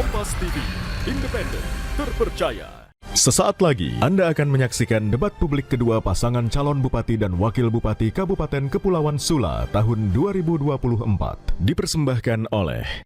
Kompas TV, independen, terpercaya. Sesaat lagi Anda akan menyaksikan debat publik kedua pasangan calon bupati dan wakil bupati Kabupaten Kepulauan Sula tahun 2024. Dipersembahkan oleh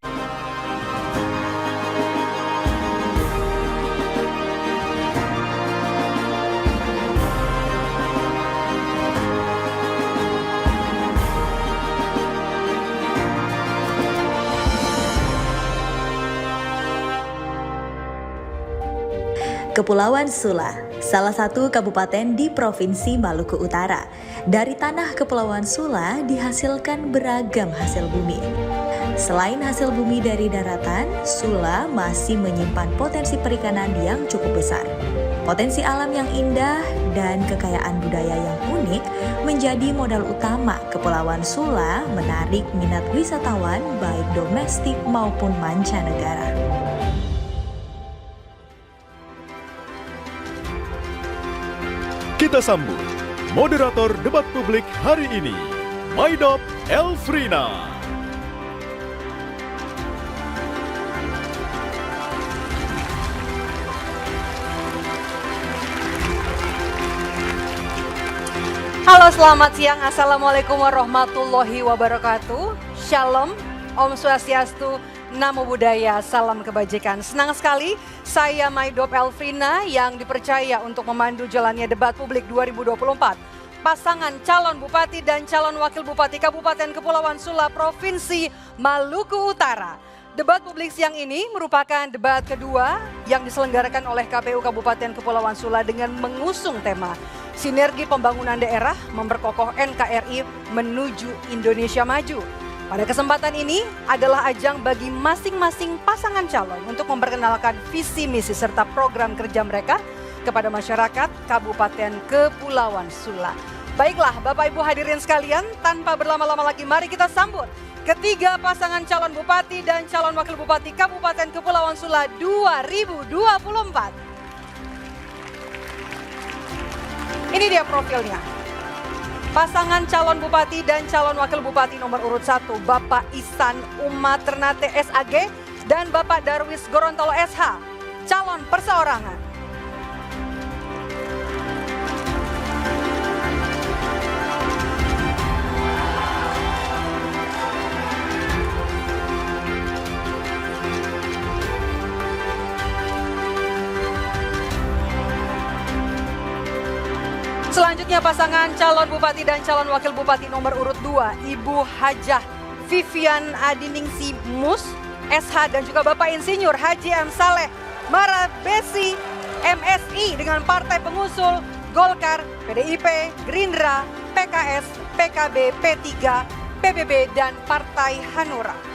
Kepulauan Sula, salah satu kabupaten di Provinsi Maluku Utara. Dari tanah Kepulauan Sula dihasilkan beragam hasil bumi. Selain hasil bumi dari daratan, Sula masih menyimpan potensi perikanan yang cukup besar. Potensi alam yang indah dan kekayaan budaya yang unik menjadi modal utama Kepulauan Sula menarik minat wisatawan baik domestik maupun mancanegara. kita sambut moderator debat publik hari ini, Maidop Elfrina. Halo, selamat siang. Assalamualaikum warahmatullahi wabarakatuh. Shalom, Om Swastiastu, Namo Buddhaya, salam kebajikan. Senang sekali saya Maidop Elfrina yang dipercaya untuk memandu jalannya debat publik 2024. Pasangan calon bupati dan calon wakil bupati Kabupaten Kepulauan Sula Provinsi Maluku Utara. Debat publik siang ini merupakan debat kedua yang diselenggarakan oleh KPU Kabupaten Kepulauan Sula dengan mengusung tema Sinergi Pembangunan Daerah Memperkokoh NKRI Menuju Indonesia Maju. Pada kesempatan ini adalah ajang bagi masing-masing pasangan calon untuk memperkenalkan visi misi serta program kerja mereka kepada masyarakat Kabupaten Kepulauan Sula. Baiklah Bapak Ibu hadirin sekalian, tanpa berlama-lama lagi mari kita sambut ketiga pasangan calon bupati dan calon wakil bupati Kabupaten Kepulauan Sula 2024. Ini dia profilnya. Pasangan calon bupati dan calon wakil bupati nomor urut 1, Bapak Ihsan Uma Ternate SAG dan Bapak Darwis Gorontalo SH, calon perseorangan. Selanjutnya pasangan calon bupati dan calon wakil bupati nomor urut 2, Ibu Hajah Vivian Adiningsi Mus, SH dan juga Bapak Insinyur Haji M. Saleh Marabesi, MSI dengan partai pengusul Golkar, PDIP, Gerindra, PKS, PKB, P3, PBB dan Partai Hanura.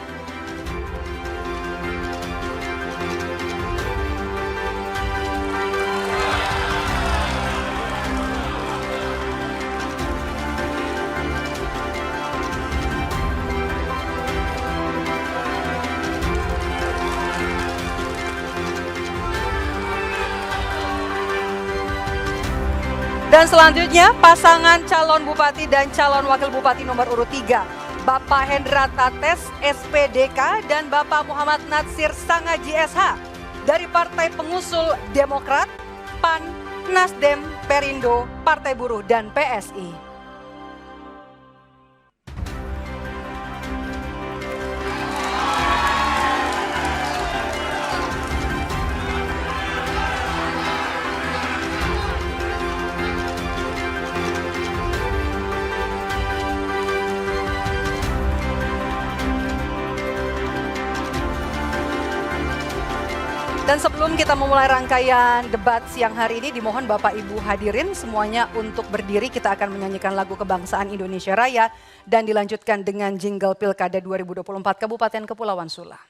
Dan selanjutnya pasangan calon bupati dan calon wakil bupati nomor urut 3, Bapak Hendra Tates SPDK dan Bapak Muhammad Natsir Sangaji SH dari Partai Pengusul Demokrat, PAN, Nasdem, Perindo, Partai Buruh dan PSI. Dan sebelum kita memulai rangkaian debat siang hari ini, dimohon Bapak Ibu hadirin semuanya untuk berdiri. Kita akan menyanyikan lagu kebangsaan Indonesia Raya dan dilanjutkan dengan jingle Pilkada 2024 Kabupaten Kepulauan Sula.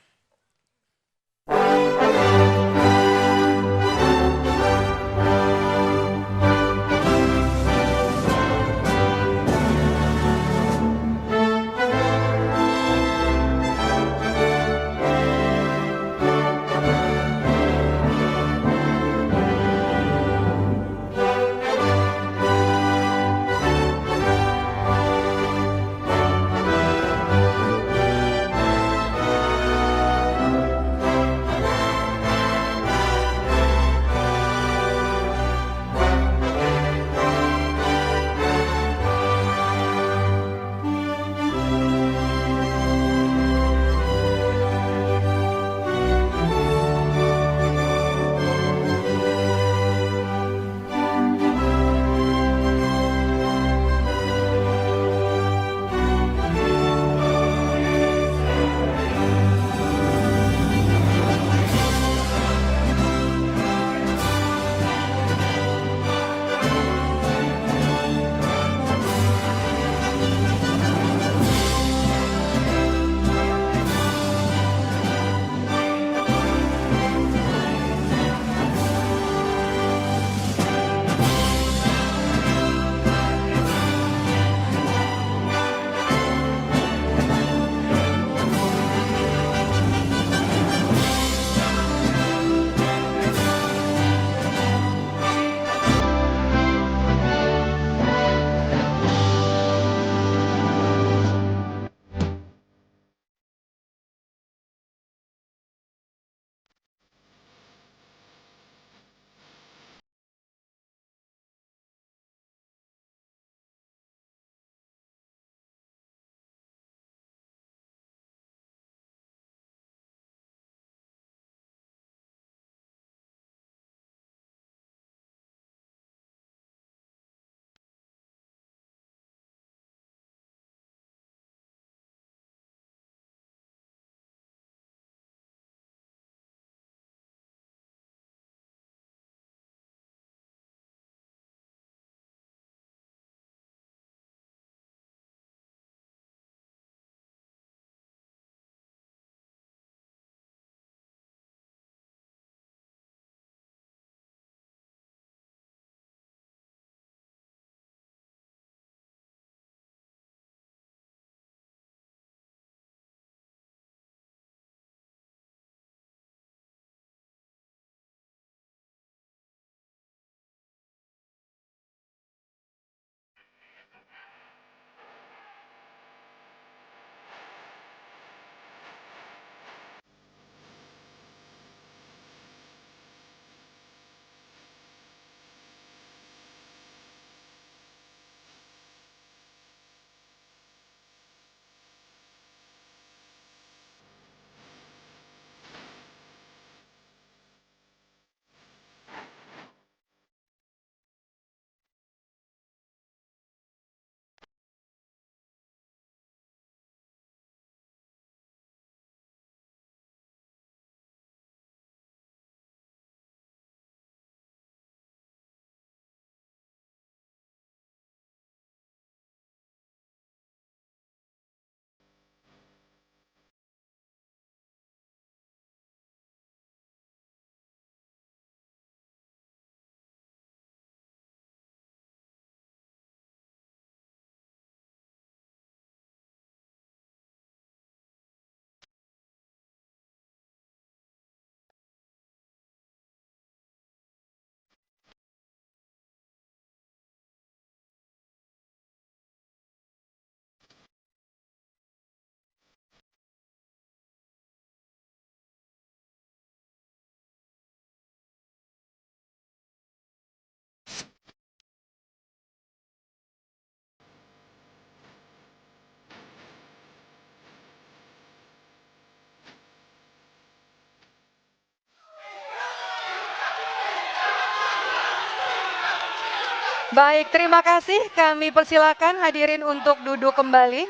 Baik, terima kasih. Kami persilakan hadirin untuk duduk kembali.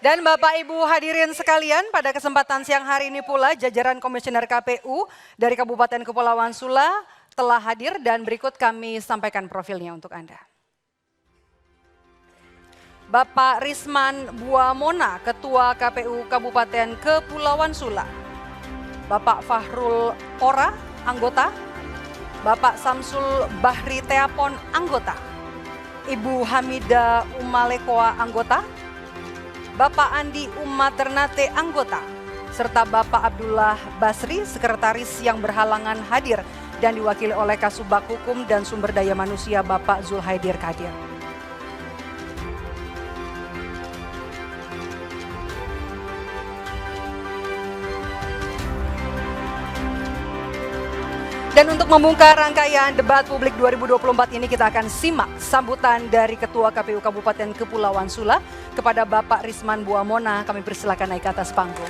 Dan Bapak Ibu hadirin sekalian, pada kesempatan siang hari ini pula jajaran Komisioner KPU dari Kabupaten Kepulauan Sula telah hadir dan berikut kami sampaikan profilnya untuk Anda. Bapak Risman Buamona, Ketua KPU Kabupaten Kepulauan Sula. Bapak Fahrul Ora, anggota. Bapak Samsul Bahri Teapon, anggota. Ibu Hamida Umalekoa, anggota. Bapak Andi Umaternate, anggota. Serta Bapak Abdullah Basri, sekretaris yang berhalangan hadir dan diwakili oleh Kasubag Hukum dan Sumber Daya Manusia Bapak Zulhaidir Kadir. Dan untuk membuka rangkaian debat publik 2024 ini kita akan simak sambutan dari Ketua KPU Kabupaten Kepulauan Sula kepada Bapak Risman Buamona. Kami persilakan naik ke atas panggung.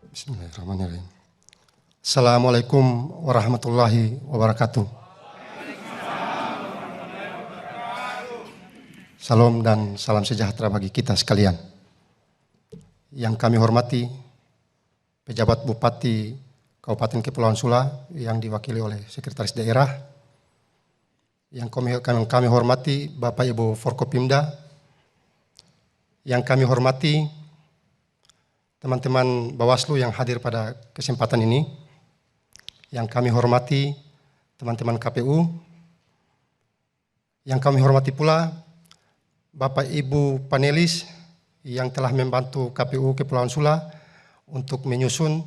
Bismillahirrahmanirrahim. Assalamualaikum warahmatullahi wabarakatuh. Salam dan salam sejahtera bagi kita sekalian. Yang kami hormati pejabat Bupati Kabupaten Kepulauan Sula yang diwakili oleh Sekretaris Daerah. Yang kami hormati Bapak Ibu Forkopimda. Yang kami hormati teman-teman Bawaslu yang hadir pada kesempatan ini. Yang kami hormati teman-teman KPU. Yang kami hormati pula Bapak Ibu panelis yang telah membantu KPU Kepulauan Sula untuk menyusun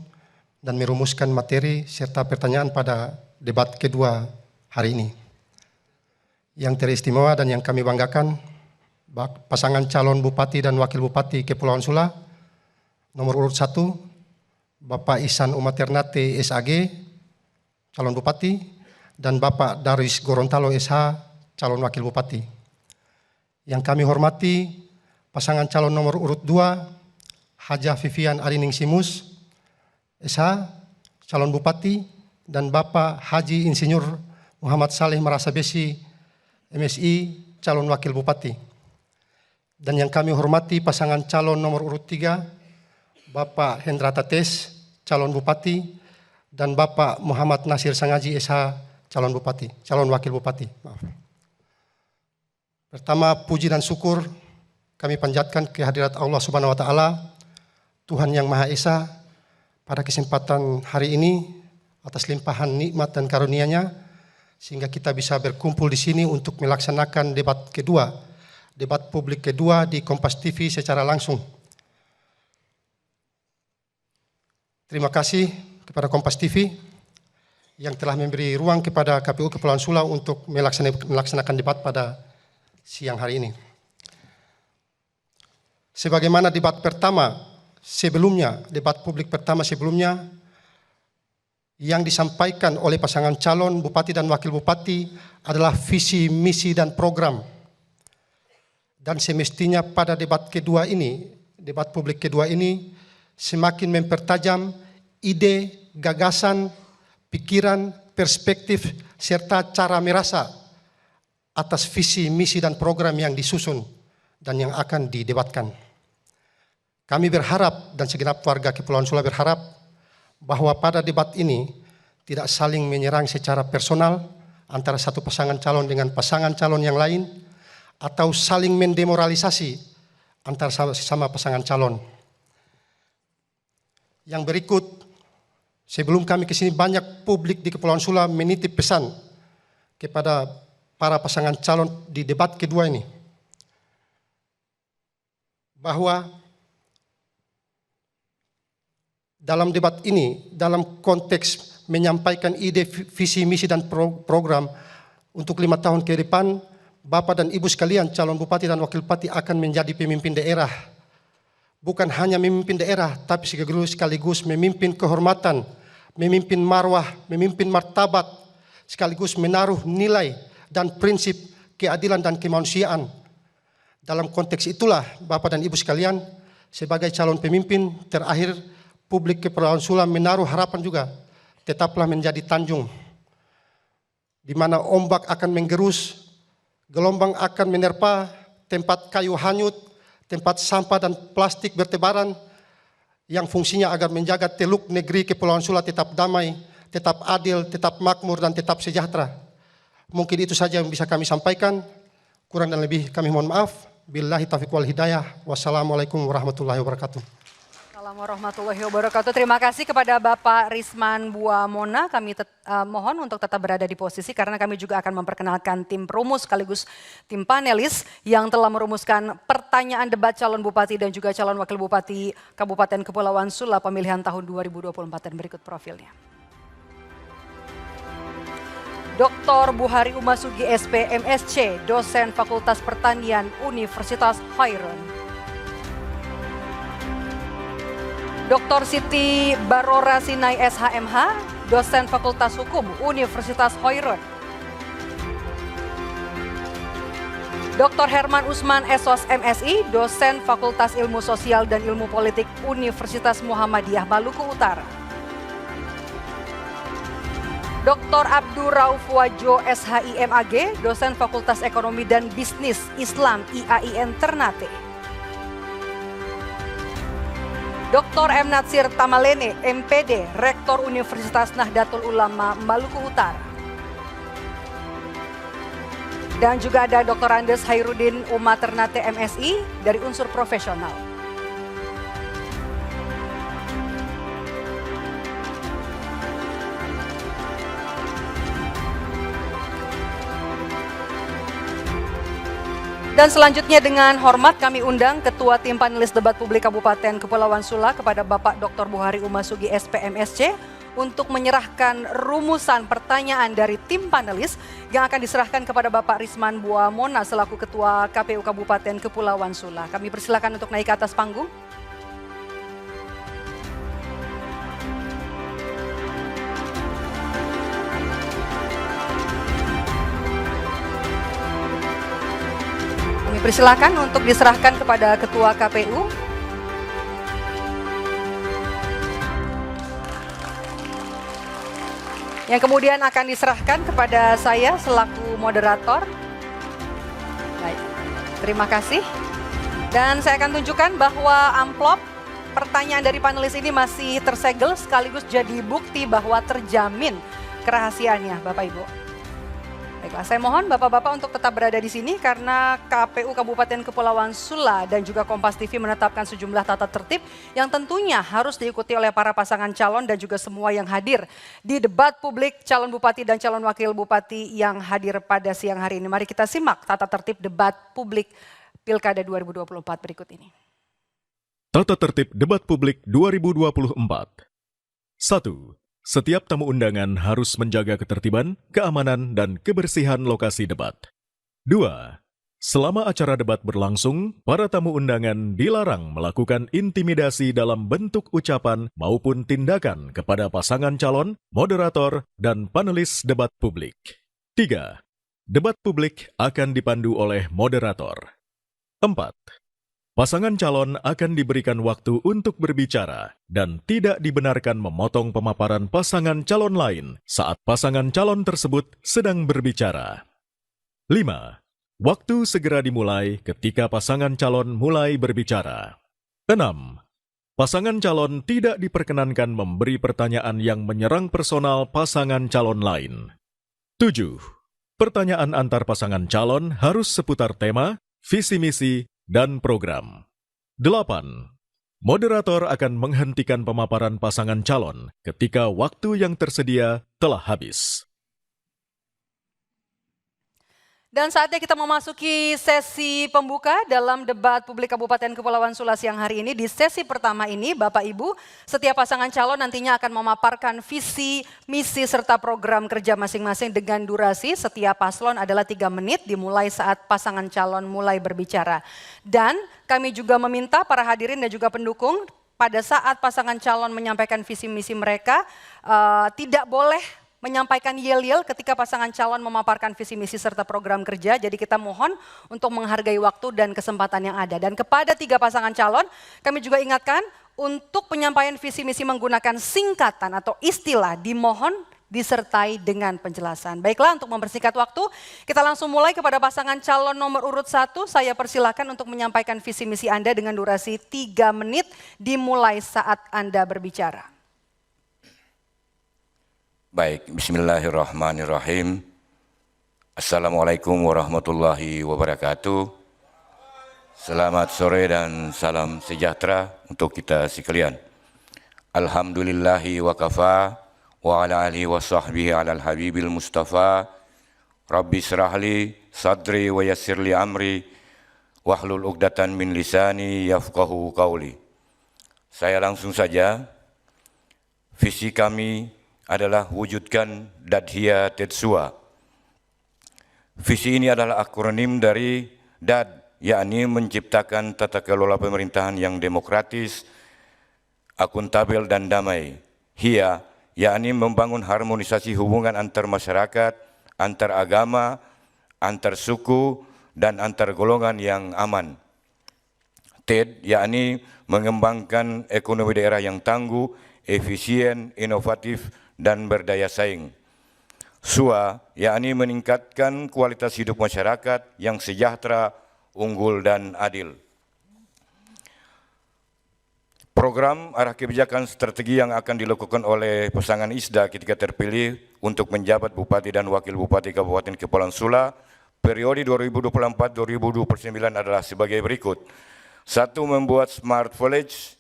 dan merumuskan materi serta pertanyaan pada debat kedua hari ini. Yang teristimewa dan yang kami banggakan, pasangan calon Bupati dan Wakil Bupati Kepulauan Sula, nomor urut 1, Bapak Ihsan Umaternate SAG, calon Bupati, dan Bapak Daris Gorontalo SH, calon Wakil Bupati. Yang kami hormati pasangan calon nomor urut 2, Hajah Vivian Arining Simus, SH, calon Bupati, dan Bapak Haji Insinyur Muhammad Saleh Marasabesi, MSI, calon Wakil Bupati. Dan yang kami hormati pasangan calon nomor urut 3, Bapak Hendra Tates, calon Bupati, dan Bapak Muhammad Nasir Sangaji SH, calon Bupati, calon Wakil Bupati. Maaf. Pertama, puji dan syukur kami panjatkan kehadirat Allah Subhanahu wa Ta'ala, Tuhan yang Maha Esa, pada kesempatan hari ini atas limpahan nikmat dan karunia-Nya, sehingga kita bisa berkumpul di sini untuk melaksanakan debat kedua, debat publik kedua di Kompas TV secara langsung. Terima kasih kepada Kompas TV yang telah memberi ruang kepada KPU Kepulauan Sula untuk melaksanakan debat pada siang hari ini. Sebagaimana debat publik pertama sebelumnya yang disampaikan oleh pasangan calon Bupati dan Wakil Bupati adalah visi, misi, dan program. Dan semestinya pada debat publik kedua ini semakin mempertajam ide, gagasan, pikiran, perspektif, serta cara merasa atas visi, misi, dan program yang disusun dan yang akan didebatkan. Kami berharap dan segenap warga Kepulauan Sula berharap bahwa pada debat ini tidak saling menyerang secara personal antara satu pasangan calon dengan pasangan calon yang lain atau saling mendemoralisasi antara sesama pasangan calon. Yang berikut, sebelum kami ke sini banyak publik di Kepulauan Sula menitip pesan kepada para pasangan calon di debat kedua ini, bahwa dalam debat ini, dalam konteks menyampaikan ide, visi, misi, dan program untuk 5 tahun ke depan, Bapak dan Ibu sekalian calon Bupati dan Wakil Bupati akan menjadi pemimpin daerah. Bukan hanya memimpin daerah, tapi sekaligus memimpin kehormatan, memimpin marwah, memimpin martabat, sekaligus menaruh nilai dan prinsip keadilan dan kemanusiaan. Dalam konteks itulah Bapak dan Ibu sekalian, sebagai calon pemimpin terakhir publik Kepulauan Sula menaruh harapan juga, tetaplah menjadi tanjung, di mana ombak akan menggerus, gelombang akan menerpa, tempat kayu hanyut, tempat sampah dan plastik bertebaran, yang fungsinya agar menjaga Teluk Negeri Kepulauan Sula tetap damai, tetap adil, tetap makmur, dan tetap sejahtera. Mungkin itu saja yang bisa kami sampaikan. Kurang dan lebih kami mohon maaf. Billahi taufiq wal hidayah. Wassalamualaikum warahmatullahi wabarakatuh. Assalamualaikum warahmatullahi wabarakatuh. Terima kasih kepada Bapak Risman Buamona. Kami mohon untuk tetap berada di posisi karena kami juga akan memperkenalkan tim perumus sekaligus tim panelis yang telah merumuskan pertanyaan debat calon bupati dan juga calon wakil bupati Kabupaten Kepulauan Sula pemilihan tahun 2024 dan berikut profilnya. Dr. Buhari Umasugi SP MSc, dosen Fakultas Pertanian Universitas Khairun. Dr. Siti Barora Sinai SHMH, dosen Fakultas Hukum Universitas Khairun. Dr. Herman Usman SOS MSI, dosen Fakultas Ilmu Sosial dan Ilmu Politik Universitas Muhammadiyah Maluku Utara. Dr. Abdur Rauf Wajo SHIMAG, dosen Fakultas Ekonomi dan Bisnis Islam IAIN Ternate. Dr. M. Natsir Tamalene, MPD, Rektor Universitas Nahdlatul Ulama Maluku Utara. Dan juga ada Dr. Andes Hairudin Uma Ternate MSI dari unsur profesional. Dan selanjutnya dengan hormat kami undang Ketua Tim Panelis Debat Publik Kabupaten Kepulauan Sula kepada Bapak Dr. Buhari Umasugi SPMSC untuk menyerahkan rumusan pertanyaan dari tim panelis yang akan diserahkan kepada Bapak Risman Buamona selaku Ketua KPU Kabupaten Kepulauan Sula. Kami persilakan untuk naik ke atas panggung. Persilakan untuk diserahkan kepada Ketua KPU. Yang kemudian akan diserahkan kepada saya selaku moderator. Baik, terima kasih. Dan saya akan tunjukkan bahwa amplop pertanyaan dari panelis ini masih tersegel sekaligus jadi bukti bahwa terjamin kerahasiaannya, Bapak Ibu. Baiklah, saya mohon Bapak-Bapak untuk tetap berada di sini karena KPU Kabupaten Kepulauan Sula dan juga Kompas TV menetapkan sejumlah tata tertib yang tentunya harus diikuti oleh para pasangan calon dan juga semua yang hadir di debat publik calon bupati dan calon wakil bupati yang hadir pada siang hari ini. Mari kita simak tata tertib debat publik Pilkada 2024 berikut ini. Tata tertib debat publik 2024. 1. Setiap tamu undangan harus menjaga ketertiban, keamanan, dan kebersihan lokasi debat. 2. Selama acara debat berlangsung, para tamu undangan dilarang melakukan intimidasi dalam bentuk ucapan maupun tindakan kepada pasangan calon, moderator, dan panelis debat publik. 3. Debat publik akan dipandu oleh moderator. 4. Pasangan calon akan diberikan waktu untuk berbicara dan tidak dibenarkan memotong pemaparan pasangan calon lain saat pasangan calon tersebut sedang berbicara. 5. Waktu segera dimulai ketika pasangan calon mulai berbicara. 6. Pasangan calon tidak diperkenankan memberi pertanyaan yang menyerang personal pasangan calon lain. 7. Pertanyaan antar pasangan calon harus seputar tema, visi misi, dan program. 8. Moderator akan menghentikan pemaparan pasangan calon ketika waktu yang tersedia telah habis. Dan saatnya kita memasuki sesi pembuka dalam debat publik Kabupaten Kepulauan Sula siang hari ini. Di sesi pertama ini, Bapak Ibu, setiap pasangan calon nantinya akan memaparkan visi, misi, serta program kerja masing-masing dengan durasi setiap paslon adalah 3 menit dimulai saat pasangan calon mulai berbicara. Dan kami juga meminta para hadirin dan juga pendukung pada saat pasangan calon menyampaikan visi misi mereka tidak boleh menyampaikan yel-yel ketika pasangan calon memaparkan visi misi serta program kerja. Jadi kita mohon untuk menghargai waktu dan kesempatan yang ada. Dan kepada 3 pasangan calon, kami juga ingatkan untuk penyampaian visi misi menggunakan singkatan atau istilah dimohon disertai dengan penjelasan. Baiklah, untuk mempersingkat waktu, kita langsung mulai kepada pasangan calon nomor urut 1. Saya persilakan untuk menyampaikan visi misi Anda dengan durasi 3 menit dimulai saat Anda berbicara. Baik, bismillahirrahmanirrahim. Assalamualaikum warahmatullahi wabarakatuh. Selamat sore dan salam sejahtera untuk kita sekalian. Alhamdulillahi wa kafa. Wa ala alihi wa sahbihi ala al-habibil mustafa. Rabbi syrahli sadri wa yassirli amri. Wahlul uqdatan min lisani yafqahu qawli. Saya langsung saja. Visi kami adalah wujudkan Dadhiya Tetsua. Visi ini adalah akronim dari DAD, yakni menciptakan tata kelola pemerintahan yang demokratis, akuntabel dan damai. Hiya, yakni membangun harmonisasi hubungan antar masyarakat, antar agama, antar suku, dan antar golongan yang aman. TED, yakni mengembangkan ekonomi daerah yang tangguh, efisien, inovatif, dan berdaya saing. SUA, yakni meningkatkan kualitas hidup masyarakat yang sejahtera, unggul, dan adil. Program arah kebijakan strategi yang akan dilakukan oleh pasangan ISDA ketika terpilih untuk menjabat Bupati dan Wakil Bupati Kabupaten Kepulauan Sula periode 2024-2029 adalah sebagai berikut. 1. Membuat Smart Village,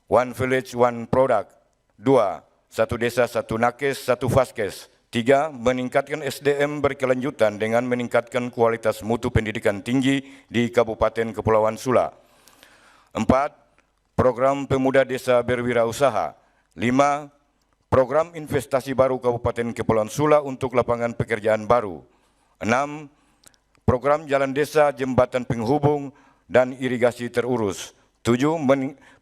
One Village, One Product. 2. 1 desa, 1 nakes, 1 vaskes. 3. Meningkatkan SDM berkelanjutan dengan meningkatkan kualitas mutu pendidikan tinggi di Kabupaten Kepulauan Sula. 4. Program Pemuda Desa Berwirausaha. 5. Program investasi baru Kabupaten Kepulauan Sula untuk lapangan pekerjaan baru. 6. Program jalan desa, jembatan penghubung, dan irigasi terurus. 7.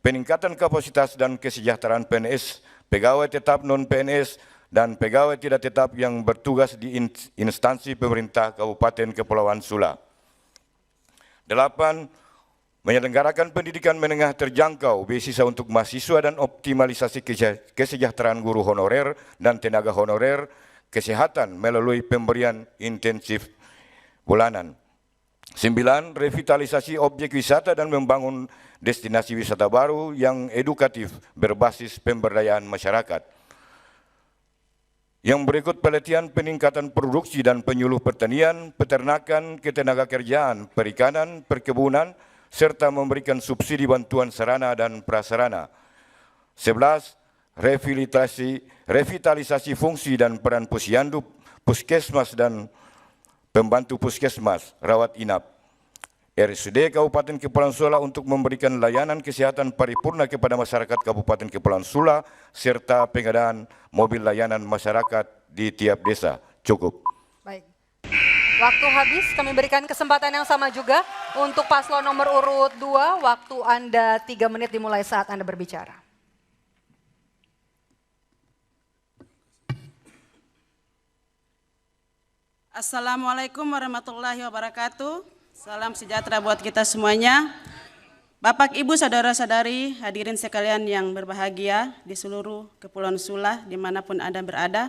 Peningkatan kapasitas dan kesejahteraan PNS, pegawai tetap non-PNS, dan pegawai tidak tetap yang bertugas di instansi pemerintah Kabupaten Kepulauan Sula. 8. Menyelenggarakan pendidikan menengah terjangkau, beasiswa untuk mahasiswa dan optimalisasi kesejahteraan guru honorer dan tenaga honorer, kesehatan melalui pemberian intensif bulanan. 9. Revitalisasi objek wisata dan membangun destinasi wisata baru yang edukatif berbasis pemberdayaan masyarakat. Yang berikut pelatihan peningkatan produksi dan penyuluh pertanian, peternakan, ketenagakerjaan, perikanan, perkebunan, serta memberikan subsidi bantuan sarana dan prasarana. 11. Revitalisasi fungsi dan peran posyandu, puskesmas dan pembantu puskesmas, rawat inap. RSUD Kabupaten Kepulauan Sula untuk memberikan layanan kesehatan paripurna kepada masyarakat Kabupaten Kepulauan Sula, serta pengadaan mobil layanan masyarakat di tiap desa. Cukup. Baik. Waktu habis, kami berikan kesempatan yang sama juga untuk paslon nomor urut 2. Waktu Anda 3 menit dimulai saat Anda berbicara. Assalamualaikum warahmatullahi wabarakatuh. Salam sejahtera buat kita semuanya. Bapak, Ibu, saudara-saudari, hadirin sekalian yang berbahagia di seluruh Kepulauan Sula, dimanapun Anda berada.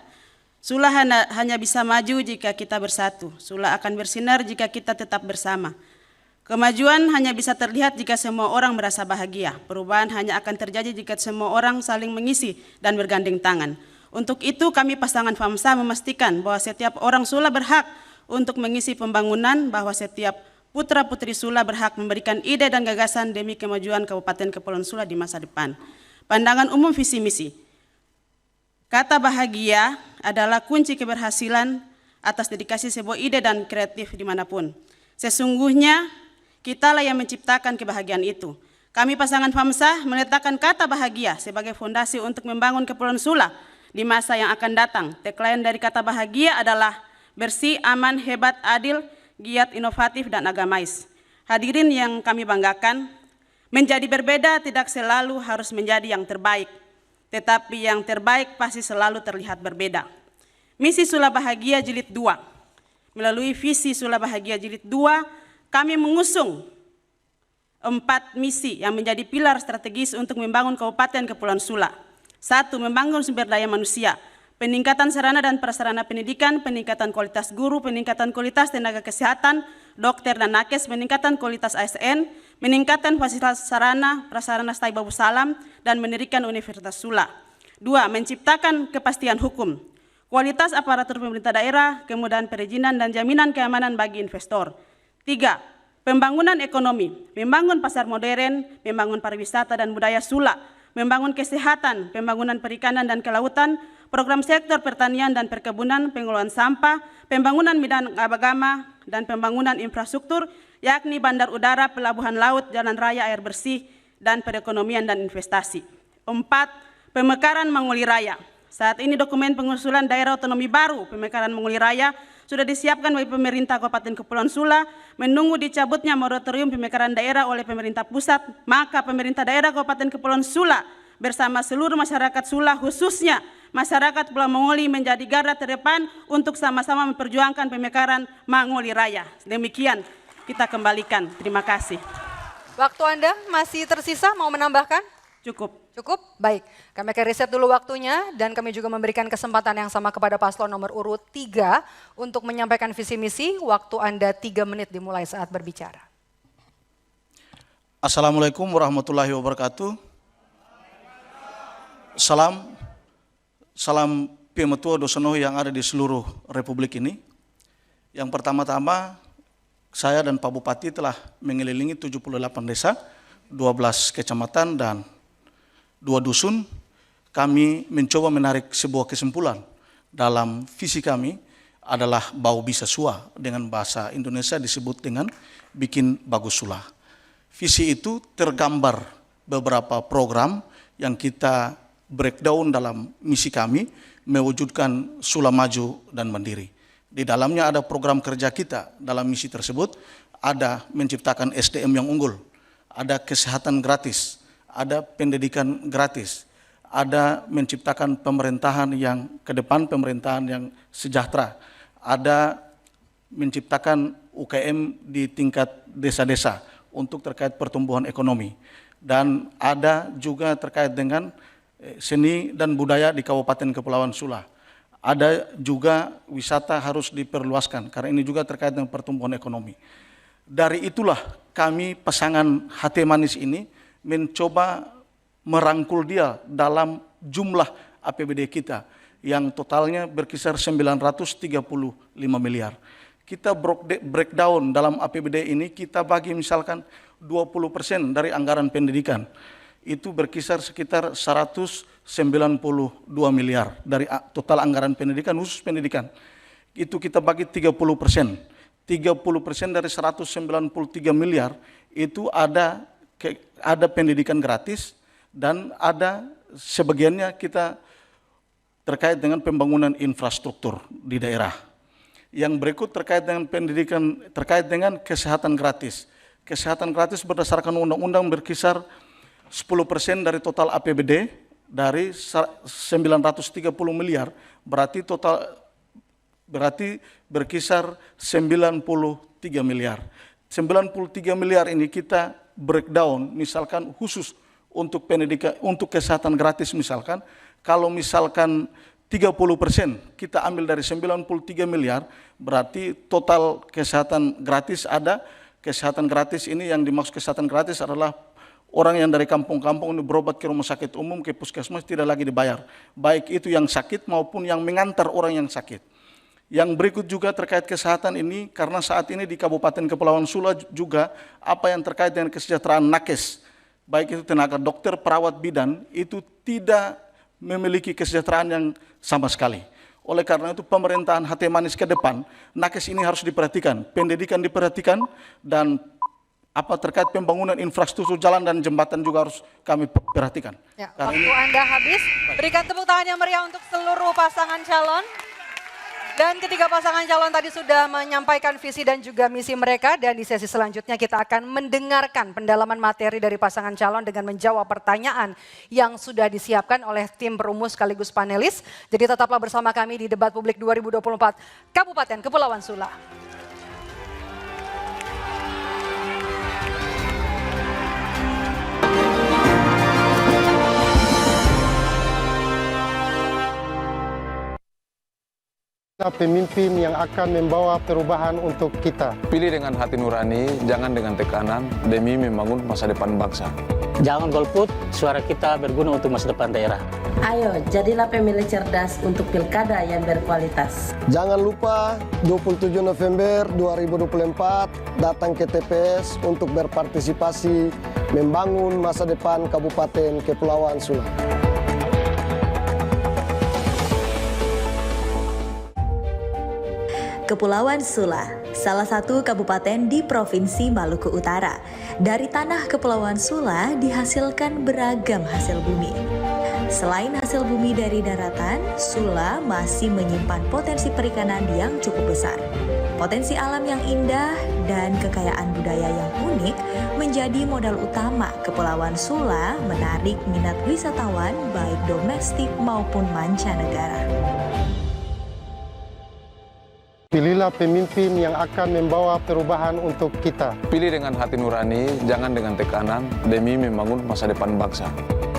Sula hanya bisa maju jika kita bersatu. Sula akan bersinar jika kita tetap bersama. Kemajuan hanya bisa terlihat jika semua orang merasa bahagia. Perubahan hanya akan terjadi jika semua orang saling mengisi dan bergandeng tangan. Untuk itu kami pasangan FAMSA memastikan bahwa setiap orang Sula berhak untuk mengisi pembangunan, bahwa setiap putra-putri Sula berhak memberikan ide dan gagasan demi kemajuan Kabupaten Kepulauan Sula di masa depan. Pandangan umum visi misi. Kata bahagia adalah kunci keberhasilan atas dedikasi sebuah ide dan kreatif dimanapun. Sesungguhnya kitalah yang menciptakan kebahagiaan itu. Kami pasangan FAMSA meletakkan kata bahagia sebagai fondasi untuk membangun Kepulauan Sula di masa yang akan datang. Tagline dari kata bahagia adalah bersih, aman, hebat, adil, giat, inovatif, dan agamais. Hadirin yang kami banggakan, menjadi berbeda tidak selalu harus menjadi yang terbaik, tetapi yang terbaik pasti selalu terlihat berbeda. Misi Sula Bahagia Jilid 2. Melalui visi Sula Bahagia Jilid 2, kami mengusung 4 misi yang menjadi pilar strategis untuk membangun Kabupaten Kepulauan Sula. 1. Membangun sumber daya manusia, peningkatan sarana dan prasarana pendidikan, peningkatan kualitas guru, peningkatan kualitas tenaga kesehatan, dokter dan nakes, peningkatan kualitas ASN, meningkatan fasilitas sarana, prasarana stay Babu Salam, dan mendirikan Universitas Sula. 2. Menciptakan kepastian hukum, kualitas aparatur pemerintah daerah, kemudahan perizinan dan jaminan keamanan bagi investor. 3. Pembangunan ekonomi, membangun pasar modern, membangun pariwisata dan budaya Sula, membangun kesehatan, pembangunan perikanan dan kelautan, program sektor pertanian dan perkebunan, pengelolaan sampah, pembangunan bidang agama, dan pembangunan infrastruktur, yakni bandar udara, pelabuhan laut, jalan raya, air bersih, dan perekonomian dan investasi. 4. Pemekaran Manguli Raya. Saat ini dokumen pengusulan daerah otonomi baru Pemekaran Manguli Raya sudah disiapkan oleh pemerintah Kabupaten Kepulauan Sula, menunggu dicabutnya moratorium pemekaran daerah oleh pemerintah pusat, maka pemerintah daerah Kabupaten Kepulauan Sula bersama seluruh masyarakat Sula, khususnya masyarakat Pulau Manguli, menjadi garda terdepan untuk sama-sama memperjuangkan pemekaran Manguli Raya. Demikian kita kembalikan. Terima kasih. Waktu Anda masih tersisa, mau menambahkan? Cukup. Cukup? Baik, kami akan riset dulu waktunya dan kami juga memberikan kesempatan yang sama kepada paslon nomor urut 3 untuk menyampaikan visi misi. Waktu Anda 3 menit dimulai saat berbicara. Assalamualaikum warahmatullahi wabarakatuh. Salam pemetua Dosonoh yang ada di seluruh Republik ini. Yang pertama-tama, saya dan Pak Bupati telah mengelilingi 78 desa, 12 kecamatan dan 2 dusun. Kami mencoba menarik sebuah kesimpulan dalam visi kami adalah bau bisa sua, dengan bahasa Indonesia disebut dengan bikin bagus Sula. Visi itu tergambar beberapa program yang kita breakdown dalam misi kami, mewujudkan Sula maju dan mandiri. Di dalamnya ada program kerja kita dalam misi tersebut, ada menciptakan SDM yang unggul, ada kesehatan gratis, ada pendidikan gratis, ada menciptakan pemerintahan yang ke depan, pemerintahan yang sejahtera, ada menciptakan UKM di tingkat desa-desa untuk terkait pertumbuhan ekonomi, dan ada juga terkait dengan seni dan budaya di Kabupaten Kepulauan Sula. Ada juga wisata harus diperluaskan, karena ini juga terkait dengan pertumbuhan ekonomi. Dari itulah kami pasangan hati manis ini mencoba merangkul dia dalam jumlah APBD kita yang totalnya berkisar 935 miliar. Kita breakdown dalam APBD ini, kita bagi misalkan 20% dari anggaran pendidikan. Itu berkisar sekitar 192 miliar dari total anggaran pendidikan, khusus pendidikan. Itu kita bagi 30%. 30% dari 193 miliar itu ada pendidikan gratis, dan ada sebagiannya kita terkait dengan pembangunan infrastruktur di daerah. Yang berikut terkait dengan pendidikan, terkait dengan kesehatan gratis. Kesehatan gratis berdasarkan undang-undang berkisar 10% dari total APBD, dari 930 miliar, berarti berkisar 93 miliar. 93 miliar ini kita breakdown, misalkan khusus untuk pendidikan, untuk kesehatan gratis misalkan, kalau misalkan 30% kita ambil dari 93 miliar, berarti total kesehatan gratis ada. Kesehatan gratis ini, yang dimaksud kesehatan gratis adalah orang yang dari kampung-kampung ini berobat ke rumah sakit umum, ke puskesmas, tidak lagi dibayar. Baik itu yang sakit maupun yang mengantar orang yang sakit. Yang berikut juga terkait kesehatan ini, karena saat ini di Kabupaten Kepulauan Sula juga apa yang terkait dengan kesejahteraan nakes, baik itu tenaga dokter, perawat, bidan, itu tidak memiliki kesejahteraan yang sama sekali. Oleh karena itu pemerintahan hati manis ke depan, nakes ini harus diperhatikan, pendidikan diperhatikan, dan apa terkait pembangunan infrastruktur jalan dan jembatan juga harus kami perhatikan. Ya, waktu Anda habis, berikan tepuk tangan yang meriah untuk seluruh pasangan calon. Dan ketiga pasangan calon tadi sudah menyampaikan visi dan juga misi mereka, dan di sesi selanjutnya kita akan mendengarkan pendalaman materi dari pasangan calon dengan menjawab pertanyaan yang sudah disiapkan oleh tim perumus sekaligus panelis. Jadi tetaplah bersama kami di Debat Publik 2024 Kabupaten Kepulauan Sula. Pemimpin yang akan membawa perubahan untuk kita. Pilih dengan hati nurani, jangan dengan tekanan, demi membangun masa depan bangsa. Jangan golput, suara kita berguna untuk masa depan daerah. Ayo, jadilah pemilih cerdas untuk pilkada yang berkualitas. Jangan lupa 27 November 2024 datang ke TPS untuk berpartisipasi membangun masa depan Kabupaten Kepulauan Sula. Kepulauan Sula, salah satu kabupaten di Provinsi Maluku Utara. Dari tanah Kepulauan Sula dihasilkan beragam hasil bumi. Selain hasil bumi dari daratan, Sula masih menyimpan potensi perikanan yang cukup besar. Potensi alam yang indah dan kekayaan budaya yang unik menjadi modal utama Kepulauan Sula menarik minat wisatawan baik domestik maupun mancanegara. Pilihlah pemimpin yang akan membawa perubahan untuk kita. Pilih dengan hati nurani, jangan dengan tekanan, demi membangun masa depan bangsa.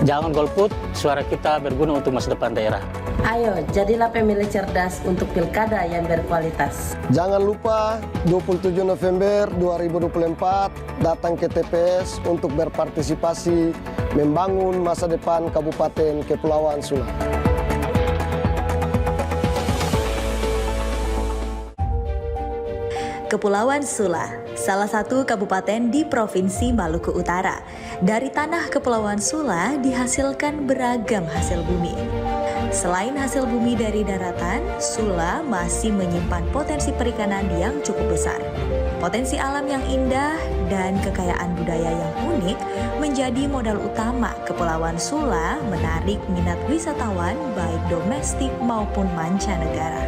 Jangan golput, suara kita berguna untuk masa depan daerah. Ayo, jadilah pemilih cerdas untuk pilkada yang berkualitas. Jangan lupa 27 November 2024 datang ke TPS untuk berpartisipasi membangun masa depan Kabupaten Kepulauan Sula. Kepulauan Sula, salah satu kabupaten di Provinsi Maluku Utara. Dari tanah Kepulauan Sula dihasilkan beragam hasil bumi. Selain hasil bumi dari daratan, Sula masih menyimpan potensi perikanan yang cukup besar. Potensi alam yang indah dan kekayaan budaya yang unik menjadi modal utama Kepulauan Sula menarik minat wisatawan baik domestik maupun mancanegara.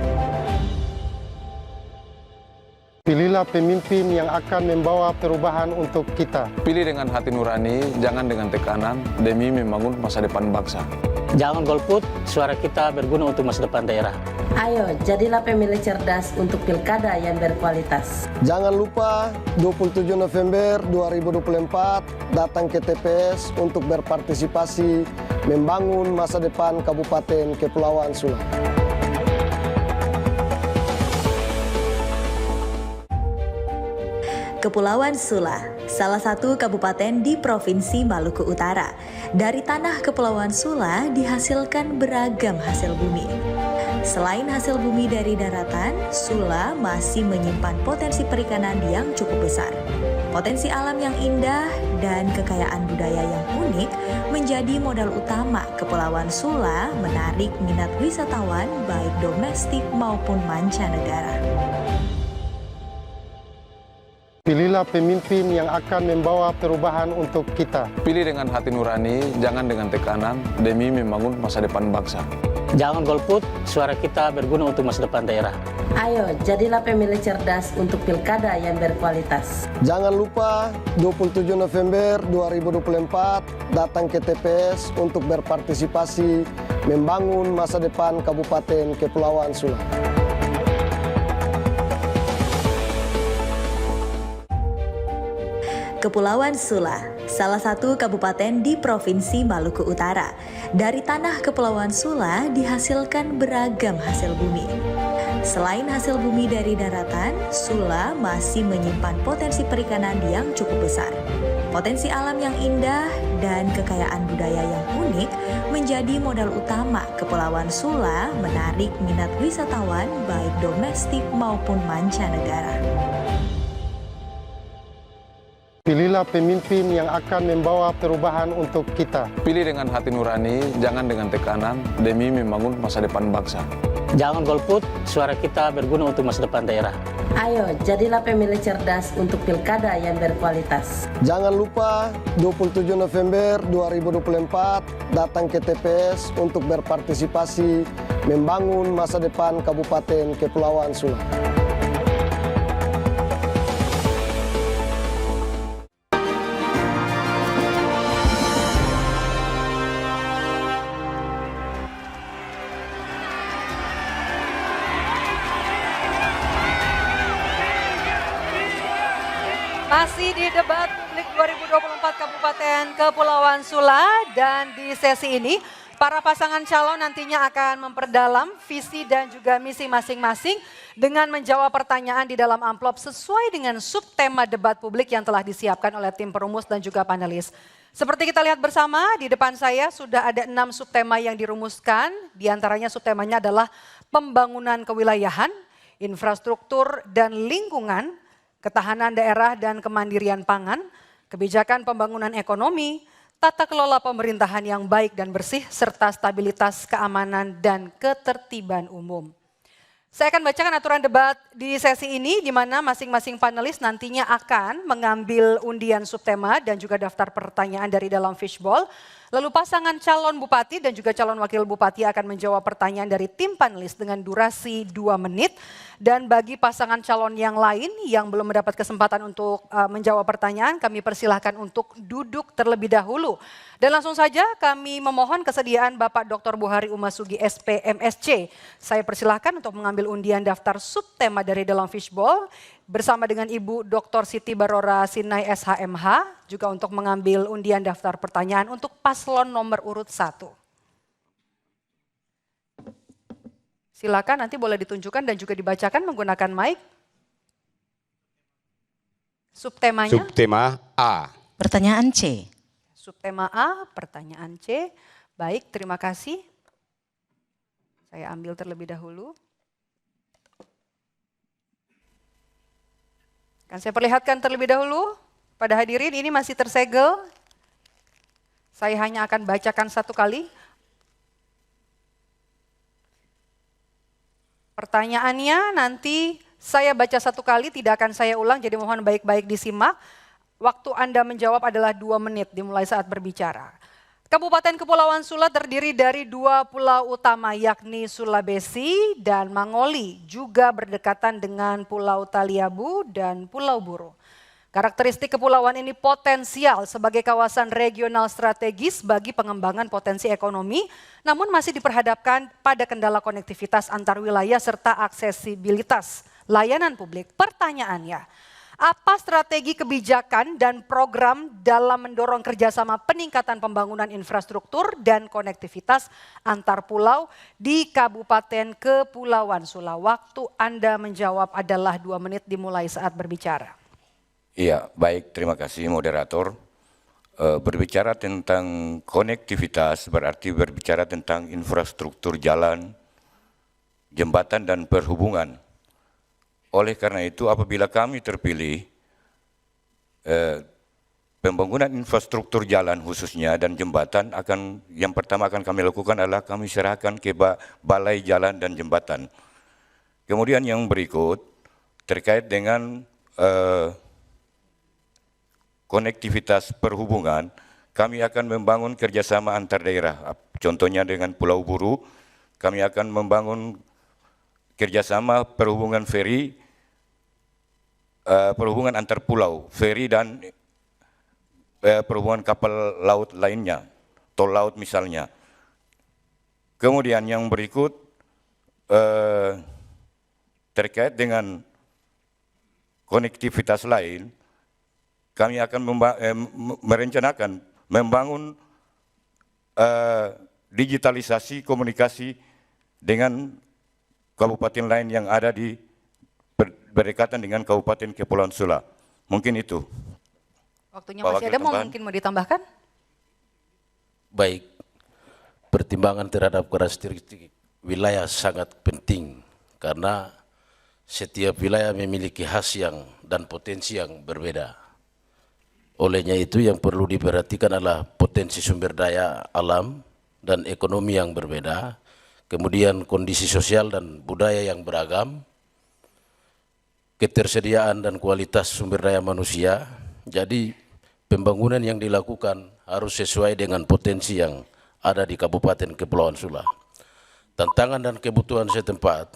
Pilihlah pemimpin yang akan membawa perubahan untuk kita. Pilih dengan hati nurani, jangan dengan tekanan, demi membangun masa depan bangsa. Jangan golput, suara kita berguna untuk masa depan daerah. Ayo, jadilah pemilih cerdas untuk pilkada yang berkualitas. Jangan lupa 27 November 2024 datang ke TPS untuk berpartisipasi membangun masa depan Kabupaten Kepulauan Sula. Kepulauan Sula, salah satu kabupaten di Provinsi Maluku Utara. Dari tanah Kepulauan Sula dihasilkan beragam hasil bumi. Selain hasil bumi dari daratan, Sula masih menyimpan potensi perikanan yang cukup besar. Potensi alam yang indah dan kekayaan budaya yang unik menjadi modal utama Kepulauan Sula menarik minat wisatawan baik domestik maupun mancanegara. Pilihlah pemimpin yang akan membawa perubahan untuk kita. Pilih dengan hati nurani, jangan dengan tekanan, demi membangun masa depan bangsa. Jangan golput, suara kita berguna untuk masa depan daerah. Ayo, jadilah pemilih cerdas untuk pilkada yang berkualitas. Jangan lupa 27 November 2024 datang ke TPS untuk berpartisipasi membangun masa depan Kabupaten Kepulauan Sula. Kepulauan Sula, salah satu kabupaten di Provinsi Maluku Utara. Dari tanah Kepulauan Sula dihasilkan beragam hasil bumi. Selain hasil bumi dari daratan, Sula masih menyimpan potensi perikanan yang cukup besar. Potensi alam yang indah dan kekayaan budaya yang unik menjadi modal utama Kepulauan Sula menarik minat wisatawan baik domestik maupun mancanegara. Pilihlah pemimpin yang akan membawa perubahan untuk kita. Pilih dengan hati nurani, jangan dengan tekanan, demi membangun masa depan bangsa. Jangan golput, suara kita berguna untuk masa depan daerah. Ayo, jadilah pemilih cerdas untuk pilkada yang berkualitas. Jangan lupa 27 November 2024 datang ke TPS untuk berpartisipasi membangun masa depan Kabupaten Kepulauan Sula. Masih di debat publik 2024 Kabupaten Kepulauan Sula, dan di sesi ini para pasangan calon nantinya akan memperdalam visi dan juga misi masing-masing dengan menjawab pertanyaan di dalam amplop sesuai dengan subtema debat publik yang telah disiapkan oleh tim perumus dan juga panelis. Seperti kita lihat bersama, di depan saya sudah ada 6 subtema yang dirumuskan. Di antaranya subtemanya adalah pembangunan kewilayahan, infrastruktur dan lingkungan, ketahanan daerah dan kemandirian pangan, kebijakan pembangunan ekonomi, tata kelola pemerintahan yang baik dan bersih, serta stabilitas keamanan dan ketertiban umum. Saya akan bacakan aturan debat di sesi ini, di mana masing-masing panelis nantinya akan mengambil undian subtema dan juga daftar pertanyaan dari dalam fishbowl. Lalu pasangan calon bupati dan juga calon wakil bupati akan menjawab pertanyaan dari tim panelis dengan durasi 2 menit. Dan bagi pasangan calon yang lain yang belum mendapat kesempatan untuk menjawab pertanyaan, kami persilahkan untuk duduk terlebih dahulu. Dan langsung saja kami memohon kesediaan Bapak Dr. Buhari Umasugi SP MSc. Saya persilahkan untuk mengambil undian daftar subtema dari dalam fishbowl bersama dengan Ibu Dr. Siti Barora Sinai SHMH juga untuk mengambil undian daftar pertanyaan untuk paslon nomor urut 1. Silakan, nanti boleh ditunjukkan dan juga dibacakan menggunakan mic. Subtemanya? Subtema A. Pertanyaan C. Subtema A, pertanyaan C. Baik, terima kasih. Saya ambil terlebih dahulu. Akan saya perlihatkan terlebih dahulu pada hadirin, ini masih tersegel. Saya hanya akan bacakan 1 kali. Pertanyaannya nanti saya baca 1 kali, tidak akan saya ulang, jadi mohon baik-baik disimak. Waktu Anda menjawab adalah 2 menit dimulai saat berbicara. Kabupaten Kepulauan Sula terdiri dari 2 pulau utama, yakni Sulawesi dan Mangoli, juga berdekatan dengan Pulau Taliabu dan Pulau Buru. Karakteristik kepulauan ini potensial sebagai kawasan regional strategis bagi pengembangan potensi ekonomi, namun masih diperhadapkan pada kendala konektivitas antar wilayah serta aksesibilitas layanan publik. Pertanyaannya, apa strategi kebijakan dan program dalam mendorong kerjasama peningkatan pembangunan infrastruktur dan konektivitas antar pulau di Kabupaten Kepulauan Sula? Waktu Anda menjawab adalah 2 menit dimulai saat berbicara. Iya, baik, terima kasih moderator. Berbicara tentang konektivitas berarti berbicara tentang infrastruktur jalan, jembatan dan perhubungan. Oleh karena itu apabila kami terpilih, pembangunan infrastruktur jalan khususnya dan jembatan yang pertama akan kami lakukan adalah kami serahkan ke Balai Jalan dan Jembatan. Kemudian yang berikut terkait dengan konektivitas perhubungan, kami akan membangun kerjasama antar daerah. Contohnya dengan Pulau Buru, kami akan membangun kerjasama perhubungan feri, perhubungan antar pulau, feri dan perhubungan kapal laut lainnya, tol laut misalnya. Kemudian yang berikut terkait dengan konektivitas lain, kami akan merencanakan membangun digitalisasi komunikasi dengan kabupaten lain yang ada di berdekatan dengan Kabupaten Kepulauan Sula. Mungkin itu. Waktunya masih ada, mungkin mau ditambahkan? Baik, pertimbangan terhadap karakteristik wilayah sangat penting karena setiap wilayah memiliki khas dan potensi yang berbeda. Olehnya itu yang perlu diperhatikan adalah potensi sumber daya alam dan ekonomi yang berbeda, kemudian kondisi sosial dan budaya yang beragam, ketersediaan dan kualitas sumber daya manusia. Jadi pembangunan yang dilakukan harus sesuai dengan potensi yang ada di Kabupaten Kepulauan Sula. Tantangan dan kebutuhan setempat,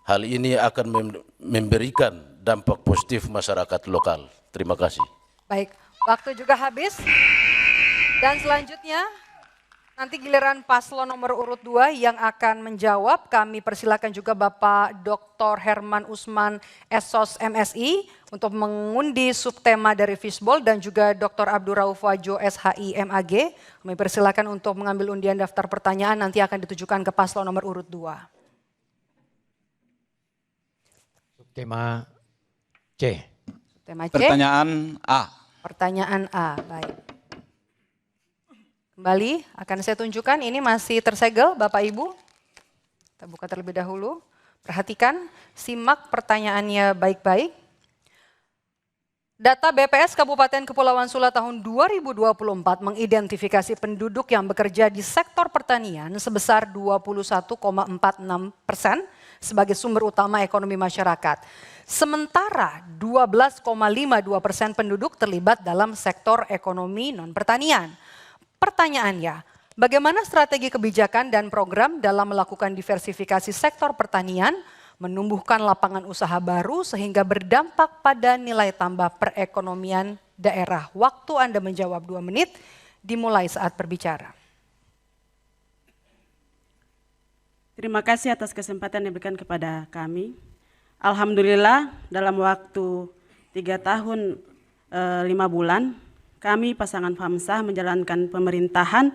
hal ini akan memberikan dampak positif masyarakat lokal. Terima kasih. Baik, waktu juga habis. Dan selanjutnya nanti giliran paslon nomor urut 2 yang akan menjawab. Kami persilakan juga Bapak Dr. Herman Usman Esos MSI untuk mengundi subtema dari Fishball dan juga Dr. Abdur Rauf Wajo SHI MAG. Kami persilakan untuk mengambil undian daftar pertanyaan, nanti akan ditujukan ke paslon nomor urut 2. Subtema C. Subtema C. Pertanyaan A. Pertanyaan A, baik. Kembali akan saya tunjukkan, ini masih tersegel Bapak Ibu. Kita buka terlebih dahulu. Perhatikan, simak pertanyaannya baik-baik. Data BPS Kabupaten Kepulauan Sula tahun 2024 mengidentifikasi penduduk yang bekerja di sektor pertanian sebesar 21,46% sebagai sumber utama ekonomi masyarakat. Sementara 12,52% penduduk terlibat dalam sektor ekonomi non-pertanian. Pertanyaannya, bagaimana strategi kebijakan dan program dalam melakukan diversifikasi sektor pertanian, menumbuhkan lapangan usaha baru sehingga berdampak pada nilai tambah perekonomian daerah? Waktu Anda menjawab 2 menit, dimulai saat berbicara. Terima kasih atas kesempatan yang diberikan kepada kami. Alhamdulillah dalam waktu 3 tahun 5 bulan, kami pasangan FAMSA menjalankan pemerintahan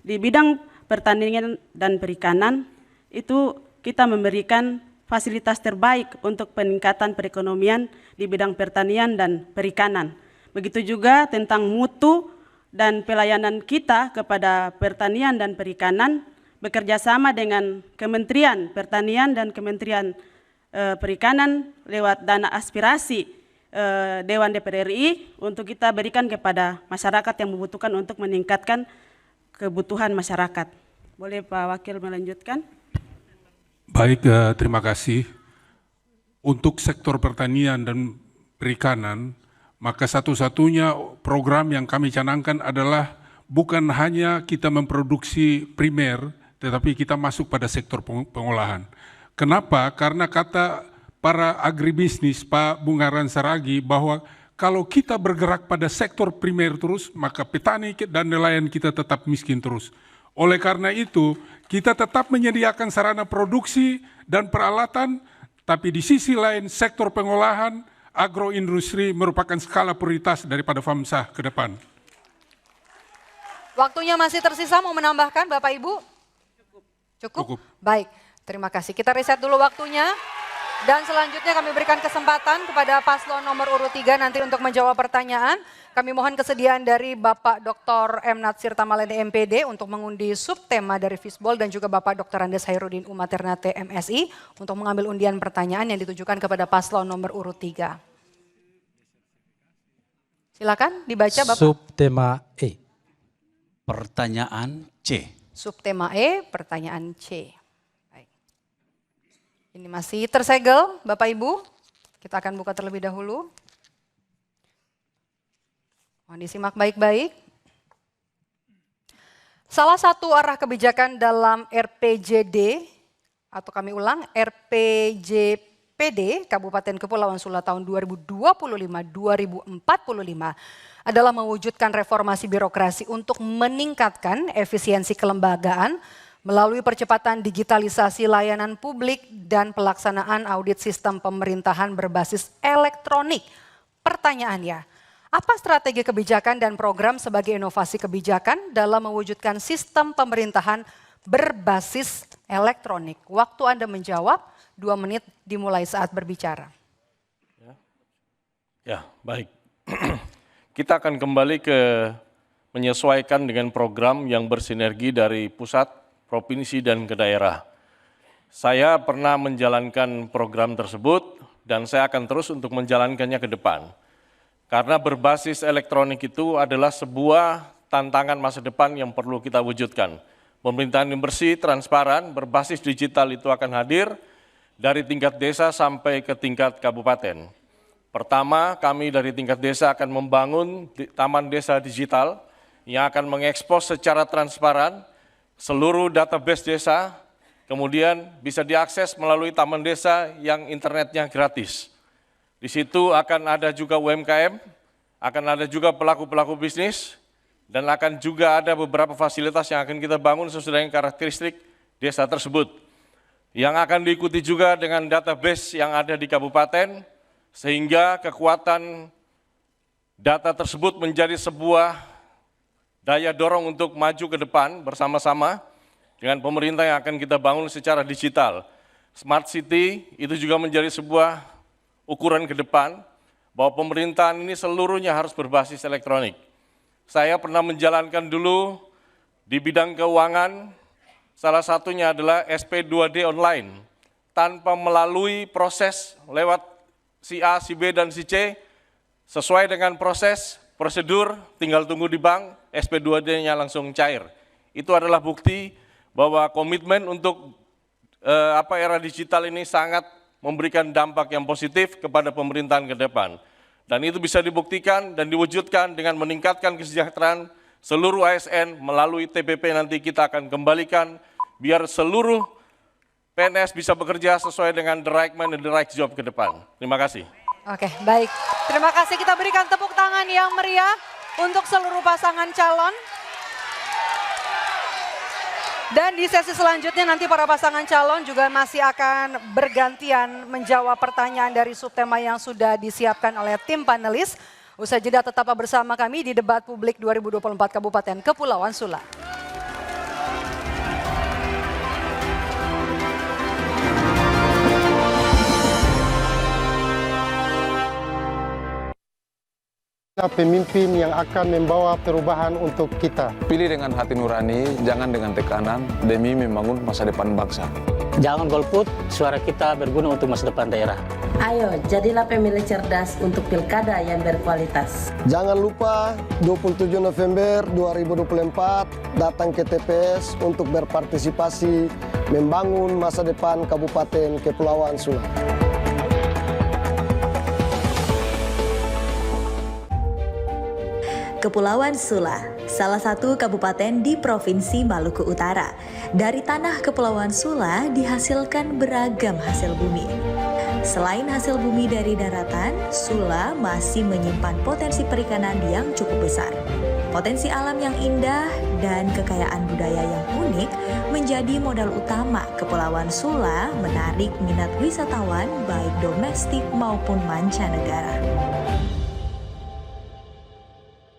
di bidang pertanian dan perikanan. Itu kita memberikan fasilitas terbaik untuk peningkatan perekonomian di bidang pertanian dan perikanan. Begitu juga tentang mutu dan pelayanan kita kepada pertanian dan perikanan, bekerja sama dengan Kementerian Pertanian dan Kementerian Perikanan lewat dana aspirasi Dewan DPR RI untuk kita berikan kepada masyarakat yang membutuhkan untuk meningkatkan kebutuhan masyarakat. Boleh Pak Wakil melanjutkan? Baik, terima kasih. Untuk sektor pertanian dan perikanan, maka satu-satunya program yang kami canangkan adalah bukan hanya kita memproduksi primer, tetapi kita masuk pada sektor pengolahan. Kenapa? Karena kata para agribisnis, Pak Bungaran Saragi, bahwa kalau kita bergerak pada sektor primer terus, maka petani dan nelayan kita tetap miskin terus. Oleh karena itu, kita tetap menyediakan sarana produksi dan peralatan, tapi di sisi lain sektor pengolahan, agroindustri merupakan skala prioritas daripada FAMSA ke depan. Waktunya masih tersisa, mau menambahkan Bapak Ibu? Cukup? Baik, terima kasih. Kita reset dulu waktunya. Dan selanjutnya kami berikan kesempatan kepada paslon nomor urut 3 nanti untuk menjawab pertanyaan. Kami mohon kesediaan dari Bapak Dr. M. Natsir Tamaleni MPD untuk mengundi subtema dari Fishball dan juga Bapak Dr. Andes Hairudin Umaternate MSI untuk mengambil undian pertanyaan yang ditujukan kepada paslon nomor urut 3. Silakan dibaca Bapak. Subtema E. Pertanyaan C. Subtema E, pertanyaan C. Ini masih tersegel, Bapak Ibu. Kita akan buka terlebih dahulu. Mohon disimak baik-baik. Salah satu arah kebijakan dalam RPJD, atau kami ulang, RPJPD Kabupaten Kepulauan Sula tahun 2025-2045 adalah mewujudkan reformasi birokrasi untuk meningkatkan efisiensi kelembagaan, melalui percepatan digitalisasi layanan publik dan pelaksanaan audit sistem pemerintahan berbasis elektronik. Pertanyaannya, apa strategi kebijakan dan program sebagai inovasi kebijakan dalam mewujudkan sistem pemerintahan berbasis elektronik? Waktu Anda menjawab, 2 menit dimulai saat berbicara. Ya, baik. Kita akan kembali ke menyesuaikan dengan program yang bersinergi dari pusat, provinsi dan ke daerah. Saya pernah menjalankan program tersebut dan saya akan terus untuk menjalankannya ke depan. Karena berbasis elektronik itu adalah sebuah tantangan masa depan yang perlu kita wujudkan. Pemerintahan yang bersih, transparan, berbasis digital itu akan hadir dari tingkat desa sampai ke tingkat kabupaten. Pertama, kami dari tingkat desa akan membangun Taman Desa Digital yang akan mengekspos secara transparan seluruh database desa, kemudian bisa diakses melalui Taman Desa yang internetnya gratis. Di situ akan ada juga UMKM, akan ada juga pelaku-pelaku bisnis, dan akan juga ada beberapa fasilitas yang akan kita bangun sesuai dengan karakteristik desa tersebut. Yang akan diikuti juga dengan database yang ada di kabupaten, sehingga kekuatan data tersebut menjadi sebuah daya dorong untuk maju ke depan bersama-sama dengan pemerintah yang akan kita bangun secara digital. Smart City itu juga menjadi sebuah ukuran ke depan bahwa pemerintahan ini seluruhnya harus berbasis elektronik. Saya pernah menjalankan dulu di bidang keuangan, salah satunya adalah SP2D online, tanpa melalui proses lewat si A, si B, dan si C, sesuai dengan proses, prosedur, tinggal tunggu di bank, SP2D-nya langsung cair. Itu adalah bukti bahwa komitmen untuk era digital ini sangat memberikan dampak yang positif kepada pemerintahan ke depan. Dan itu bisa dibuktikan dan diwujudkan dengan meningkatkan kesejahteraan seluruh ASN melalui TPP nanti kita akan kembalikan, biar seluruh PNS bisa bekerja sesuai dengan the right man and the right job ke depan. Terima kasih. Oke, baik. Terima kasih, kita berikan tepuk tangan yang meriah untuk seluruh pasangan calon. Dan di sesi selanjutnya nanti para pasangan calon juga masih akan bergantian menjawab pertanyaan dari subtema yang sudah disiapkan oleh tim panelis. Usai jeda tetap bersama kami di Debat Publik 2024 Kabupaten Kepulauan Sula. Pemimpin yang akan membawa perubahan untuk kita. Pilih dengan hati nurani, jangan dengan tekanan, demi membangun masa depan bangsa. Jangan golput, suara kita berguna untuk masa depan daerah. Ayo, jadilah pemilih cerdas untuk pilkada yang berkualitas. Jangan lupa 27 November 2024 datang ke TPS untuk berpartisipasi membangun masa depan Kabupaten Kepulauan Sula. Kepulauan Sula, salah satu kabupaten di Provinsi Maluku Utara. Dari tanah Kepulauan Sula dihasilkan beragam hasil bumi. Selain hasil bumi dari daratan, Sula masih menyimpan potensi perikanan yang cukup besar. Potensi alam yang indah dan kekayaan budaya yang unik menjadi modal utama Kepulauan Sula menarik minat wisatawan baik domestik maupun mancanegara.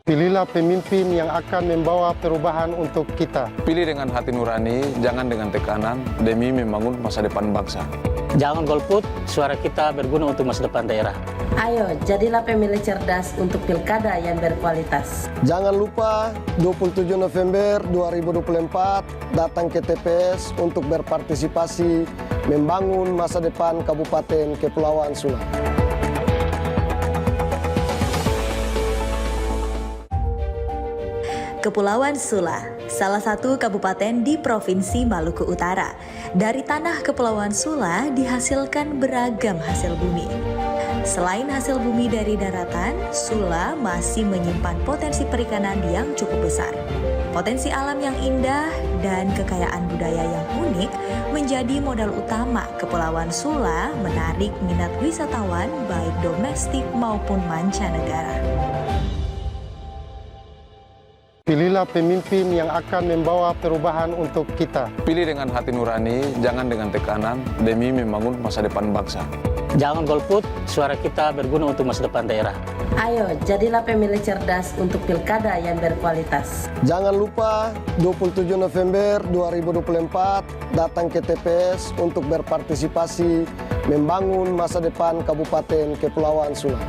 Pilihlah pemimpin yang akan membawa perubahan untuk kita. Pilih dengan hati nurani, jangan dengan tekanan, demi membangun masa depan bangsa. Jangan golput, suara kita berguna untuk masa depan daerah. Ayo, jadilah pemilih cerdas untuk pilkada yang berkualitas. Jangan lupa 27 November 2024 datang ke TPS untuk berpartisipasi membangun masa depan Kabupaten Kepulauan Sula. Kepulauan Sula, salah satu kabupaten di Provinsi Maluku Utara. Dari tanah Kepulauan Sula dihasilkan beragam hasil bumi. Selain hasil bumi dari daratan, Sula masih menyimpan potensi perikanan yang cukup besar. Potensi alam yang indah dan kekayaan budaya yang unik menjadi modal utama Kepulauan Sula menarik minat wisatawan baik domestik maupun mancanegara. Pilihlah pemimpin yang akan membawa perubahan untuk kita. Pilih dengan hati nurani, jangan dengan tekanan, demi membangun masa depan bangsa. Jangan golput, suara kita berguna untuk masa depan daerah. Ayo, jadilah pemilih cerdas untuk pilkada yang berkualitas. Jangan lupa 27 November 2024 datang ke TPS untuk berpartisipasi membangun masa depan Kabupaten Kepulauan Sula.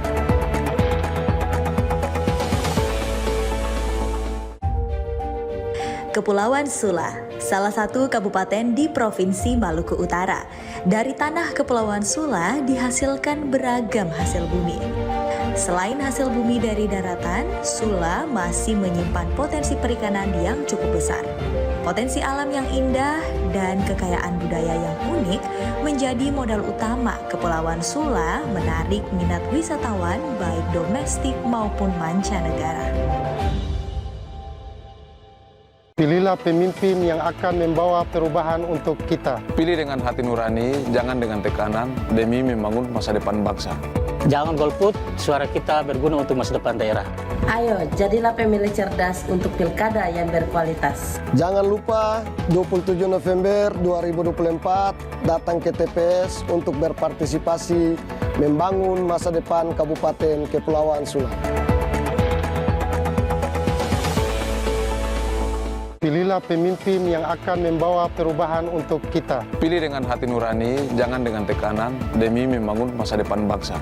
Kepulauan Sula, salah satu kabupaten di Provinsi Maluku Utara. Dari tanah Kepulauan Sula dihasilkan beragam hasil bumi. Selain hasil bumi dari daratan, Sula masih menyimpan potensi perikanan yang cukup besar. Potensi alam yang indah dan kekayaan budaya yang unik menjadi modal utama Kepulauan Sula menarik minat wisatawan baik domestik maupun mancanegara. Pilihlah pemimpin yang akan membawa perubahan untuk kita. Pilih dengan hati nurani, jangan dengan tekanan, demi membangun masa depan bangsa. Jangan golput, suara kita berguna untuk masa depan daerah. Ayo, jadilah pemilih cerdas untuk pilkada yang berkualitas. Jangan lupa 27 November 2024 datang ke TPS untuk berpartisipasi membangun masa depan Kabupaten Kepulauan Sula. Pilihlah pemimpin yang akan membawa perubahan untuk kita. Pilih dengan hati nurani, jangan dengan tekanan, demi membangun masa depan bangsa.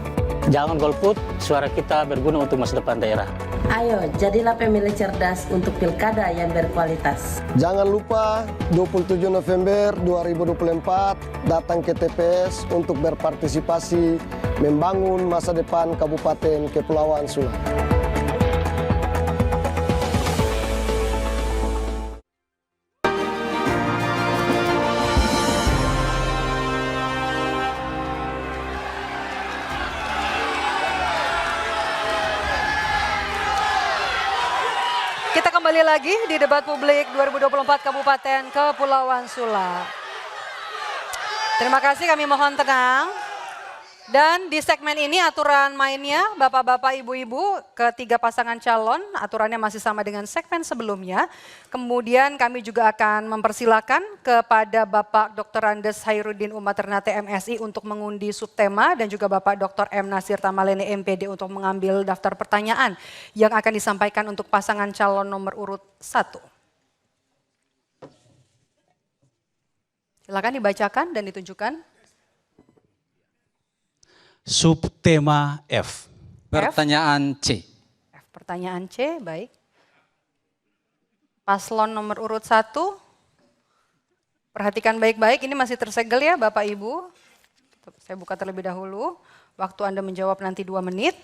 Jangan golput, suara kita berguna untuk masa depan daerah. Ayo, jadilah pemilih cerdas untuk pilkada yang berkualitas. Jangan lupa 27 November 2024 datang ke TPS untuk berpartisipasi membangun masa depan Kabupaten Kepulauan Sula. Kita kembali lagi di debat publik 2024 Kabupaten Kepulauan Sula. Terima kasih, kami mohon tenang. Dan di segmen ini aturan mainnya Bapak-Bapak, Ibu-Ibu, ketiga pasangan calon, aturannya masih sama dengan segmen sebelumnya. Kemudian kami juga akan mempersilakan kepada Bapak Dr. Andes Hairudin Umar Ternate MSI untuk mengundi subtema dan juga Bapak Dr. M. Nasir Tamalene MPD untuk mengambil daftar pertanyaan yang akan disampaikan untuk pasangan calon nomor urut 1. Silakan dibacakan dan ditunjukkan. Subtema F. Pertanyaan C. Pertanyaan C, baik. Paslon nomor urut 1. Perhatikan baik-baik, ini masih tersegel ya Bapak Ibu. Saya buka terlebih dahulu. Waktu Anda menjawab nanti 2 menit.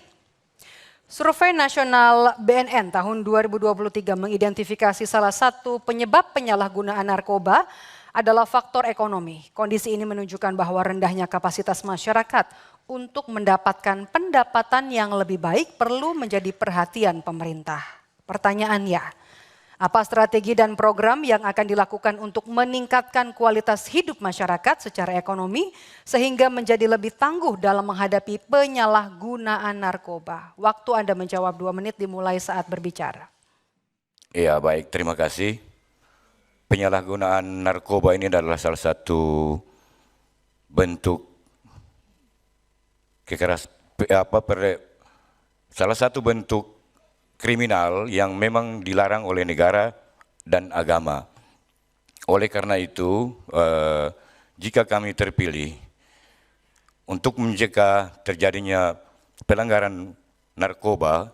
Survei nasional BNN tahun 2023 mengidentifikasi salah satu penyebab penyalahgunaan narkoba adalah faktor ekonomi. Kondisi ini menunjukkan bahwa rendahnya kapasitas masyarakat untuk mendapatkan pendapatan yang lebih baik perlu menjadi perhatian pemerintah. Pertanyaannya, apa strategi dan program yang akan dilakukan untuk meningkatkan kualitas hidup masyarakat secara ekonomi sehingga menjadi lebih tangguh dalam menghadapi penyalahgunaan narkoba? Waktu Anda menjawab 2 menit dimulai saat berbicara. Ya, baik, terima kasih. Penyalahgunaan narkoba ini adalah salah satu bentuk salah satu bentuk kriminal yang memang dilarang oleh negara dan agama. Oleh karena itu, jika kami terpilih untuk mencegah terjadinya pelanggaran narkoba,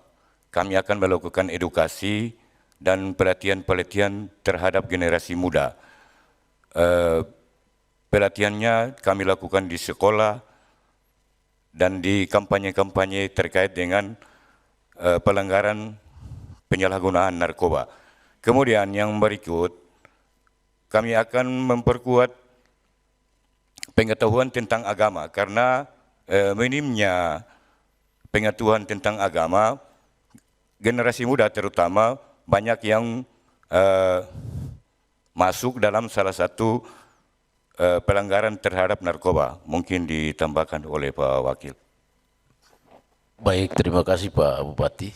kami akan melakukan edukasi dan pelatihan-pelatihan terhadap generasi muda. Pelatihannya kami lakukan di sekolah dan di kampanye-kampanye terkait dengan pelanggaran penyalahgunaan narkoba. Kemudian yang berikut, kami akan memperkuat pengetahuan tentang agama karena minimnya pengetahuan tentang agama, generasi muda terutama banyak yang masuk dalam salah satu pelanggaran terhadap narkoba. Mungkin ditambahkan oleh Pak Wakil. Baik, terima kasih Pak Bupati.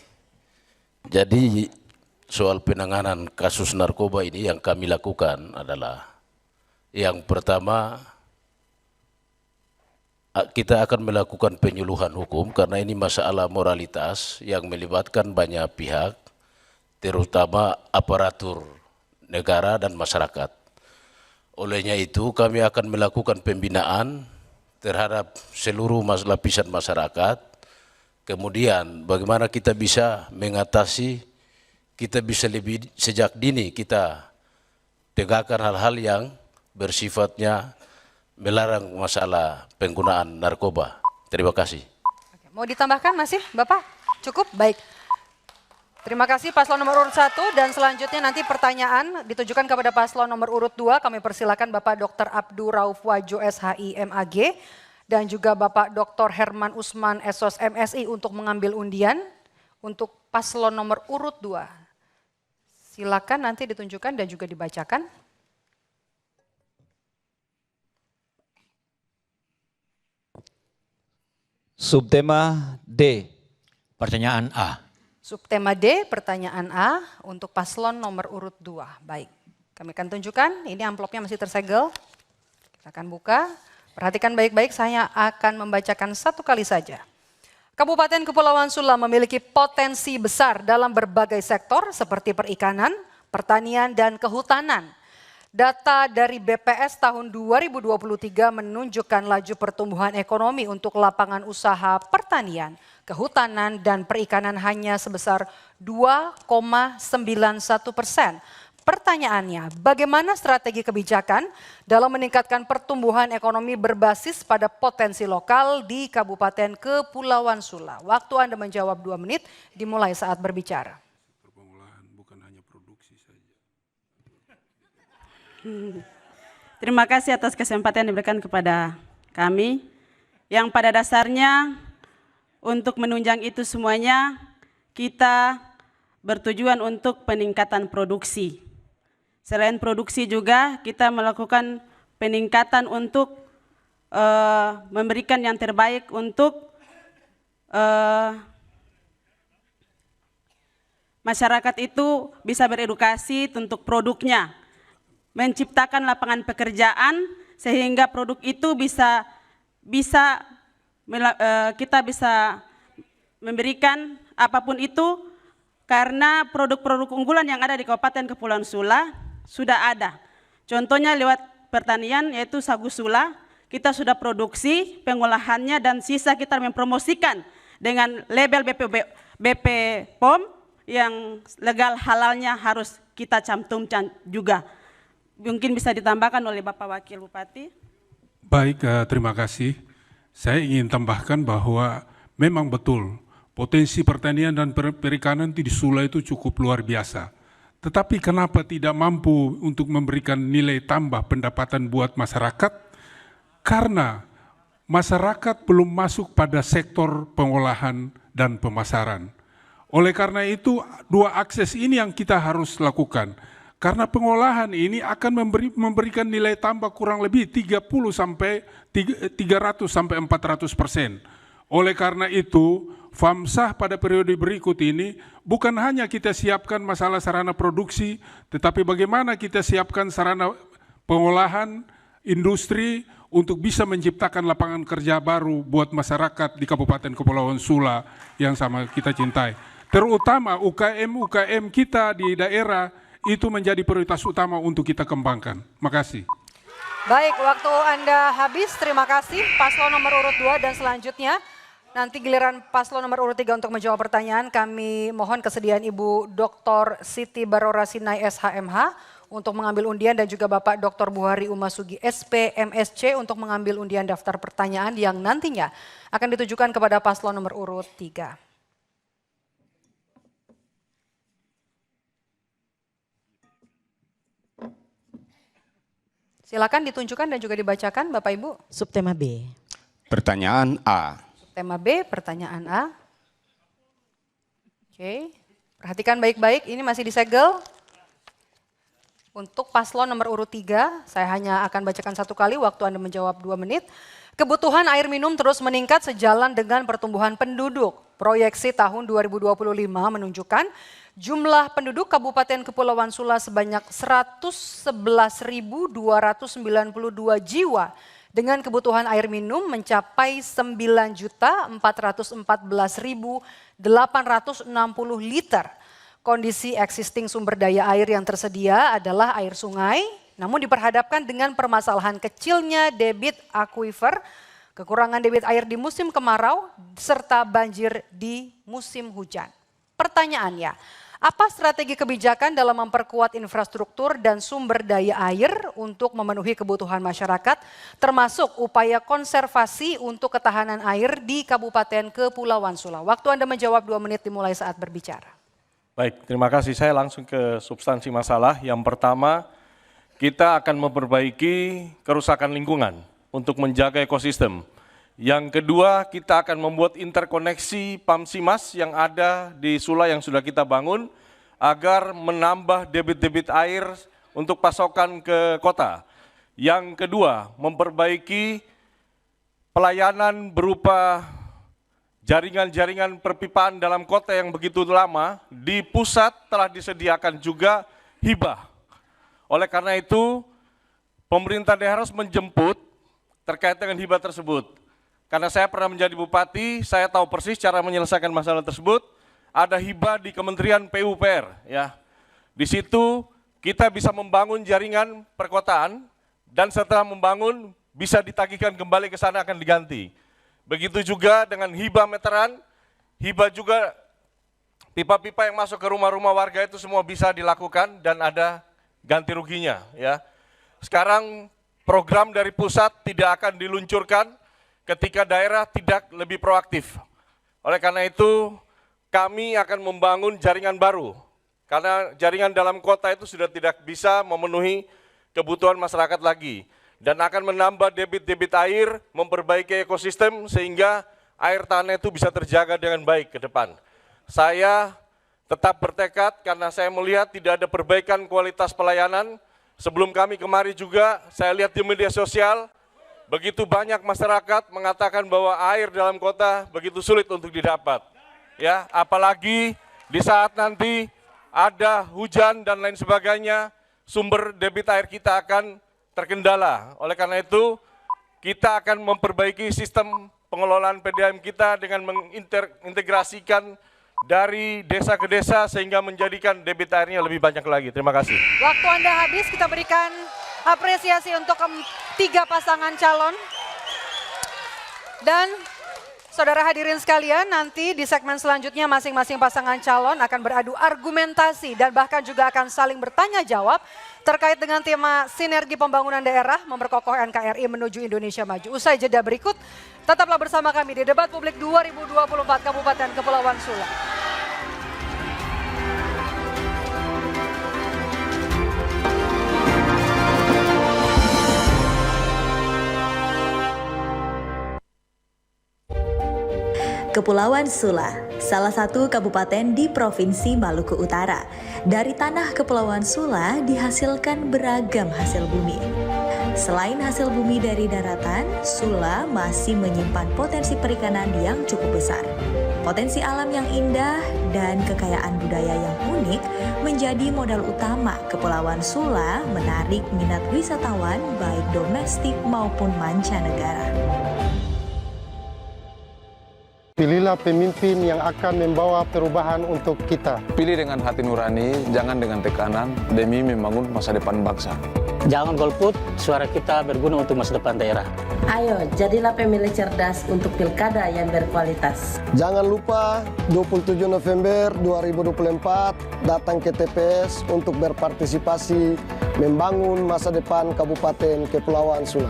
Jadi soal penanganan kasus narkoba ini yang kami lakukan adalah yang pertama, kita akan melakukan penyuluhan hukum karena ini masalah moralitas yang melibatkan banyak pihak, terutama aparatur negara dan masyarakat. Olehnya itu kami akan melakukan pembinaan terhadap seluruh lapisan masyarakat. Kemudian bagaimana kita bisa mengatasi, kita bisa lebih sejak dini kita tegakkan hal-hal yang bersifatnya melarang masalah penggunaan narkoba. Terima kasih. Mau ditambahkan masih Bapak? Cukup? Baik. Terima kasih paslon nomor urut 1 dan selanjutnya nanti pertanyaan ditujukan kepada paslon nomor urut 2. Kami persilakan Bapak Dr. Abdur Rauf Wajo SHI MAG dan juga Bapak Dr. Herman Usman SOS MSI untuk mengambil undian untuk paslon nomor urut 2. Silakan nanti ditunjukkan dan juga dibacakan. Subtema D, pertanyaan A. Subtema D, pertanyaan A untuk paslon nomor urut 2. Baik, kami akan tunjukkan, ini amplopnya masih tersegel. Kita akan buka, perhatikan baik-baik, saya akan membacakan satu kali saja. Kabupaten Kepulauan Sula memiliki potensi besar dalam berbagai sektor seperti perikanan, pertanian, dan kehutanan. Data dari BPS tahun 2023 menunjukkan laju pertumbuhan ekonomi untuk lapangan usaha pertanian, kehutanan, dan perikanan hanya sebesar 2,91%. Pertanyaannya, bagaimana strategi kebijakan dalam meningkatkan pertumbuhan ekonomi berbasis pada potensi lokal di Kabupaten Kepulauan Sula? Waktu Anda menjawab 2 menit dimulai saat berbicara. Terima kasih atas kesempatan yang diberikan kepada kami, yang pada dasarnya untuk menunjang itu semuanya kita bertujuan untuk peningkatan produksi. Selain produksi juga kita melakukan peningkatan untuk memberikan yang terbaik untuk masyarakat itu bisa beredukasi untuk produknya. Menciptakan lapangan pekerjaan sehingga produk itu kita bisa memberikan apapun itu, karena produk-produk unggulan yang ada di Kabupaten Kepulauan Sula sudah ada. Contohnya lewat pertanian yaitu sagu Sula, kita sudah produksi pengolahannya dan sisa kita mempromosikan dengan label BP POM yang legal halalnya harus kita cantumkan juga. Mungkin bisa ditambahkan oleh Bapak Wakil Bupati. Baik, terima kasih. Saya ingin tambahkan bahwa memang betul potensi pertanian dan perikanan di Sula itu cukup luar biasa. Tetapi kenapa tidak mampu untuk memberikan nilai tambah pendapatan buat masyarakat? Karena masyarakat belum masuk pada sektor pengolahan dan pemasaran. Oleh karena itu, 2 akses ini yang kita harus lakukan. Karena pengolahan ini akan memberikan nilai tambah kurang lebih 300 sampai 400%. Oleh karena itu, FAMSAH pada periode berikut ini bukan hanya kita siapkan masalah sarana produksi, tetapi bagaimana kita siapkan sarana pengolahan, industri untuk bisa menciptakan lapangan kerja baru buat masyarakat di Kabupaten Kepulauan Sula yang sama kita cintai. Terutama UKM kita di daerah itu menjadi prioritas utama untuk kita kembangkan. Makasih. Baik, waktu Anda habis. Terima kasih paslon nomor urut 2 dan selanjutnya nanti giliran paslon nomor urut 3 untuk menjawab pertanyaan. Kami mohon kesediaan Ibu Dr. Siti Barora Sinai SHMH untuk mengambil undian dan juga Bapak Dr. Buhari Umasugi SP MSC untuk mengambil undian daftar pertanyaan yang nantinya akan ditujukan kepada paslon nomor urut 3. Silakan ditunjukkan dan juga dibacakan Bapak Ibu. Subtema B. Pertanyaan A. Subtema B, pertanyaan A. Oke, perhatikan baik-baik, ini masih disegel. Untuk paslon nomor urut 3, saya hanya akan bacakan satu kali, waktu Anda menjawab 2 menit. Kebutuhan air minum terus meningkat sejalan dengan pertumbuhan penduduk. Proyeksi tahun 2025 menunjukkan jumlah penduduk Kabupaten Kepulauan Sula sebanyak 111.292 jiwa dengan kebutuhan air minum mencapai 9.414.860 liter. Kondisi existing sumber daya air yang tersedia adalah air sungai, namun diperhadapkan dengan permasalahan kecilnya debit aquifer, kekurangan debit air di musim kemarau, serta banjir di musim hujan. Pertanyaannya, Apa strategi kebijakan dalam memperkuat infrastruktur dan sumber daya air untuk memenuhi kebutuhan masyarakat, termasuk upaya konservasi untuk ketahanan air di Kabupaten Kepulauan Sula? Waktu Anda menjawab 2 menit dimulai saat berbicara. Baik, terima kasih. Saya langsung ke substansi masalah. Yang pertama, kita akan memperbaiki kerusakan lingkungan untuk menjaga ekosistem. Yang kedua, kita akan membuat interkoneksi Pamsimas yang ada di Sula yang sudah kita bangun agar menambah debit-debit air untuk pasokan ke kota. Yang kedua, memperbaiki pelayanan berupa jaringan-jaringan perpipaan dalam kota yang begitu lama. Di pusat telah disediakan juga hibah. Oleh karena itu, pemerintah daerah harus menjemput terkait dengan hibah tersebut. Karena saya pernah menjadi bupati, saya tahu persis cara menyelesaikan masalah tersebut. Ada hibah di Kementerian PUPR, ya. Di situ kita bisa membangun jaringan perkotaan dan setelah membangun bisa ditagihkan kembali ke sana akan diganti. Begitu juga dengan hibah meteran, hibah juga pipa-pipa yang masuk ke rumah-rumah warga itu semua bisa dilakukan dan ada ganti ruginya, ya. Sekarang program dari pusat tidak akan diluncurkan ketika daerah tidak lebih proaktif. Oleh karena itu, kami akan membangun jaringan baru. Karena jaringan dalam kota itu sudah tidak bisa memenuhi kebutuhan masyarakat lagi. Dan akan menambah debit-debit air, memperbaiki ekosistem sehingga air tanah itu bisa terjaga dengan baik ke depan. Saya tetap bertekad karena saya melihat tidak ada perbaikan kualitas pelayanan. Sebelum kami kemari juga, saya lihat di media sosial, begitu banyak masyarakat mengatakan bahwa air dalam kota begitu sulit untuk didapat. Ya, apalagi di saat nanti ada hujan dan lain sebagainya, sumber debit air kita akan terkendala. Oleh karena itu, kita akan memperbaiki sistem pengelolaan PDAM kita dengan mengintegrasikan dari desa ke desa sehingga menjadikan debit airnya lebih banyak lagi. Terima kasih. Waktu Anda habis, kita berikan apresiasi untuk 3 pasangan calon. Dan saudara hadirin sekalian, nanti di segmen selanjutnya masing-masing pasangan calon akan beradu argumentasi dan bahkan juga akan saling bertanya jawab terkait dengan tema sinergi pembangunan daerah memperkokoh NKRI menuju Indonesia Maju. Usai jeda berikut, tetaplah bersama kami di Debat Publik 2024 Kabupaten Kepulauan Sula. Kepulauan Sula, salah satu kabupaten di Provinsi Maluku Utara. Dari tanah Kepulauan Sula dihasilkan beragam hasil bumi. Selain hasil bumi dari daratan, Sula masih menyimpan potensi perikanan yang cukup besar. Potensi alam yang indah dan kekayaan budaya yang unik menjadi modal utama Kepulauan Sula menarik minat wisatawan baik domestik maupun mancanegara. Pilihlah pemimpin yang akan membawa perubahan untuk kita. Pilih dengan hati nurani, jangan dengan tekanan, demi membangun masa depan bangsa. Jangan golput, suara kita berguna untuk masa depan daerah. Ayo, jadilah pemilih cerdas untuk pilkada yang berkualitas. Jangan lupa 27 November 2024 datang ke TPS untuk berpartisipasi membangun masa depan Kabupaten Kepulauan Sula.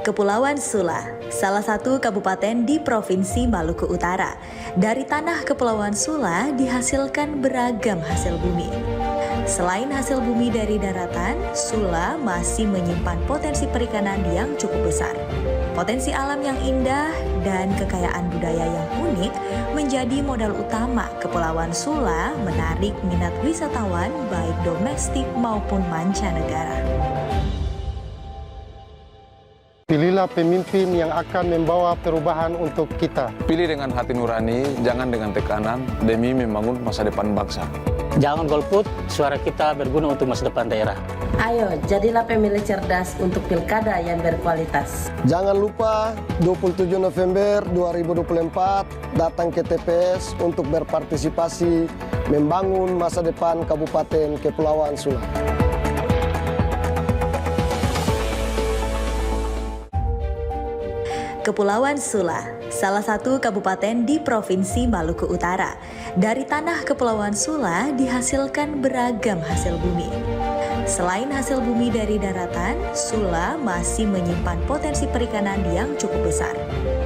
Kepulauan Sula, salah satu kabupaten di Provinsi Maluku Utara. Dari tanah Kepulauan Sula dihasilkan beragam hasil bumi. Selain hasil bumi dari daratan, Sula masih menyimpan potensi perikanan yang cukup besar. Potensi alam yang indah dan kekayaan budaya yang unik menjadi modal utama Kepulauan Sula menarik minat wisatawan baik domestik maupun mancanegara. Pilihlah pemimpin yang akan membawa perubahan untuk kita. Pilih dengan hati nurani, jangan dengan tekanan, demi membangun masa depan bangsa. Jangan golput, suara kita berguna untuk masa depan daerah. Ayo, jadilah pemilih cerdas untuk pilkada yang berkualitas. Jangan lupa 27 November 2024 datang ke TPS untuk berpartisipasi membangun masa depan Kabupaten Kepulauan Sula. Kepulauan Sula, salah satu kabupaten di Provinsi Maluku Utara. Dari tanah Kepulauan Sula dihasilkan beragam hasil bumi. Selain hasil bumi dari daratan, Sula masih menyimpan potensi perikanan yang cukup besar.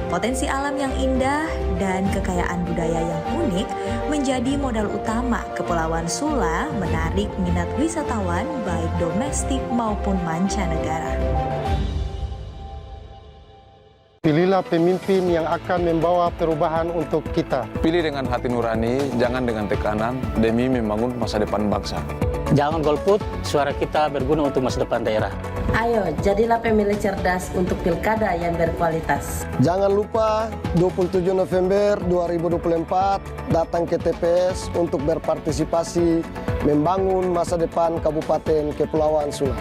Potensi alam yang indah dan kekayaan budaya yang unik menjadi modal utama Kepulauan Sula menarik minat wisatawan baik domestik maupun mancanegara. Pilihlah pemimpin yang akan membawa perubahan untuk kita. Pilih dengan hati nurani, jangan dengan tekanan, demi membangun masa depan bangsa. Jangan golput, suara kita berguna untuk masa depan daerah. Ayo, jadilah pemilih cerdas untuk pilkada yang berkualitas. Jangan lupa 27 November 2024 datang ke TPS untuk berpartisipasi membangun masa depan Kabupaten Kepulauan Sula.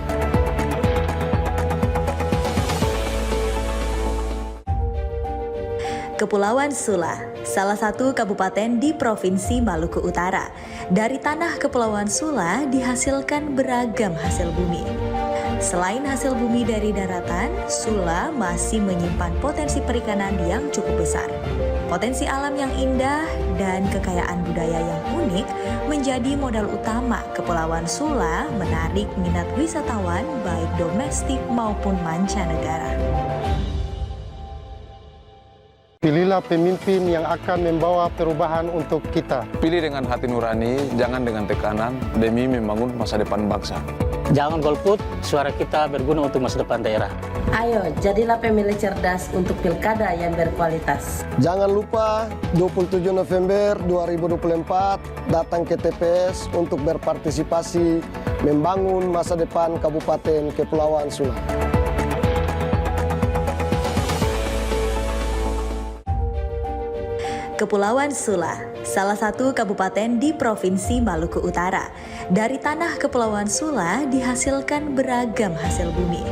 Kepulauan Sula, salah satu kabupaten di Provinsi Maluku Utara. Dari tanah Kepulauan Sula dihasilkan beragam hasil bumi. Selain hasil bumi dari daratan, Sula masih menyimpan potensi perikanan yang cukup besar. Potensi alam yang indah dan kekayaan budaya yang unik menjadi modal utama Kepulauan Sula menarik minat wisatawan baik domestik maupun mancanegara. Pilihlah pemimpin yang akan membawa perubahan untuk kita. Pilih dengan hati nurani, jangan dengan tekanan, demi membangun masa depan bangsa. Jangan golput, suara kita berguna untuk masa depan daerah. Ayo, jadilah pemilih cerdas untuk pilkada yang berkualitas. Jangan lupa 27 November 2024 datang ke TPS untuk berpartisipasi membangun masa depan Kabupaten Kepulauan Sula. Kepulauan Sula, salah satu kabupaten di Provinsi Maluku Utara. Dari tanah Kepulauan Sula dihasilkan beragam hasil bumi.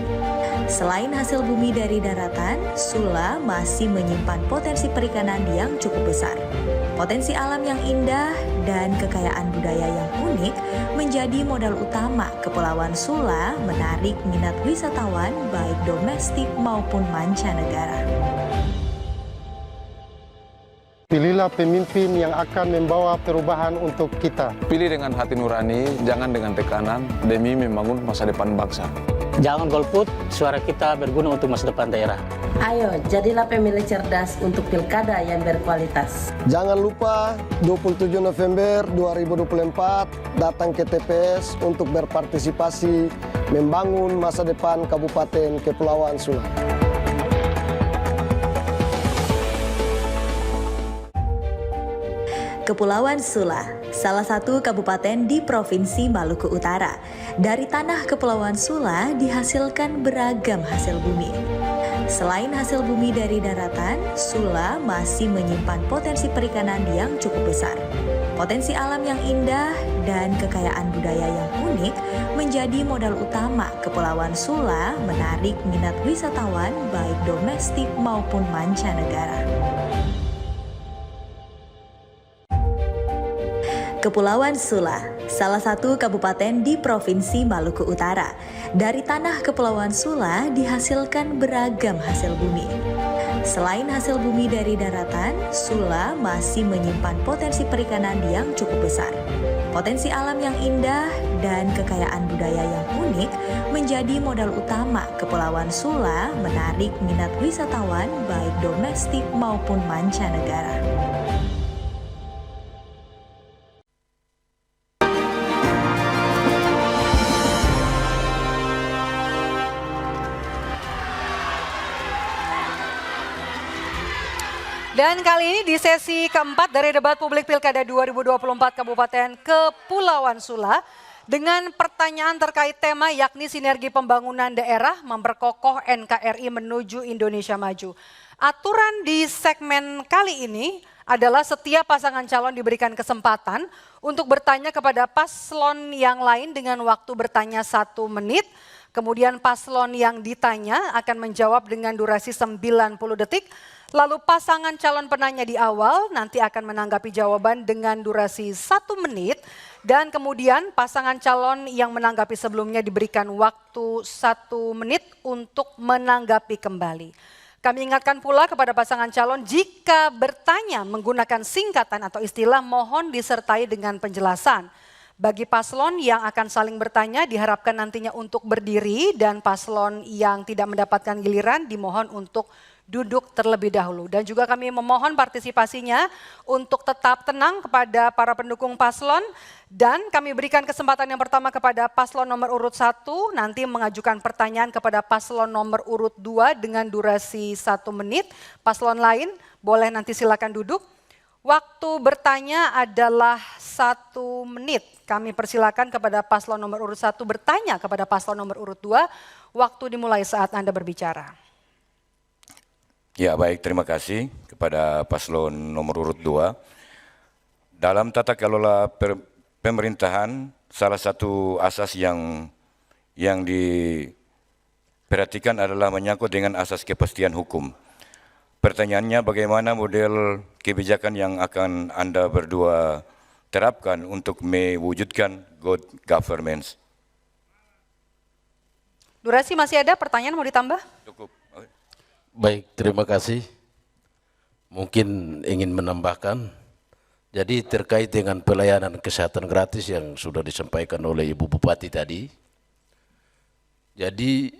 Selain hasil bumi dari daratan, Sula masih menyimpan potensi perikanan yang cukup besar. Potensi alam yang indah dan kekayaan budaya yang unik menjadi modal utama Kepulauan Sula menarik minat wisatawan baik domestik maupun mancanegara. Pilihlah pemimpin yang akan membawa perubahan untuk kita. Pilih dengan hati nurani, jangan dengan tekanan, demi membangun masa depan bangsa. Jangan golput, suara kita berguna untuk masa depan daerah. Ayo, jadilah pemilih cerdas untuk pilkada yang berkualitas. Jangan lupa 27 November 2024 datang ke TPS untuk berpartisipasi membangun masa depan Kabupaten Kepulauan Sula. Kepulauan Sula, salah satu kabupaten di Provinsi Maluku Utara. Dari tanah Kepulauan Sula dihasilkan beragam hasil bumi. Selain hasil bumi dari daratan, Sula masih menyimpan potensi perikanan yang cukup besar. Potensi alam yang indah dan kekayaan budaya yang unik menjadi modal utama Kepulauan Sula menarik minat wisatawan baik domestik maupun mancanegara. Kepulauan Sula, salah satu kabupaten di Provinsi Maluku Utara. Dari tanah Kepulauan Sula dihasilkan beragam hasil bumi. Selain hasil bumi dari daratan, Sula masih menyimpan potensi perikanan yang cukup besar. Potensi alam yang indah dan kekayaan budaya yang unik menjadi modal utama Kepulauan Sula menarik minat wisatawan baik domestik maupun mancanegara. Dan kali ini di sesi keempat dari debat publik Pilkada 2024 Kabupaten Kepulauan Sula dengan pertanyaan terkait tema yakni sinergi pembangunan daerah memperkokoh NKRI menuju Indonesia Maju. Aturan di segmen kali ini adalah setiap pasangan calon diberikan kesempatan untuk bertanya kepada paslon yang lain dengan waktu bertanya 1 menit. Kemudian paslon yang ditanya akan menjawab dengan durasi 90 detik. Lalu pasangan calon penanya di awal nanti akan menanggapi jawaban dengan durasi 1 menit. Dan kemudian pasangan calon yang menanggapi sebelumnya diberikan waktu 1 menit untuk menanggapi kembali. Kami ingatkan pula kepada pasangan calon jika bertanya menggunakan singkatan atau istilah mohon disertai dengan penjelasan. Bagi paslon yang akan saling bertanya diharapkan nantinya untuk berdiri dan paslon yang tidak mendapatkan giliran dimohon untuk duduk terlebih dahulu. Dan juga kami memohon partisipasinya untuk tetap tenang kepada para pendukung paslon dan kami berikan kesempatan yang pertama kepada paslon nomor urut 1 nanti mengajukan pertanyaan kepada paslon nomor urut 2 dengan durasi 1 menit. Paslon lain boleh nanti silakan duduk. Waktu bertanya adalah 1 menit. Kami persilakan kepada paslon nomor urut 1 bertanya kepada paslon nomor urut 2. Waktu dimulai saat Anda berbicara. Ya baik, terima kasih kepada paslon nomor urut 2. Dalam tata kelola pemerintahan, salah satu asas yang diperhatikan adalah menyangkut dengan asas kepastian hukum. Pertanyaannya bagaimana model kebijakan yang akan Anda berdua terapkan untuk mewujudkan good governance? Durasi masih ada, pertanyaan mau ditambah? Cukup. Baik, terima kasih. Mungkin ingin menambahkan, jadi terkait dengan pelayanan kesehatan gratis yang sudah disampaikan oleh Ibu Bupati tadi, jadi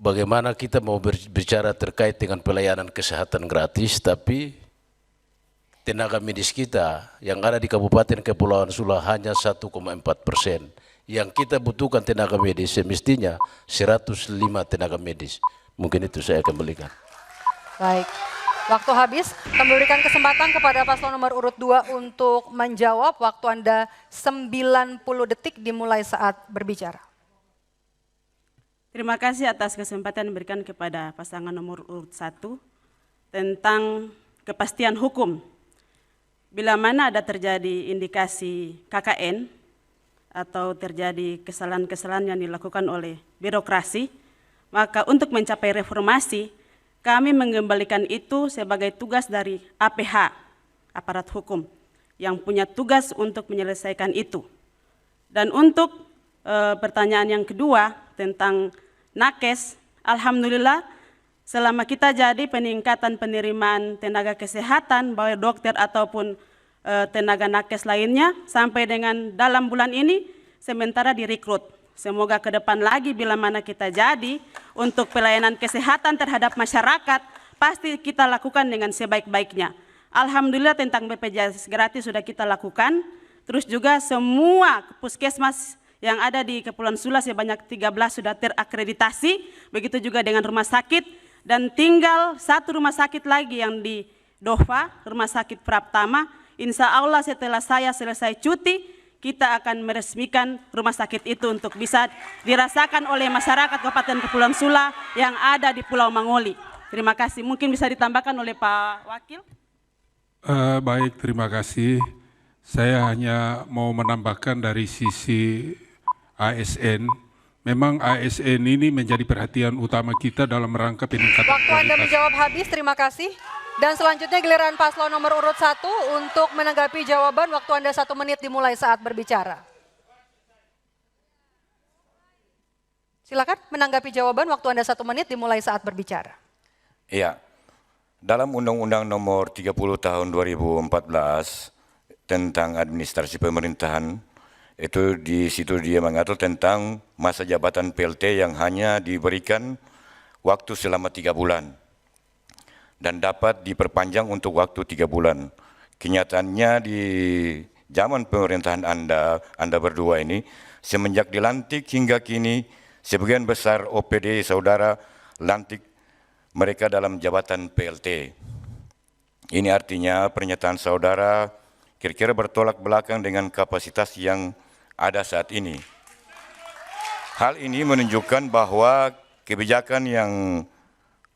bagaimana kita mau berbicara terkait dengan pelayanan kesehatan gratis, tapi tenaga medis kita yang ada di Kabupaten Kepulauan Sula hanya 1,4%. Yang kita butuhkan tenaga medis semestinya 105 tenaga medis. Mungkin itu saya kembalikan. Baik, waktu habis. Kami berikan kesempatan kepada paslon nomor urut 2 untuk menjawab. Waktu Anda 90 detik dimulai saat berbicara. Terima kasih atas kesempatan diberikan kepada pasangan nomor urut 1 tentang kepastian hukum. Bila mana ada terjadi indikasi KKN atau terjadi kesalahan-kesalahan yang dilakukan oleh birokrasi, maka untuk mencapai reformasi, kami mengembalikan itu sebagai tugas dari APH, aparat hukum, yang punya tugas untuk menyelesaikan itu. Dan untuk pertanyaan yang kedua tentang nakes, alhamdulillah selama kita jadi peningkatan penerimaan tenaga kesehatan, baik dokter ataupun tenaga nakes lainnya, sampai dengan dalam bulan ini sementara direkrut. Semoga ke depan lagi bila mana kita jadi untuk pelayanan kesehatan terhadap masyarakat, pasti kita lakukan dengan sebaik-baiknya. Alhamdulillah tentang BPJS gratis sudah kita lakukan, terus juga semua puskesmas yang ada di Kepulauan Sula sebanyak 13 sudah terakreditasi, begitu juga dengan rumah sakit, dan tinggal 1 rumah sakit lagi yang di Dova, Rumah Sakit Praptama. Insya Allah setelah saya selesai cuti, kita akan meresmikan rumah sakit itu untuk bisa dirasakan oleh masyarakat Kabupaten Kepulauan Sula yang ada di Pulau Mangoli. Terima kasih. Mungkin bisa ditambahkan oleh Pak Wakil. Baik, terima kasih. Saya hanya mau menambahkan dari sisi ASN. Memang ASN ini menjadi perhatian utama kita dalam rangka peningkatan Waktu Anda menjawab habis, terima kasih. Dan selanjutnya giliran paslon nomor urut 1 untuk menanggapi jawaban. Waktu Anda 1 menit dimulai saat berbicara. Silakan menanggapi jawaban, waktu Anda 1 menit dimulai saat berbicara. Iya, dalam Undang-Undang Nomor 30 Tahun 2014 tentang administrasi pemerintahan, itu di situ dia mengatur tentang masa jabatan PLT yang hanya diberikan waktu selama 3 bulan. Dan dapat diperpanjang untuk waktu 3 bulan. Kenyataannya di zaman pemerintahan Anda berdua ini, semenjak dilantik hingga kini, sebagian besar OPD saudara lantik mereka dalam jabatan PLT. Ini artinya pernyataan saudara kira-kira bertolak belakang dengan kapasitas yang ada saat ini. Hal ini menunjukkan bahwa kebijakan yang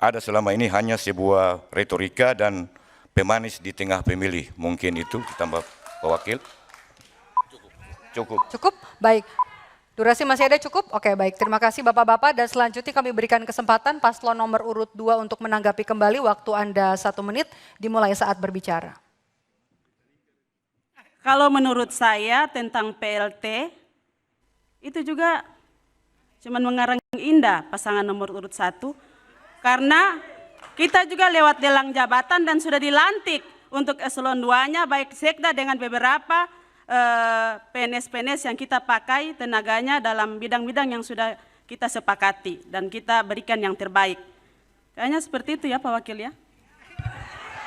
ada selama ini hanya sebuah retorika dan pemanis di tengah pemilih. Mungkin itu ditambah Pak Wakil. Cukup. Cukup? Baik. Durasi masih ada cukup? Oke, baik. Terima kasih Bapak-Bapak. Dan selanjutnya kami berikan kesempatan paslon nomor urut 2 untuk menanggapi kembali. Waktu Anda 1 menit dimulai saat berbicara. Kalau menurut saya tentang PLT, itu juga cuma mengarang indah pasangan nomor urut 1. Karena Kita juga lewat lelang jabatan dan sudah dilantik untuk eselon 2-nya baik sekda dengan beberapa PNS-PNS yang kita pakai tenaganya dalam bidang-bidang yang sudah kita sepakati dan kita berikan yang terbaik. Kayaknya seperti itu ya Pak Wakil ya.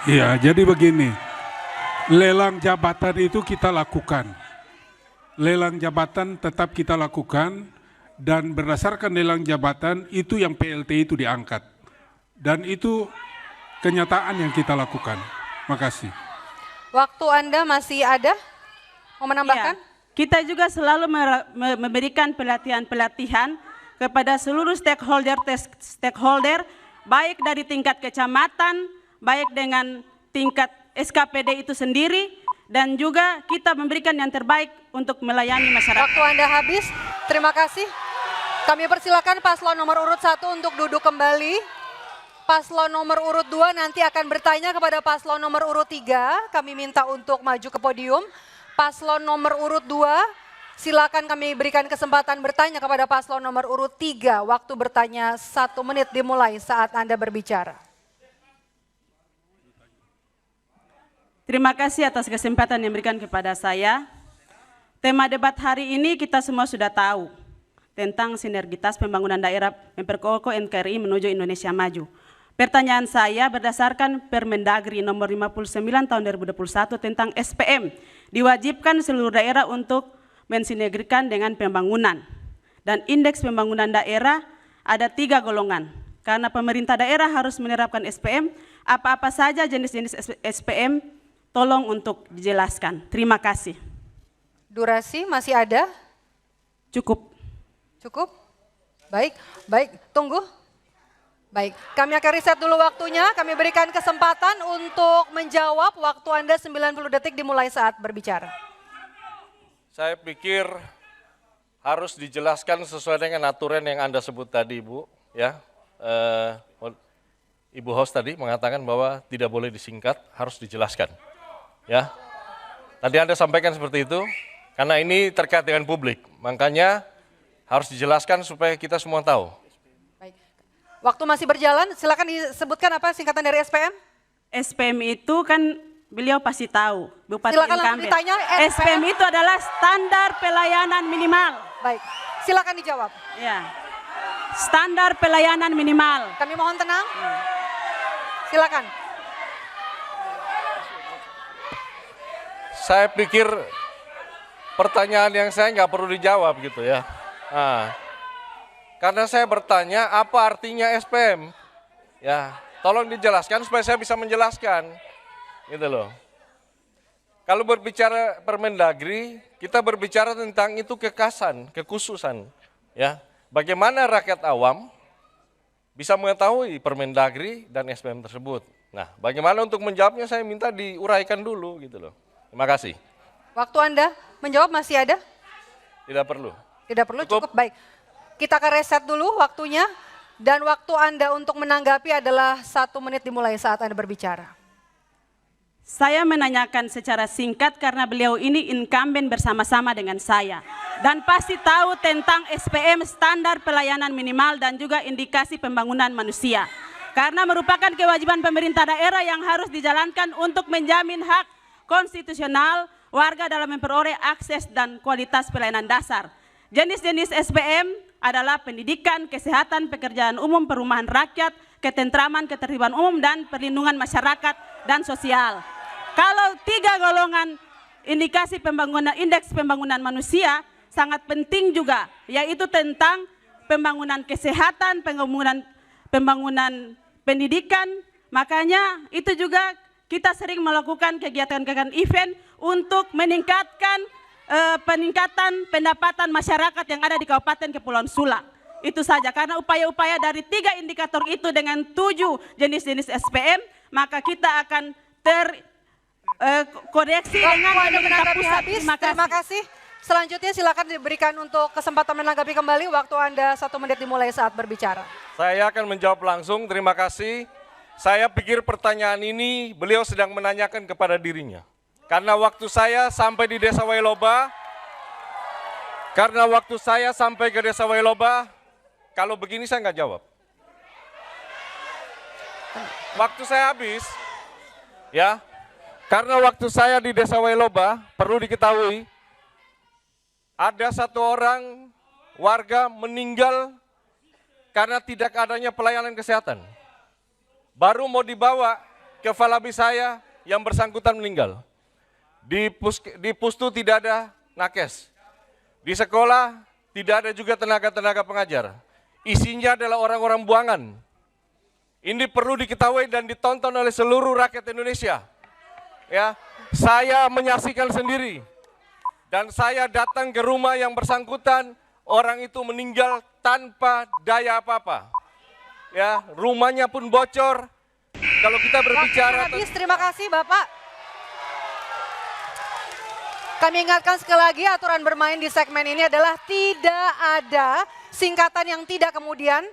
Iya, jadi begini, lelang jabatan itu kita lakukan. Lelang jabatan tetap kita lakukan dan berdasarkan lelang jabatan itu yang PLT itu diangkat. Dan itu kenyataan yang kita lakukan. Makasih. Waktu Anda masih ada? Mau menambahkan? Ya, kita juga selalu memberikan pelatihan-pelatihan kepada seluruh stakeholder, baik dari tingkat kecamatan, baik dengan tingkat SKPD itu sendiri, dan juga kita memberikan yang terbaik untuk melayani masyarakat. Waktu Anda habis, terima kasih. Kami persilakan paslon nomor urut 1 untuk duduk kembali. Paslon nomor urut 2 nanti akan bertanya kepada paslon nomor urut 3. Kami minta untuk maju ke podium. Paslon nomor urut 2, silakan kami berikan kesempatan bertanya kepada paslon nomor urut 3. Waktu bertanya 1 menit dimulai saat Anda berbicara. Terima kasih atas kesempatan yang diberikan kepada saya. Tema debat hari ini kita semua sudah tahu tentang sinergitas pembangunan daerah memperkokoh NKRI menuju Indonesia maju. Pertanyaan saya berdasarkan Permendagri nomor 59 tahun 2021 tentang SPM. Diwajibkan seluruh daerah untuk mensinergikan dengan pembangunan. Dan indeks pembangunan daerah ada 3 golongan. Karena pemerintah daerah harus menerapkan SPM, apa-apa saja jenis-jenis SPM, tolong untuk dijelaskan. Terima kasih. Durasi masih ada? Cukup. Cukup? Baik, tunggu. Baik, kami akan riset dulu waktunya, kami berikan kesempatan untuk menjawab. Waktu Anda 90 detik dimulai saat berbicara. Saya pikir harus dijelaskan sesuai dengan aturan yang Anda sebut tadi, Bu. Ya, Ibu host tadi mengatakan bahwa tidak boleh disingkat, harus dijelaskan. Ya, tadi Anda sampaikan seperti itu, karena ini terkait dengan publik, makanya harus dijelaskan supaya kita semua tahu. Baik. Waktu masih berjalan, silakan disebutkan apa singkatan dari SPM? SPM itu kan beliau pasti tahu, Bupati Silakan langsung incumbent. ditanya. SPM itu adalah standar pelayanan minimal. Baik, silakan dijawab. Ya, standar pelayanan minimal. Kami mohon tenang. Silakan. Saya pikir pertanyaan yang saya nggak perlu dijawab gitu ya. Nah, karena saya bertanya apa artinya SPM, ya tolong dijelaskan supaya saya bisa menjelaskan, gitu loh. Kalau berbicara Permendagri, kita berbicara tentang itu kekhususan, ya. Bagaimana rakyat awam bisa mengetahui Permendagri dan SPM tersebut. Nah, bagaimana untuk menjawabnya saya minta diuraikan dulu, gitu loh. Terima kasih. Waktu Anda menjawab masih ada? Tidak perlu. Tidak perlu, cukup. Baik. Kita akan reset dulu waktunya. Dan waktu Anda untuk menanggapi adalah 1 menit dimulai saat Anda berbicara. Saya menanyakan secara singkat karena beliau ini incumbent bersama-sama dengan saya. Dan pasti tahu tentang SPM, standar pelayanan minimal dan juga indikasi pembangunan manusia. Karena merupakan kewajiban pemerintah daerah yang harus dijalankan untuk menjamin hak konstitusional warga dalam memperoleh akses dan kualitas pelayanan dasar. Jenis-jenis SPM adalah pendidikan, kesehatan, pekerjaan umum, perumahan rakyat, ketentraman, ketertiban umum, dan perlindungan masyarakat dan sosial. Kalau 3 golongan indikasi pembangunan, indeks pembangunan manusia sangat penting juga, yaitu tentang pembangunan kesehatan, pembangunan pendidikan. Makanya itu juga kita sering melakukan kegiatan-kegiatan event untuk meningkatkan peningkatan pendapatan masyarakat yang ada di Kabupaten Kepulauan Sula. Itu saja, karena upaya-upaya dari 3 indikator itu dengan 7 jenis-jenis SPM, maka kita akan terkoreksi dengan pemerintah pusat. Terima kasih. Selanjutnya silakan diberikan untuk kesempatan menanggapi kembali. Waktu Anda 1 menit dimulai saat berbicara. Saya akan menjawab langsung, terima kasih. Saya pikir pertanyaan ini beliau sedang menanyakan kepada dirinya. Karena waktu saya sampai di Desa Wailoba, ke Desa Wailoba, kalau begini saya nggak jawab. waktu saya habis, ya, karena waktu saya di Desa Wailoba, perlu diketahui, ada satu orang warga meninggal karena tidak adanya pelayanan kesehatan. Baru mau dibawa ke Falabi saya, yang bersangkutan meninggal. Di Pustu tidak ada nakes. Di sekolah tidak ada juga tenaga-tenaga pengajar. Isinya adalah orang-orang buangan. Ini perlu diketahui dan ditonton oleh seluruh rakyat Indonesia. Ya, saya menyaksikan sendiri. Dan saya datang ke rumah yang bersangkutan, orang itu meninggal tanpa daya apa-apa. Ya, rumahnya pun bocor. Kalau kita berbicara... Habis, terima kasih Bapak. Kami ingatkan sekali lagi aturan bermain di segmen ini adalah tidak ada singkatan yang tidak kemudian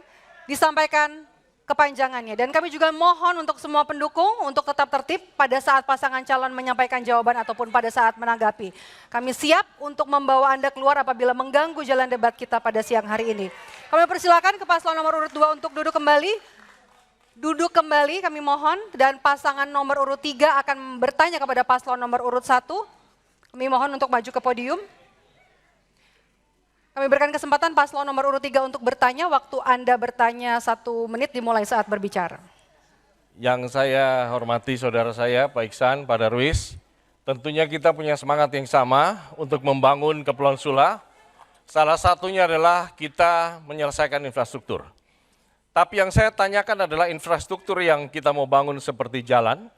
disampaikan kepanjangannya. Dan kami juga mohon untuk semua pendukung untuk tetap tertib pada saat pasangan calon menyampaikan jawaban ataupun pada saat menanggapi. Kami siap untuk membawa Anda keluar apabila mengganggu jalan debat kita pada siang hari ini. Kami persilakan ke paslon nomor urut 2 untuk duduk kembali. Duduk kembali kami mohon, dan pasangan nomor urut 3 akan bertanya kepada paslon nomor urut 1. Kami mohon untuk maju ke podium. Kami berikan kesempatan paslon nomor urut 3 untuk bertanya, waktu Anda bertanya 1 menit dimulai saat berbicara. Yang saya hormati saudara saya, Pak Iksan, Pak Darwis, tentunya kita punya semangat yang sama untuk membangun Kepulauan Sula. Salah satunya adalah kita menyelesaikan infrastruktur. Tapi yang saya tanyakan adalah infrastruktur yang kita mau bangun seperti jalan,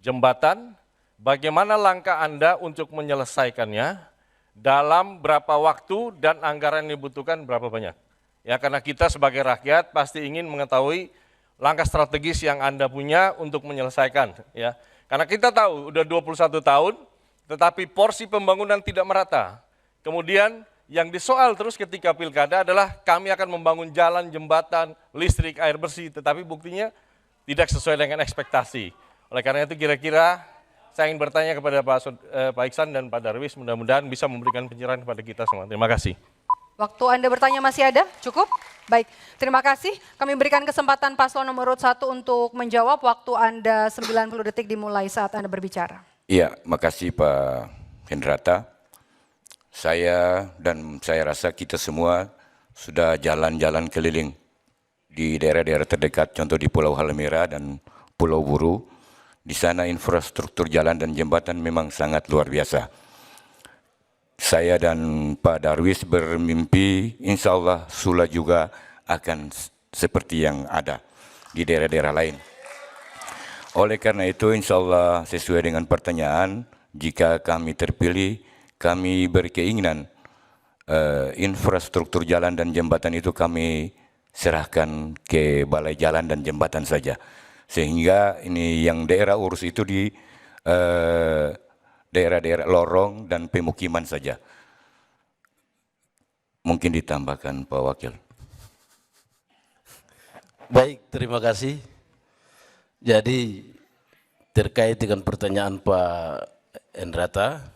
jembatan, bagaimana langkah Anda untuk menyelesaikannya, dalam berapa waktu dan anggaran yang dibutuhkan berapa banyak. Ya, karena kita sebagai rakyat pasti ingin mengetahui langkah strategis yang Anda punya untuk menyelesaikan. Ya. Karena kita tahu udah 21 tahun, tetapi porsi pembangunan tidak merata. Kemudian yang disoal terus ketika pilkada adalah kami akan membangun jalan, jembatan, listrik, air bersih, tetapi buktinya tidak sesuai dengan ekspektasi. Oleh karena itu kira-kira saya ingin bertanya kepada Pak Iksan dan Pak Darwis, mudah-mudahan bisa memberikan pencerahan kepada kita semua. Terima kasih. Waktu Anda bertanya masih ada? Cukup? Baik, terima kasih. Kami berikan kesempatan paslon nomor urut 1 untuk menjawab. Waktu Anda 90 detik dimulai saat Anda berbicara. Iya, makasih Pak Hendrata. Saya dan saya rasa kita semua sudah jalan-jalan keliling di daerah-daerah terdekat, contoh di Pulau Halmahera dan Pulau Buru. Di sana infrastruktur jalan dan jembatan memang sangat luar biasa. Saya dan Pak Darwis bermimpi insya Allah Sula juga akan seperti yang ada di daerah-daerah lain. Oleh karena itu insya Allah sesuai dengan pertanyaan, jika kami terpilih, kami berkeinginan infrastruktur jalan dan jembatan itu kami serahkan ke Balai Jalan dan Jembatan saja. Sehingga ini yang daerah urus itu di daerah-daerah lorong dan pemukiman saja. Mungkin ditambahkan Pak Wakil. Baik, terima kasih. Jadi terkait dengan pertanyaan Pak Hendrata,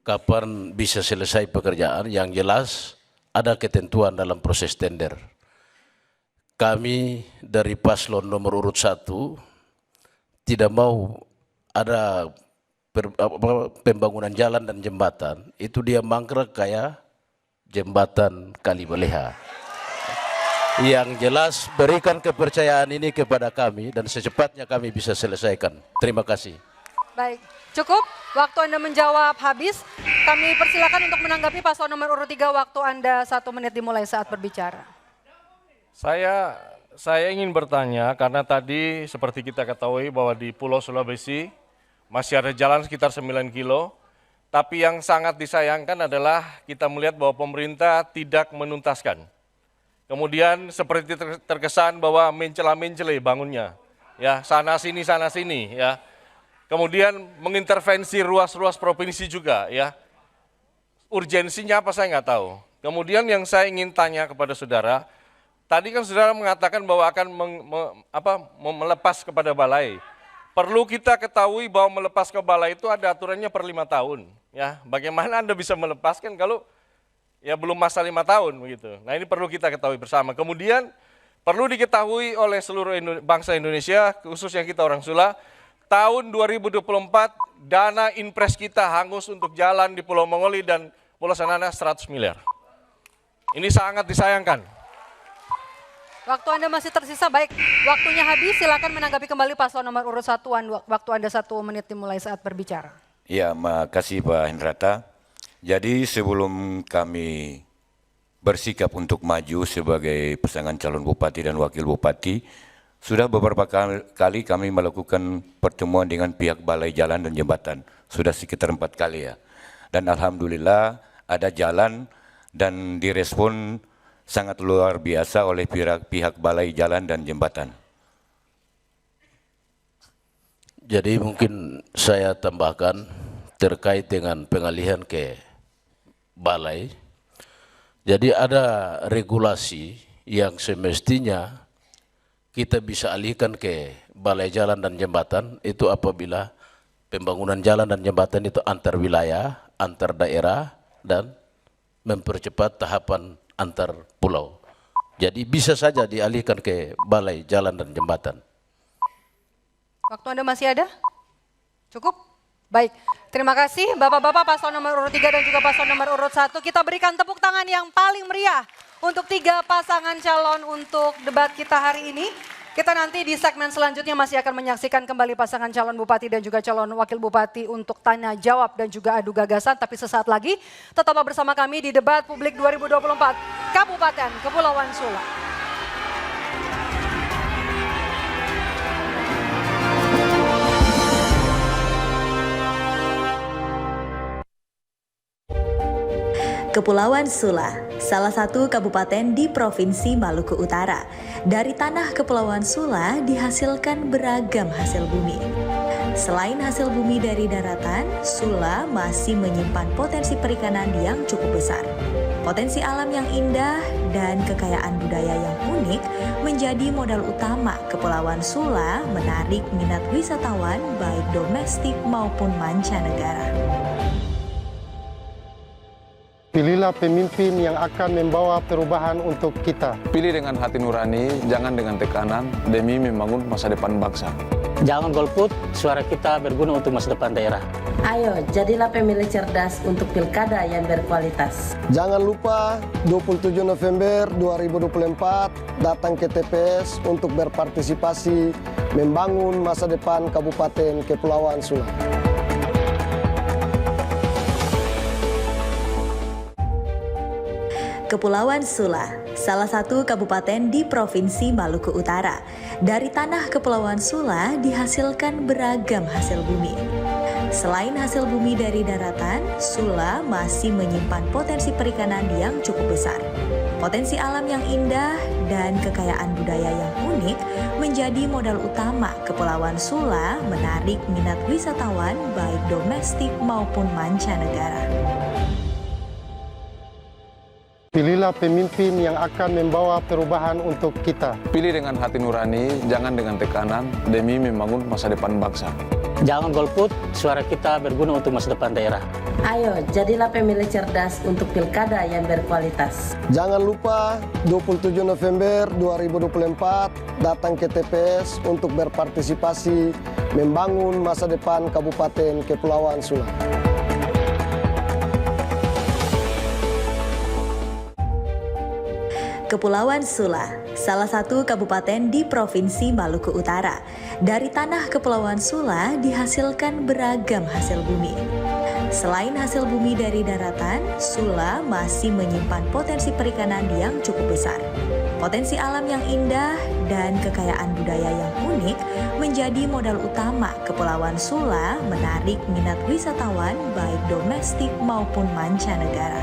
kapan bisa selesai pekerjaan? Yang jelas ada ketentuan dalam proses tender. Kami dari paslon nomor urut 1 tidak mau ada pembangunan jalan dan jembatan, itu dia mangkrak kayak jembatan Kalibaleha. Yang jelas berikan kepercayaan ini kepada kami dan secepatnya kami bisa selesaikan. Terima kasih. Baik, cukup. Waktu Anda menjawab habis. Kami persilakan untuk menanggapi paslon nomor urut 3. Waktu Anda 1 menit dimulai saat berbicara. Saya ingin bertanya karena tadi seperti kita ketahui bahwa di Pulau Sulawesi masih ada jalan sekitar 9 kilo. Tapi yang sangat disayangkan adalah kita melihat bahwa pemerintah tidak menuntaskan. Kemudian seperti terkesan bahwa mencela-mencele bangunnya. Ya, sana sini ya. Kemudian mengintervensi ruas-ruas provinsi juga ya. Urgensinya apa saya nggak tahu. Kemudian yang saya ingin tanya kepada saudara, tadi kan saudara mengatakan bahwa akan melepas kepada balai. Perlu kita ketahui bahwa melepas ke balai itu ada aturannya per 5 tahun. Ya, bagaimana Anda bisa melepaskan kalau ya belum masa 5 tahun begitu. Nah ini perlu kita ketahui bersama. Kemudian Perlu diketahui oleh seluruh bangsa Indonesia, khususnya kita orang Sula, tahun 2024 dana impres kita hangus untuk jalan di Pulau Mongoli dan Pulau Sanana 100 miliar. Ini sangat disayangkan. Waktu Anda masih tersisa, baik. Waktunya habis, silakan menanggapi kembali paslon nomor urut 1. Waktu Anda 1 menit dimulai saat berbicara. Ya, makasih Pak Hendrata. Jadi sebelum kami bersikap untuk maju sebagai pasangan calon bupati dan wakil bupati, sudah beberapa kali kami melakukan pertemuan dengan pihak Balai Jalan dan Jembatan. Sudah sekitar 4 kali ya. Dan alhamdulillah ada jalan dan direspon sangat luar biasa oleh pihak Balai Jalan dan Jembatan. Jadi mungkin saya tambahkan terkait dengan pengalihan ke balai. Jadi ada regulasi yang semestinya kita bisa alihkan ke Balai Jalan dan Jembatan itu apabila pembangunan jalan dan jembatan itu antar wilayah, antar daerah, dan mempercepat tahapan antar pulau. Jadi bisa saja dialihkan ke Balai Jalan dan Jembatan. Waktu Anda masih ada? Cukup? Baik, terima kasih Bapak-Bapak paslon nomor urut 3 dan juga paslon nomor urut 1. Kita berikan tepuk tangan yang paling meriah untuk 3 pasangan calon untuk debat kita hari ini. Kita nanti di segmen selanjutnya masih akan menyaksikan kembali pasangan calon bupati dan juga calon wakil bupati untuk tanya jawab dan juga adu gagasan. Tapi sesaat lagi tetaplah bersama kami di debat publik 2024 Kabupaten Kepulauan Sula. Kepulauan Sula, salah satu kabupaten di Provinsi Maluku Utara. Dari tanah Kepulauan Sula dihasilkan beragam hasil bumi. Selain hasil bumi dari daratan, Sula masih menyimpan potensi perikanan yang cukup besar. Potensi alam yang indah dan kekayaan budaya yang unik menjadi modal utama Kepulauan Sula menarik minat wisatawan baik domestik maupun mancanegara. Pilihlah pemimpin yang akan membawa perubahan untuk kita. Pilih dengan hati nurani, jangan dengan tekanan, demi membangun masa depan bangsa. Jangan golput, suara kita berguna untuk masa depan daerah. Ayo, jadilah pemilih cerdas untuk pilkada yang berkualitas. Jangan lupa 27 November 2024 datang ke TPS untuk berpartisipasi membangun masa depan Kabupaten Kepulauan Sula. Kepulauan Sula, salah satu kabupaten di Provinsi Maluku Utara. Dari tanah Kepulauan Sula dihasilkan beragam hasil bumi. Selain hasil bumi dari daratan, Sula masih menyimpan potensi perikanan yang cukup besar. Potensi alam yang indah dan kekayaan budaya yang unik menjadi modal utama Kepulauan Sula menarik minat wisatawan baik domestik maupun mancanegara. Pilihlah pemimpin yang akan membawa perubahan untuk kita. Pilih dengan hati nurani, jangan dengan tekanan, demi membangun masa depan bangsa. Jangan golput, suara kita berguna untuk masa depan daerah. Ayo, jadilah pemilih cerdas untuk pilkada yang berkualitas. Jangan lupa 27 November 2024 datang ke TPS untuk berpartisipasi membangun masa depan Kabupaten Kepulauan Sula. Kepulauan Sula, salah satu kabupaten di Provinsi Maluku Utara. Dari tanah Kepulauan Sula dihasilkan beragam hasil bumi. Selain hasil bumi dari daratan, Sula masih menyimpan potensi perikanan yang cukup besar. Potensi alam yang indah dan kekayaan budaya yang unik menjadi modal utama Kepulauan Sula menarik minat wisatawan baik domestik maupun mancanegara.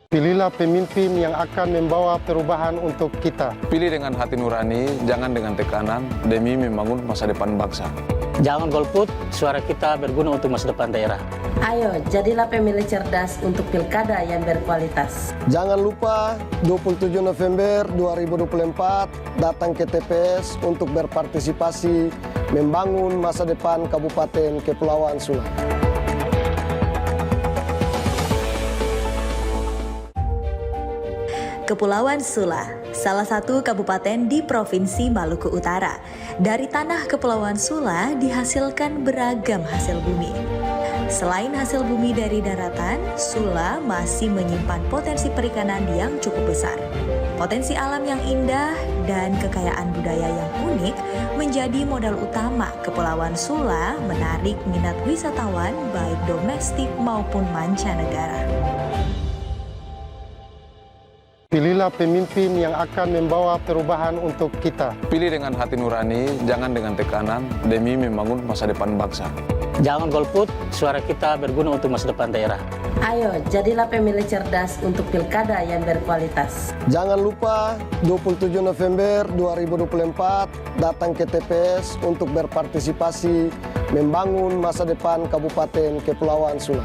Pilihlah pemimpin yang akan membawa perubahan untuk kita. Pilih dengan hati nurani, jangan dengan tekanan, demi membangun masa depan bangsa. Jangan golput, suara kita berguna untuk masa depan daerah. Ayo, jadilah pemilih cerdas untuk pilkada yang berkualitas. Jangan lupa 27 November 2024 datang ke TPS untuk berpartisipasi membangun masa depan Kabupaten Kepulauan Sula. Kepulauan Sula, salah satu kabupaten di Provinsi Maluku Utara. Dari tanah Kepulauan Sula dihasilkan beragam hasil bumi. Selain hasil bumi dari daratan, Sula masih menyimpan potensi perikanan yang cukup besar. Potensi alam yang indah dan kekayaan budaya yang unik menjadi modal utama Kepulauan Sula menarik minat wisatawan baik domestik maupun mancanegara. Pilihlah pemimpin yang akan membawa perubahan untuk kita. Pilih dengan hati nurani, jangan dengan tekanan, demi membangun masa depan bangsa. Jangan golput, suara kita berguna untuk masa depan daerah. Ayo, jadilah pemilih cerdas untuk pilkada yang berkualitas. Jangan lupa 27 November 2024 datang ke TPS untuk berpartisipasi membangun masa depan Kabupaten Kepulauan Sula.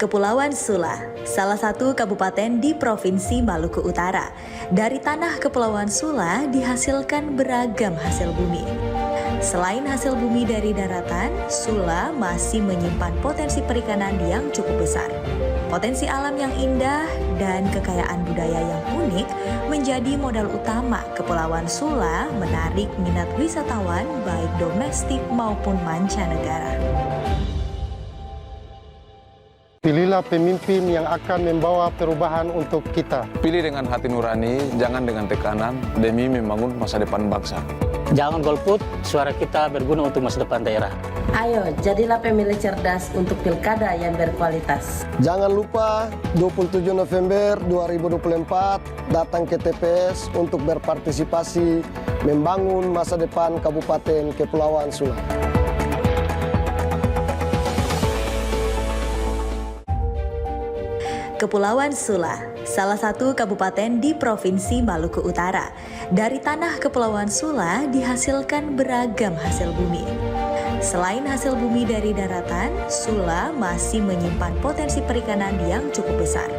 Kepulauan Sula, salah satu kabupaten di Provinsi Maluku Utara. Dari tanah Kepulauan Sula dihasilkan beragam hasil bumi. Selain hasil bumi dari daratan, Sula masih menyimpan potensi perikanan yang cukup besar. Potensi alam yang indah dan kekayaan budaya yang unik menjadi modal utama Kepulauan Sula menarik minat wisatawan baik domestik maupun mancanegara. Pilihlah pemimpin yang akan membawa perubahan untuk kita. Pilih dengan hati nurani, jangan dengan tekanan, demi membangun masa depan bangsa. Jangan golput, suara kita berguna untuk masa depan daerah. Ayo, jadilah pemilih cerdas untuk pilkada yang berkualitas. Jangan lupa 27 November 2024 datang ke TPS untuk berpartisipasi membangun masa depan Kabupaten Kepulauan Sula. Kepulauan Sula, salah satu kabupaten di Provinsi Maluku Utara. Dari tanah Kepulauan Sula dihasilkan beragam hasil bumi. Selain hasil bumi dari daratan, Sula masih menyimpan potensi perikanan yang cukup besar.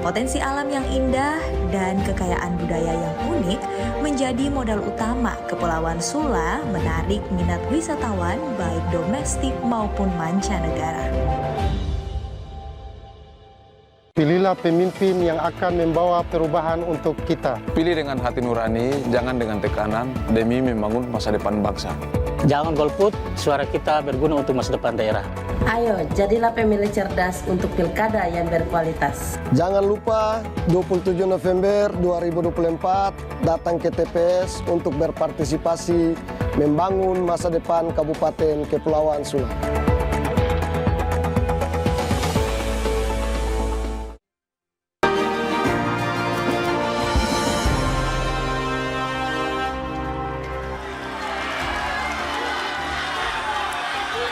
Potensi alam yang indah dan kekayaan budaya yang unik menjadi modal utama Kepulauan Sula menarik minat wisatawan baik domestik maupun mancanegara. Pilihlah pemimpin yang akan membawa perubahan untuk kita. Pilih dengan hati nurani, jangan dengan tekanan, demi membangun masa depan bangsa. Jangan golput, suara kita berguna untuk masa depan daerah. Ayo, jadilah pemilih cerdas untuk pilkada yang berkualitas. Jangan lupa 27 November 2024 datang ke TPS untuk berpartisipasi membangun masa depan Kabupaten Kepulauan Sula.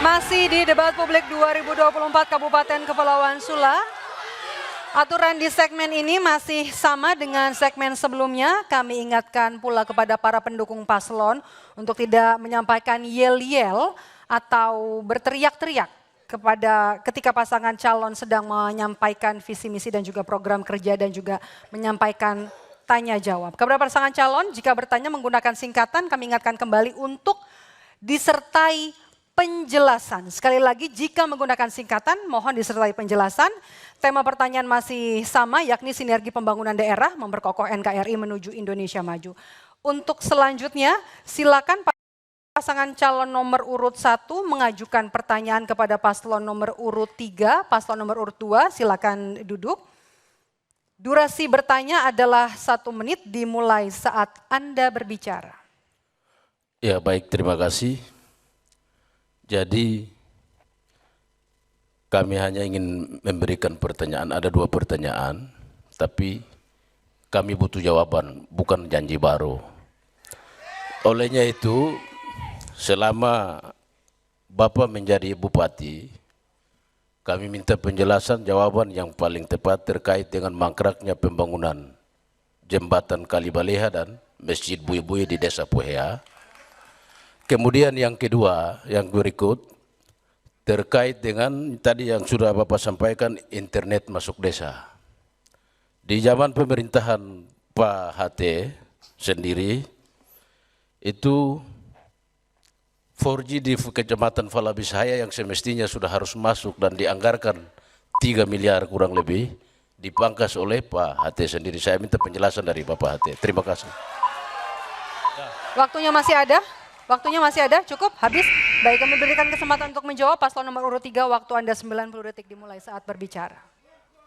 Masih di debat publik 2024 Kabupaten Kepulauan Sula. Aturan di segmen ini masih sama dengan segmen sebelumnya. Kami ingatkan pula kepada para pendukung paslon untuk tidak menyampaikan yel-yel atau berteriak-teriak ketika pasangan calon sedang menyampaikan visi misi dan juga program kerja dan juga menyampaikan tanya jawab. Kepada pasangan calon jika bertanya menggunakan singkatan kami ingatkan kembali untuk disertai penjelasan. Sekali lagi jika menggunakan singkatan mohon disertai penjelasan. Tema pertanyaan masih sama yakni sinergi pembangunan daerah memperkokoh NKRI menuju Indonesia maju. Untuk selanjutnya silakan pasangan calon nomor urut 1 mengajukan pertanyaan kepada paslon nomor urut 3, paslon nomor urut 2 silakan duduk. Durasi bertanya adalah 1 menit dimulai saat Anda berbicara. Ya baik, terima kasih. Jadi kami hanya ingin memberikan pertanyaan, ada 2 pertanyaan, tapi kami butuh jawaban, bukan janji baru. Olehnya itu, selama Bapak menjadi bupati, kami minta penjelasan jawaban yang paling tepat terkait dengan mangkraknya pembangunan jembatan Kalibaleha dan Masjid Bui-Bui di Desa Puhea. Kemudian yang kedua, yang berikut, terkait dengan tadi yang sudah Bapak sampaikan, internet masuk desa. Di zaman pemerintahan Pak HT sendiri, itu 4G di Kecamatan Falabisaya yang semestinya sudah harus masuk dan dianggarkan 3 miliar kurang lebih, dipangkas oleh Pak HT sendiri. Saya minta penjelasan dari Bapak HT. Terima kasih. Waktunya masih ada? Waktunya masih ada? Cukup? Habis? Baik, kami berikan kesempatan untuk menjawab. Paslon nomor urut 3, waktu Anda 90 detik dimulai saat berbicara.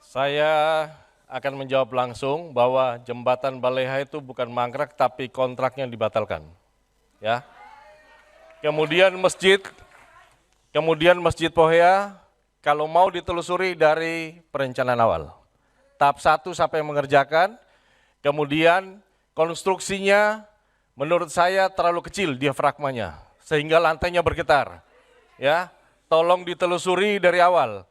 Saya akan menjawab langsung bahwa jembatan Baleha itu bukan mangkrak tapi kontraknya dibatalkan. Ya. Kemudian Masjid Pohea kalau mau ditelusuri dari perencanaan awal. Tahap 1 sampai mengerjakan, kemudian konstruksinya menurut saya terlalu kecil diafragmanya sehingga lantainya bergetar. Ya, tolong ditelusuri dari awal.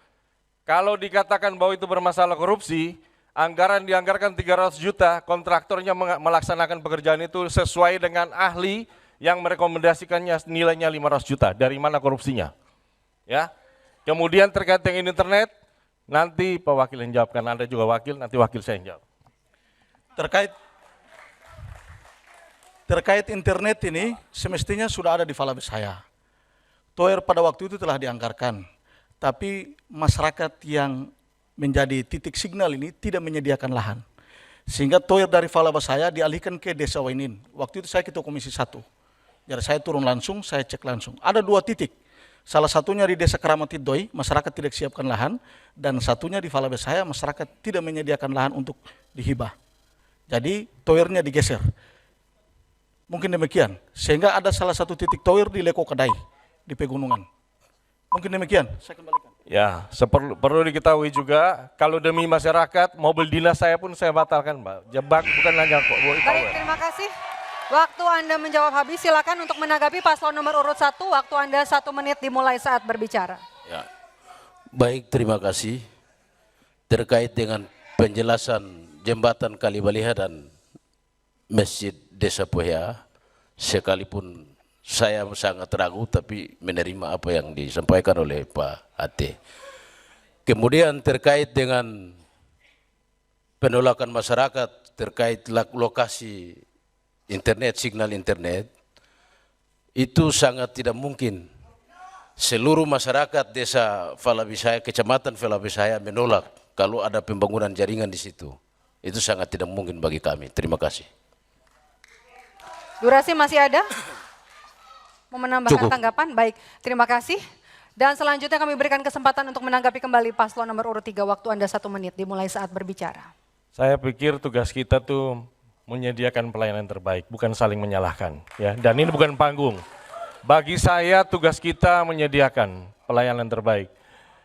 Kalau dikatakan bahwa itu bermasalah korupsi, anggaran dianggarkan 300 juta, kontraktornya melaksanakan pekerjaan itu sesuai dengan ahli yang merekomendasikannya nilainya 500 juta. Dari mana korupsinya? Ya. Kemudian terkait dengan internet, nanti Pak Wakil yang jawab, karena Anda juga wakil, nanti wakil saya yang jawab. Terkait internet ini semestinya sudah ada di Falabisaya. TOER pada waktu itu telah dianggarkan, tapi masyarakat yang menjadi titik signal ini tidak menyediakan lahan. Sehingga TOER dari Falabisaya dialihkan ke Desa Wainin. Waktu itu saya ketua Komisi 1. Jadi saya turun langsung, saya cek langsung. Ada 2 titik. Salah satunya di Desa Keramatidoi, masyarakat tidak siapkan lahan, dan satunya di Falabisaya, masyarakat tidak menyediakan lahan untuk dihibah. Jadi towernya digeser. Mungkin demikian, sehingga ada salah satu titik tower di Leko Kedai, di pegunungan. Mungkin demikian, saya kembalikan. Ya, perlu diketahui juga, kalau demi masyarakat, mobil dinas saya pun saya batalkan, Mbak. Jebak bukan hanya kok. Baik, terima kasih. Waktu Anda menjawab habis, silakan untuk menanggapi paslon nomor urut 1, waktu Anda 1 menit dimulai saat berbicara. Ya. Baik, terima kasih. Terkait dengan penjelasan jembatan Kalibaliha dan Masjid Desa Pohea, sekalipun saya sangat ragu tapi menerima apa yang disampaikan oleh Pak HT. Kemudian terkait dengan penolakan masyarakat terkait lokasi internet, signal internet, itu sangat tidak mungkin seluruh masyarakat Desa Falabisaya, Kecamatan Falabisaya menolak kalau ada pembangunan jaringan di situ. Itu sangat tidak mungkin bagi kami. Terima kasih. Durasi masih ada? Mau menambahkan Cukup. tanggapan? Baik, terima kasih. Dan selanjutnya kami berikan kesempatan untuk menanggapi kembali paslon nomor urut 3, waktu Anda 1 menit dimulai saat berbicara. Saya pikir tugas kita tuh menyediakan pelayanan terbaik, bukan saling menyalahkan. Ya, dan ini bukan panggung. Bagi saya tugas kita menyediakan pelayanan terbaik.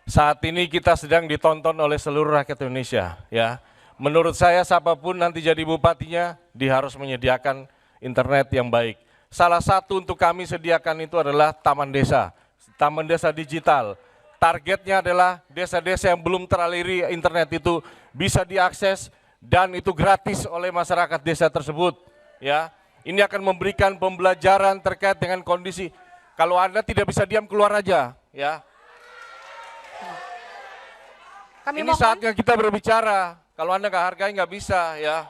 Saat ini kita sedang ditonton oleh seluruh rakyat Indonesia. Ya, menurut saya siapapun nanti jadi bupatinya, dia harus menyediakan internet yang baik. Salah satu untuk kami sediakan itu adalah Taman Desa Digital. Targetnya adalah desa-desa yang belum teraliri internet itu bisa diakses dan itu gratis oleh masyarakat desa tersebut. Ya, ini akan memberikan pembelajaran terkait dengan kondisi. Kalau Anda tidak bisa diam, keluar aja. Ya. Kami ini saatnya kita berbicara. Kalau Anda nggak hargai nggak bisa, ya.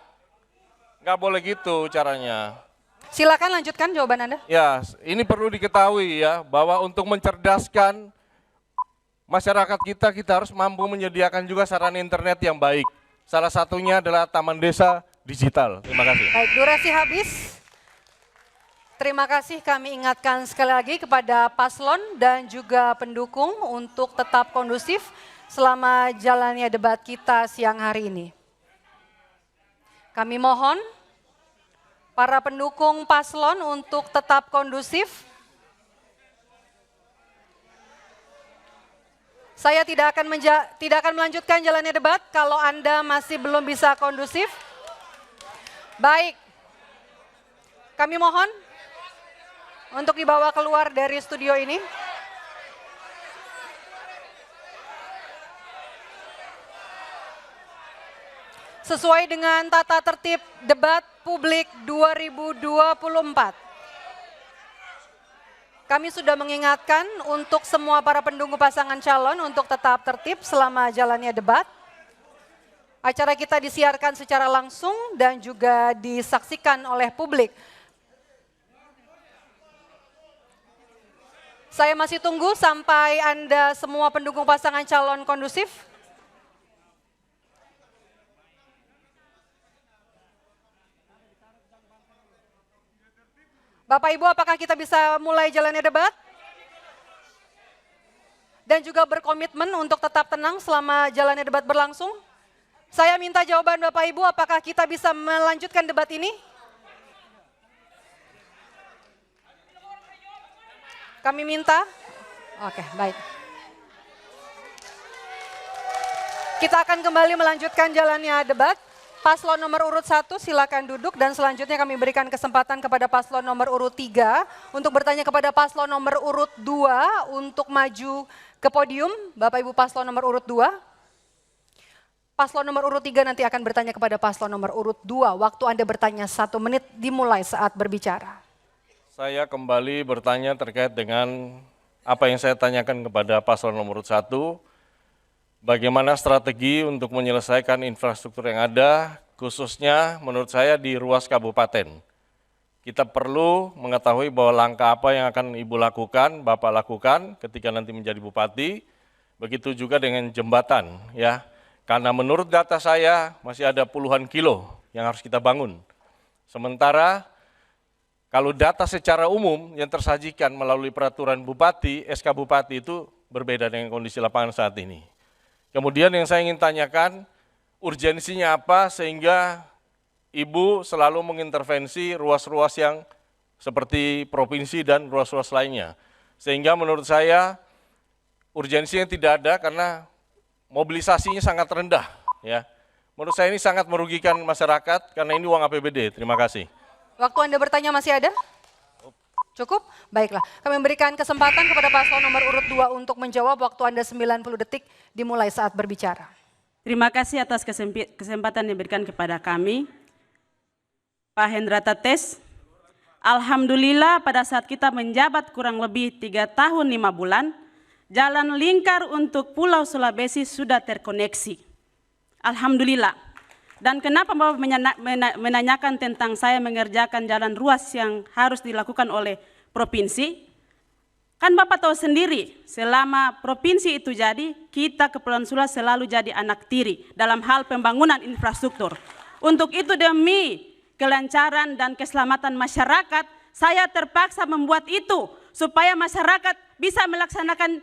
Nggak boleh gitu caranya. Silakan lanjutkan jawaban Anda. Ya, ini perlu diketahui ya bahwa untuk mencerdaskan masyarakat kita harus mampu menyediakan juga sarana internet yang baik. Salah satunya adalah Taman Desa Digital. Terima kasih. Baik, durasi habis. Terima kasih, kami ingatkan sekali lagi kepada paslon dan juga pendukung untuk tetap kondusif selama jalannya debat kita siang hari ini. Kami mohon para pendukung paslon untuk tetap kondusif. Saya tidak akan melanjutkan jalannya debat kalau Anda masih belum bisa kondusif. Baik, kami mohon untuk dibawa keluar dari studio ini. Sesuai dengan tata tertib debat publik 2024. Kami sudah mengingatkan untuk semua para pendukung pasangan calon untuk tetap tertib selama jalannya debat. Acara kita disiarkan secara langsung dan juga disaksikan oleh publik. Saya masih tunggu sampai Anda semua pendukung pasangan calon kondusif. Bapak Ibu, apakah kita bisa mulai jalannya debat? Dan juga berkomitmen untuk tetap tenang selama jalannya debat berlangsung. Saya minta jawaban Bapak Ibu, apakah kita bisa melanjutkan debat ini? Kami minta. Oke, baik. Kita akan kembali melanjutkan jalannya debat. Paslon nomor urut 1 silakan duduk dan selanjutnya kami berikan kesempatan kepada paslon nomor urut 3 untuk bertanya kepada paslon nomor urut 2 untuk maju ke podium. Bapak Ibu paslon nomor urut 2. Paslon nomor urut 3 nanti akan bertanya kepada paslon nomor urut 2. Waktu Anda bertanya 1 menit dimulai saat berbicara. Saya kembali bertanya terkait dengan apa yang saya tanyakan kepada paslon nomor urut 1. Bagaimana strategi untuk menyelesaikan infrastruktur yang ada, khususnya menurut saya di ruas kabupaten. Kita perlu mengetahui bahwa langkah apa yang akan Ibu lakukan, Bapak lakukan ketika nanti menjadi bupati, begitu juga dengan jembatan ya. Karena menurut data saya masih ada puluhan kilo yang harus kita bangun. Sementara kalau data secara umum yang tersajikan melalui peraturan bupati, SK Bupati itu berbeda dengan kondisi lapangan saat ini. Kemudian yang saya ingin tanyakan, urgensinya apa sehingga Ibu selalu mengintervensi ruas-ruas yang seperti provinsi dan ruas-ruas lainnya. Sehingga menurut saya urgensinya tidak ada karena mobilisasinya sangat rendah. Ya. Menurut saya ini sangat merugikan masyarakat karena ini uang APBD. Terima kasih. Waktu Anda bertanya masih ada? Cukup? Baiklah, kami memberikan kesempatan kepada paslon nomor urut 2 untuk menjawab. Waktu Anda 90 detik dimulai saat berbicara. Terima kasih atas kesempatan yang diberikan kepada kami. Pak Hendra Tates, alhamdulillah pada saat kita menjabat kurang lebih 3 tahun 5 bulan, jalan lingkar untuk Pulau Sulawesi sudah terkoneksi. Alhamdulillah. Dan kenapa Bapak menanyakan tentang saya mengerjakan jalan ruas yang harus dilakukan oleh provinsi? Kan Bapak tahu sendiri, selama provinsi itu jadi, kita Kepulauan Sula selalu jadi anak tiri dalam hal pembangunan infrastruktur. Untuk itu demi kelancaran dan keselamatan masyarakat, saya terpaksa membuat itu supaya masyarakat bisa melaksanakan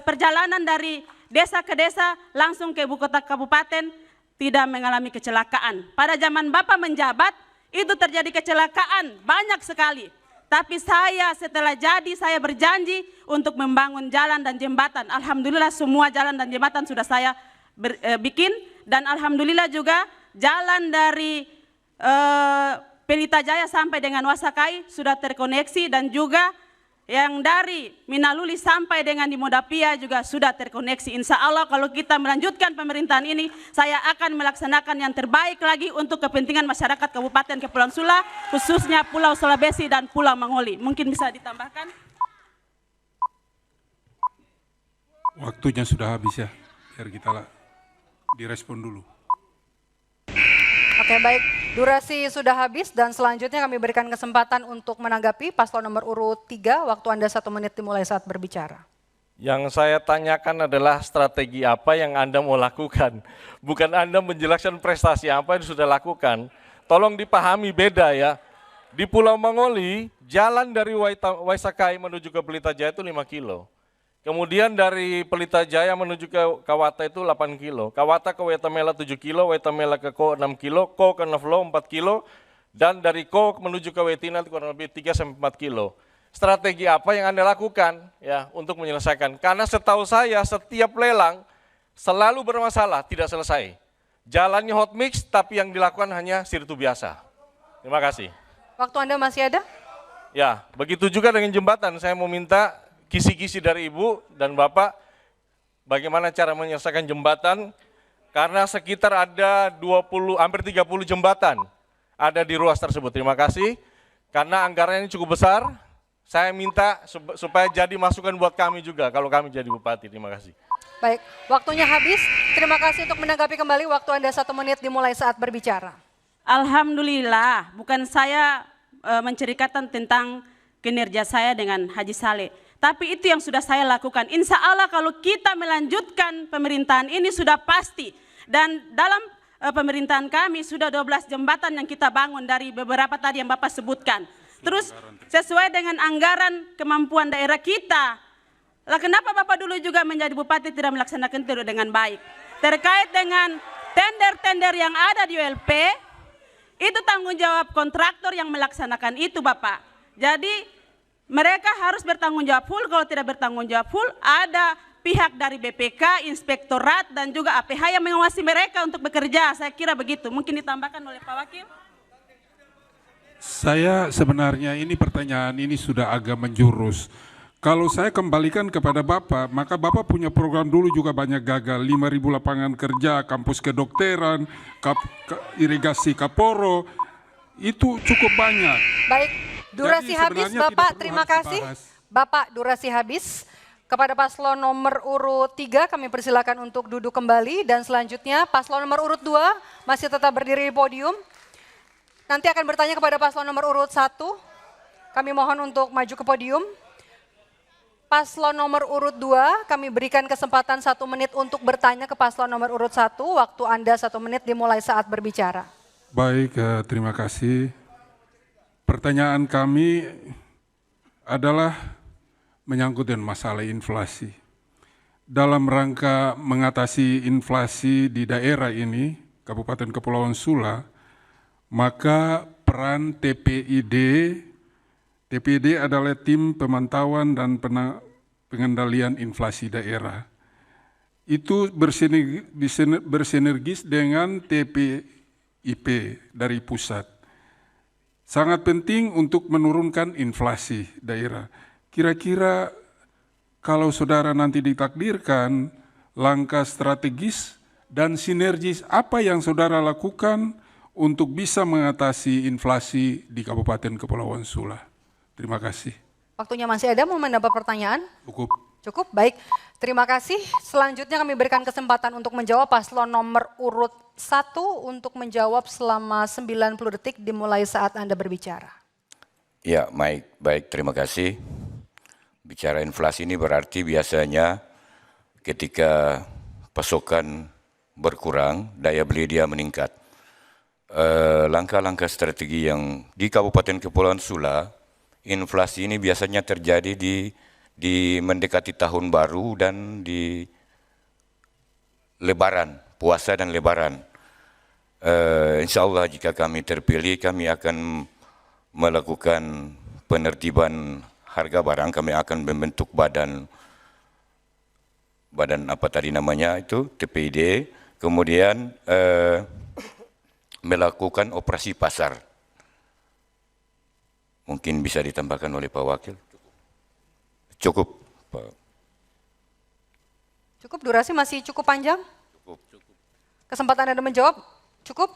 perjalanan dari desa ke desa langsung ke ibu kota kabupaten, tidak mengalami kecelakaan. Pada zaman Bapak menjabat, itu terjadi kecelakaan banyak sekali. Tapi saya setelah jadi, saya berjanji untuk membangun jalan dan jembatan. Alhamdulillah semua jalan dan jembatan sudah saya bikin. Dan alhamdulillah juga jalan dari Pelita Jaya sampai dengan Wasakai sudah terkoneksi. Dan juga yang dari Minaluli sampai dengan di Modapia juga sudah terkoneksi. Insya Allah kalau kita melanjutkan pemerintahan ini, saya akan melaksanakan yang terbaik lagi untuk kepentingan masyarakat Kabupaten Kepulauan Sula, khususnya Pulau Sulawesi dan Pulau Mangoli. Mungkin bisa ditambahkan? Waktunya sudah habis ya, biar kita direspon dulu. Oke, baik, durasi sudah habis dan selanjutnya kami berikan kesempatan untuk menanggapi paslon nomor urut 3. Waktu Anda 1 menit dimulai saat berbicara. Yang saya tanyakan adalah strategi apa yang Anda mau lakukan. Bukan Anda menjelaskan prestasi apa yang sudah lakukan. Tolong dipahami beda ya. Di Pulau Mangoli, jalan dari Waisakai menuju ke Pelita Jaya itu 5 kilo. Kemudian dari Pelita Jaya menuju ke Kawata itu 8 kilo. Kawata ke Wetamela 7 kilo, Wetamela ke Ko 6 kilo, Ko ke Navlo 4 kilo, dan dari Ko menuju ke Wetina itu kurang lebih 3-4 kilo. Strategi apa yang Anda lakukan ya untuk menyelesaikan? Karena setahu saya setiap lelang selalu bermasalah, tidak selesai. Jalannya hot mix tapi yang dilakukan hanya sirtu biasa. Terima kasih. Waktu Anda masih ada? Ya, begitu juga dengan jembatan. Saya mau minta kisi-kisi dari Ibu dan Bapak, bagaimana cara menyelesaikan jembatan, karena sekitar ada hampir 30 jembatan ada di ruas tersebut. Terima kasih, karena anggarannya cukup besar, saya minta supaya jadi masukan buat kami juga, kalau kami jadi bupati. Terima kasih. Baik, waktunya habis. Terima kasih untuk menanggapi kembali. Waktu Anda 1 menit dimulai saat berbicara. Alhamdulillah, bukan saya menceritakan tentang kinerja saya dengan Haji Saleh. Tapi itu yang sudah saya lakukan. Insya Allah kalau kita melanjutkan pemerintahan ini sudah pasti. Dan dalam pemerintahan kami sudah 12 jembatan yang kita bangun dari beberapa tadi yang Bapak sebutkan. Terus sesuai dengan anggaran kemampuan daerah kita. Lah kenapa Bapak dulu juga menjadi bupati tidak melaksanakan itu dengan baik? Terkait dengan tender-tender yang ada di ULP, itu tanggung jawab kontraktor yang melaksanakan itu Bapak. Jadi mereka harus bertanggung jawab full, kalau tidak bertanggung jawab full ada pihak dari BPK, Inspektorat dan juga APH yang mengawasi mereka untuk bekerja. Saya kira begitu, mungkin ditambahkan oleh Pak Wakil. Saya sebenarnya ini pertanyaan ini sudah agak menjurus. Kalau saya kembalikan kepada Bapak, maka Bapak punya program dulu juga banyak gagal. 5.000 lapangan kerja, kampus kedokteran, irigasi Kaporo, itu cukup banyak. Baik, durasi Jadi habis sebenarnya Bapak, tidak terima perlu harus kasih. dibahas. Bapak, durasi habis. Kepada paslon nomor urut 3 kami persilakan untuk duduk kembali. Dan selanjutnya paslon nomor urut 2 masih tetap berdiri di podium. Nanti akan bertanya kepada paslon nomor urut 1. Kami mohon untuk maju ke podium. Paslon nomor urut 2, kami berikan kesempatan 1 menit untuk bertanya ke paslon nomor urut 1. Waktu Anda 1 menit dimulai saat berbicara. Baik, terima kasih. Pertanyaan kami adalah menyangkut dengan masalah inflasi. Dalam rangka mengatasi inflasi di daerah ini, Kabupaten Kepulauan Sula, maka peran TPID adalah tim pemantauan dan pengendalian inflasi daerah. Itu bersinergis dengan TPIP dari pusat. Sangat penting untuk menurunkan inflasi daerah. Kira-kira kalau saudara nanti ditakdirkan, langkah strategis dan sinergis apa yang saudara lakukan untuk bisa mengatasi inflasi di Kabupaten Kepulauan Sula? Terima kasih. Waktunya masih ada, mau mendapat pertanyaan? Cukup. Cukup, baik. Terima kasih. Selanjutnya kami berikan kesempatan untuk menjawab paslon nomor urut 1 untuk menjawab selama 90 detik dimulai saat Anda berbicara. Ya, baik, terima kasih. Bicara inflasi ini berarti biasanya ketika pasokan berkurang, daya beli dia meningkat. Langkah-langkah strategi yang di Kabupaten Kepulauan Sula, inflasi ini biasanya terjadi di mendekati tahun baru dan di Lebaran, puasa dan Lebaran. Insya Allah jika kami terpilih, kami akan melakukan penertiban harga barang. Kami akan membentuk badan apa tadi namanya itu, TPID, kemudian melakukan operasi pasar. Mungkin bisa ditambahkan oleh Pak Wakil. Cukup, Pak. Cukup, durasi masih cukup panjang? Cukup. Kesempatan Anda menjawab? Cukup?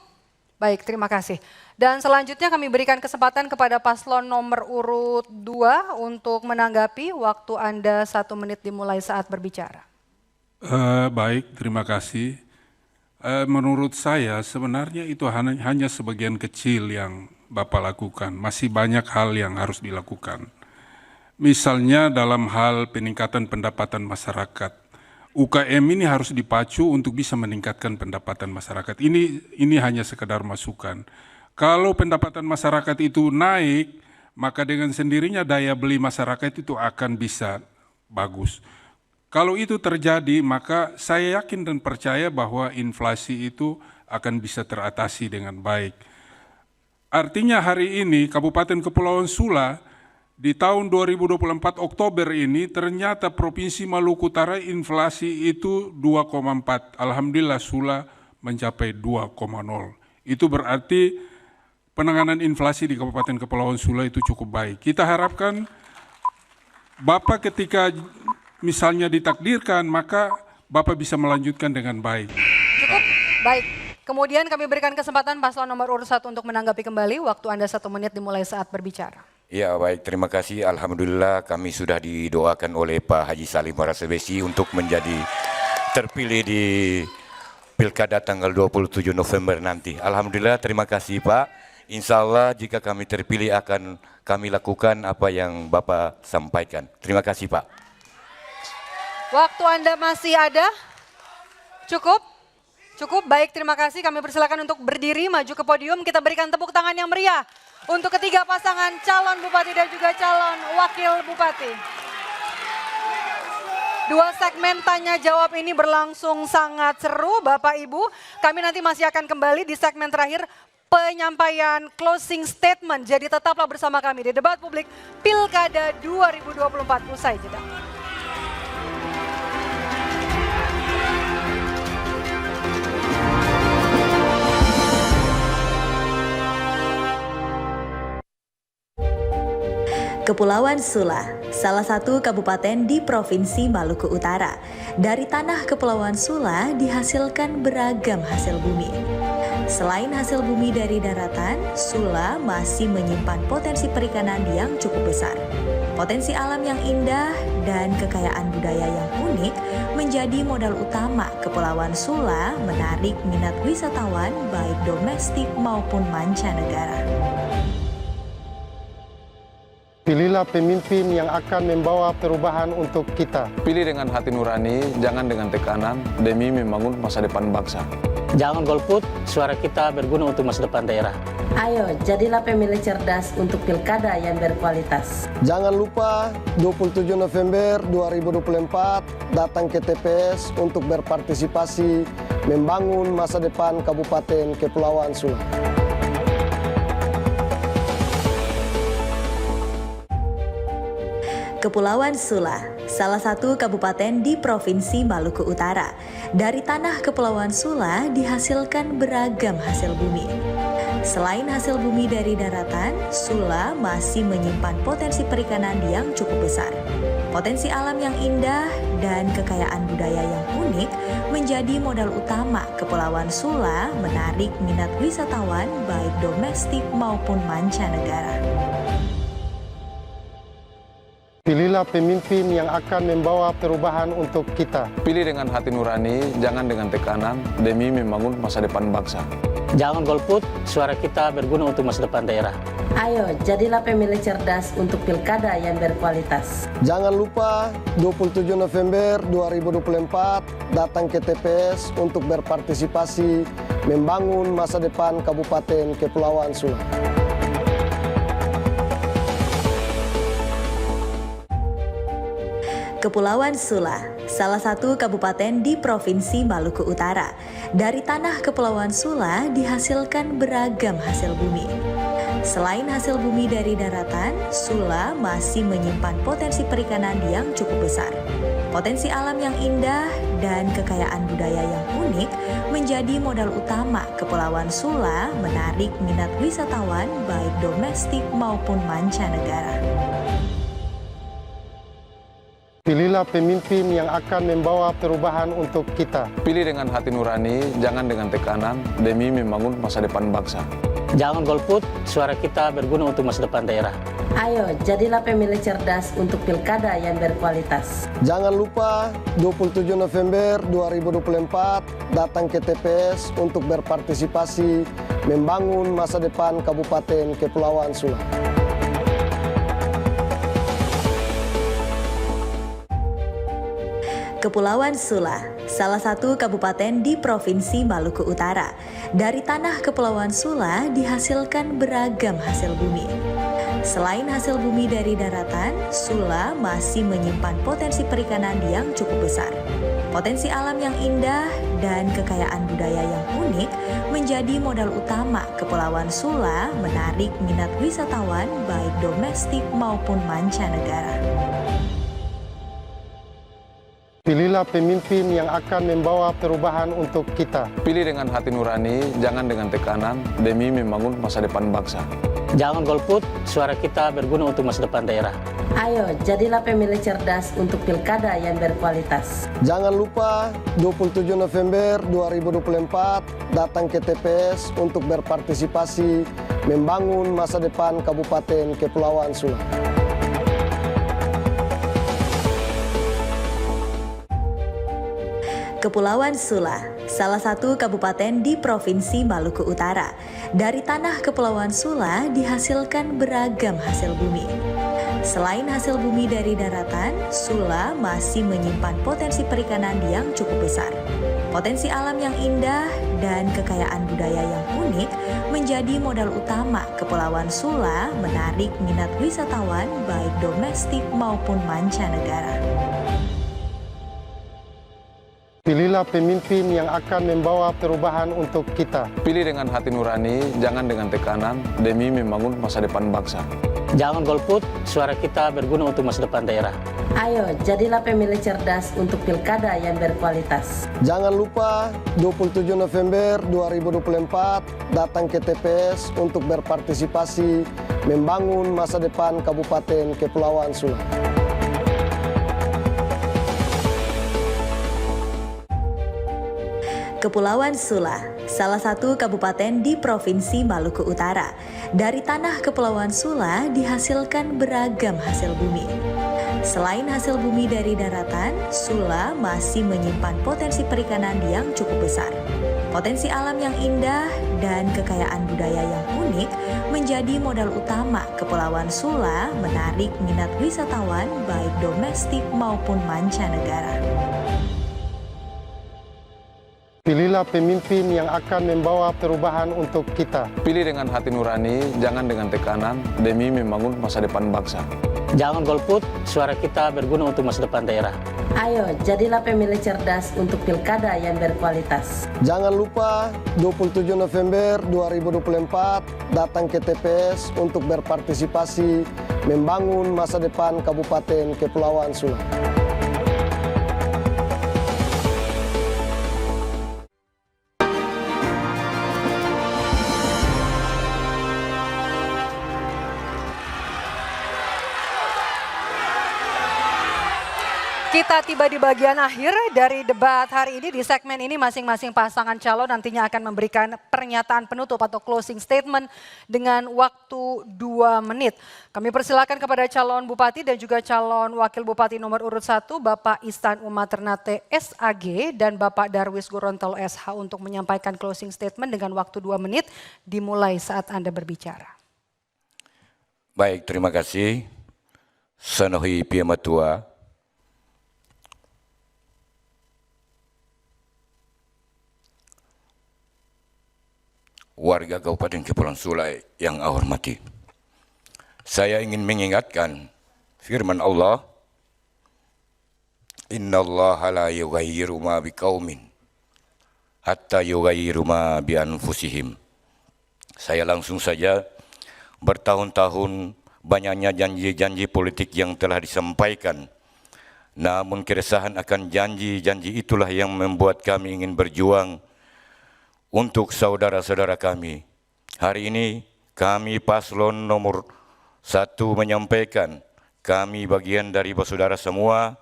Baik, terima kasih. Dan selanjutnya kami berikan kesempatan kepada paslon nomor urut 2 untuk menanggapi. Waktu Anda 1 menit dimulai saat berbicara. Baik, terima kasih. Menurut saya sebenarnya itu hanya sebagian kecil yang Bapak lakukan. Masih banyak hal yang harus dilakukan. Misalnya dalam hal peningkatan pendapatan masyarakat. UKM ini harus dipacu untuk bisa meningkatkan pendapatan masyarakat. Ini hanya sekedar masukan. Kalau pendapatan masyarakat itu naik, maka dengan sendirinya daya beli masyarakat itu akan bisa bagus. Kalau itu terjadi, maka saya yakin dan percaya bahwa inflasi itu akan bisa teratasi dengan baik. Artinya hari ini Kabupaten Kepulauan Sula di tahun 2024 Oktober ini ternyata Provinsi Maluku Utara inflasi itu 2,4. Alhamdulillah Sula mencapai 2,0. Itu berarti penanganan inflasi di Kabupaten Kepulauan Sula itu cukup baik. Kita harapkan Bapak ketika misalnya ditakdirkan, maka Bapak bisa melanjutkan dengan baik. Cukup, baik. Kemudian kami berikan kesempatan paslon nomor urut 1 untuk menanggapi kembali. Waktu Anda 1 menit dimulai saat berbicara. Ya baik, terima kasih. Alhamdulillah kami sudah didoakan oleh Pak Haji Salim Warasabesi untuk menjadi terpilih di Pilkada tanggal 27 November nanti. Alhamdulillah, terima kasih Pak. Insya Allah jika kami terpilih akan kami lakukan apa yang Bapak sampaikan. Terima kasih Pak. Waktu Anda masih ada? Cukup? Cukup, baik terima kasih. Kami persilakan untuk berdiri, maju ke podium. Kita berikan tepuk tangan yang meriah untuk ketiga pasangan calon bupati dan juga calon wakil bupati. Dua segmen tanya jawab ini berlangsung sangat seru Bapak Ibu. Kami nanti masih akan kembali di segmen terakhir penyampaian closing statement. Jadi tetaplah bersama kami di debat publik Pilkada 2024 usai jeda. Kepulauan Sula, salah satu kabupaten di Provinsi Maluku Utara. Dari tanah Kepulauan Sula dihasilkan beragam hasil bumi. Selain hasil bumi dari daratan, Sula masih menyimpan potensi perikanan yang cukup besar. Potensi alam yang indah dan kekayaan budaya yang unik menjadi modal utama Kepulauan Sula menarik minat wisatawan baik domestik maupun mancanegara. Pilihlah pemimpin yang akan membawa perubahan untuk kita. Pilih dengan hati nurani, jangan dengan tekanan, demi membangun masa depan bangsa. Jangan golput, suara kita berguna untuk masa depan daerah. Ayo, jadilah pemilih cerdas untuk pilkada yang berkualitas. Jangan lupa 27 November 2024 datang ke TPS untuk berpartisipasi membangun masa depan Kabupaten Kepulauan Sula. Kepulauan Sula, salah satu kabupaten di Provinsi Maluku Utara. Dari tanah Kepulauan Sula dihasilkan beragam hasil bumi. Selain hasil bumi dari daratan, Sula masih menyimpan potensi perikanan yang cukup besar. Potensi alam yang indah dan kekayaan budaya yang unik menjadi modal utama Kepulauan Sula menarik minat wisatawan baik domestik maupun mancanegara. Pilihlah pemimpin yang akan membawa perubahan untuk kita. Pilih dengan hati nurani, jangan dengan tekanan, demi membangun masa depan bangsa. Jangan golput, suara kita berguna untuk masa depan daerah. Ayo, jadilah pemilih cerdas untuk pilkada yang berkualitas. Jangan lupa 27 November 2024 datang ke TPS untuk berpartisipasi membangun masa depan Kabupaten Kepulauan Sula. Kepulauan Sula, salah satu kabupaten di Provinsi Maluku Utara. Dari tanah Kepulauan Sula dihasilkan beragam hasil bumi. Selain hasil bumi dari daratan, Sula masih menyimpan potensi perikanan yang cukup besar. Potensi alam yang indah dan kekayaan budaya yang unik menjadi modal utama Kepulauan Sula menarik minat wisatawan baik domestik maupun mancanegara. Pilihlah pemimpin yang akan membawa perubahan untuk kita. Pilih dengan hati nurani, jangan dengan tekanan, demi membangun masa depan bangsa. Jangan golput, suara kita berguna untuk masa depan daerah. Ayo, jadilah pemilih cerdas untuk pilkada yang berkualitas. Jangan lupa 27 November 2024 datang ke TPS untuk berpartisipasi membangun masa depan Kabupaten Kepulauan Sula. Kepulauan Sula, salah satu kabupaten di Provinsi Maluku Utara. Dari tanah Kepulauan Sula dihasilkan beragam hasil bumi. Selain hasil bumi dari daratan, Sula masih menyimpan potensi perikanan yang cukup besar. Potensi alam yang indah dan kekayaan budaya yang unik menjadi modal utama Kepulauan Sula menarik minat wisatawan baik domestik maupun mancanegara. Pilihlah pemimpin yang akan membawa perubahan untuk kita. Pilih dengan hati nurani, jangan dengan tekanan, demi membangun masa depan bangsa. Jangan golput, suara kita berguna untuk masa depan daerah. Ayo, jadilah pemilih cerdas untuk pilkada yang berkualitas. Jangan lupa 27 November 2024 datang ke TPS untuk berpartisipasi membangun masa depan Kabupaten Kepulauan Sula. Kepulauan Sula, salah satu kabupaten di Provinsi Maluku Utara. Dari tanah Kepulauan Sula dihasilkan beragam hasil bumi. Selain hasil bumi dari daratan, Sula masih menyimpan potensi perikanan yang cukup besar. Potensi alam yang indah dan kekayaan budaya yang unik menjadi modal utama Kepulauan Sula menarik minat wisatawan baik domestik maupun mancanegara. Pilihlah pemimpin yang akan membawa perubahan untuk kita. Pilih dengan hati nurani, jangan dengan tekanan, demi membangun masa depan bangsa. Jangan golput, suara kita berguna untuk masa depan daerah. Ayo, jadilah pemilih cerdas untuk pilkada yang berkualitas. Jangan lupa 27 November 2024 datang ke TPS untuk berpartisipasi membangun masa depan Kabupaten Kepulauan Sula. Kepulauan Sula, salah satu kabupaten di Provinsi Maluku Utara. Dari tanah Kepulauan Sula dihasilkan beragam hasil bumi. Selain hasil bumi dari daratan, Sula masih menyimpan potensi perikanan yang cukup besar. Potensi alam yang indah dan kekayaan budaya yang unik menjadi modal utama Kepulauan Sula menarik minat wisatawan baik domestik maupun mancanegara. Pilihlah pemimpin yang akan membawa perubahan untuk kita. Pilih dengan hati nurani, jangan dengan tekanan, demi membangun masa depan bangsa. Jangan golput, suara kita berguna untuk masa depan daerah. Ayo, jadilah pemilih cerdas untuk pilkada yang berkualitas. Jangan lupa 27 November 2024 datang ke TPS untuk berpartisipasi membangun masa depan Kabupaten Kepulauan Sula. Kita tiba di bagian akhir dari debat hari ini. Di segmen ini masing-masing pasangan calon nantinya akan memberikan pernyataan penutup atau closing statement dengan waktu 2 menit. Kami persilakan kepada calon bupati dan juga calon wakil bupati nomor urut 1 Bapak Istan Uma Ternate SAG dan Bapak Darwis Gorontalo SH untuk menyampaikan closing statement dengan waktu 2 menit dimulai saat Anda berbicara. Baik, terima kasih. Sanohi Piamatua. Warga Kabupaten Kepulauan Sula yang saya hormati. Saya ingin mengingatkan firman Allah, Innallaha la yughayyiru ma biqaumin hatta yughayyiru ma bi anfusihim. Saya langsung saja, bertahun-tahun banyaknya janji-janji politik yang telah disampaikan. Namun keresahan akan janji-janji itulah yang membuat kami ingin berjuang untuk saudara-saudara kami. Hari ini kami paslon nomor 1 menyampaikan, kami bagian dari saudara semua,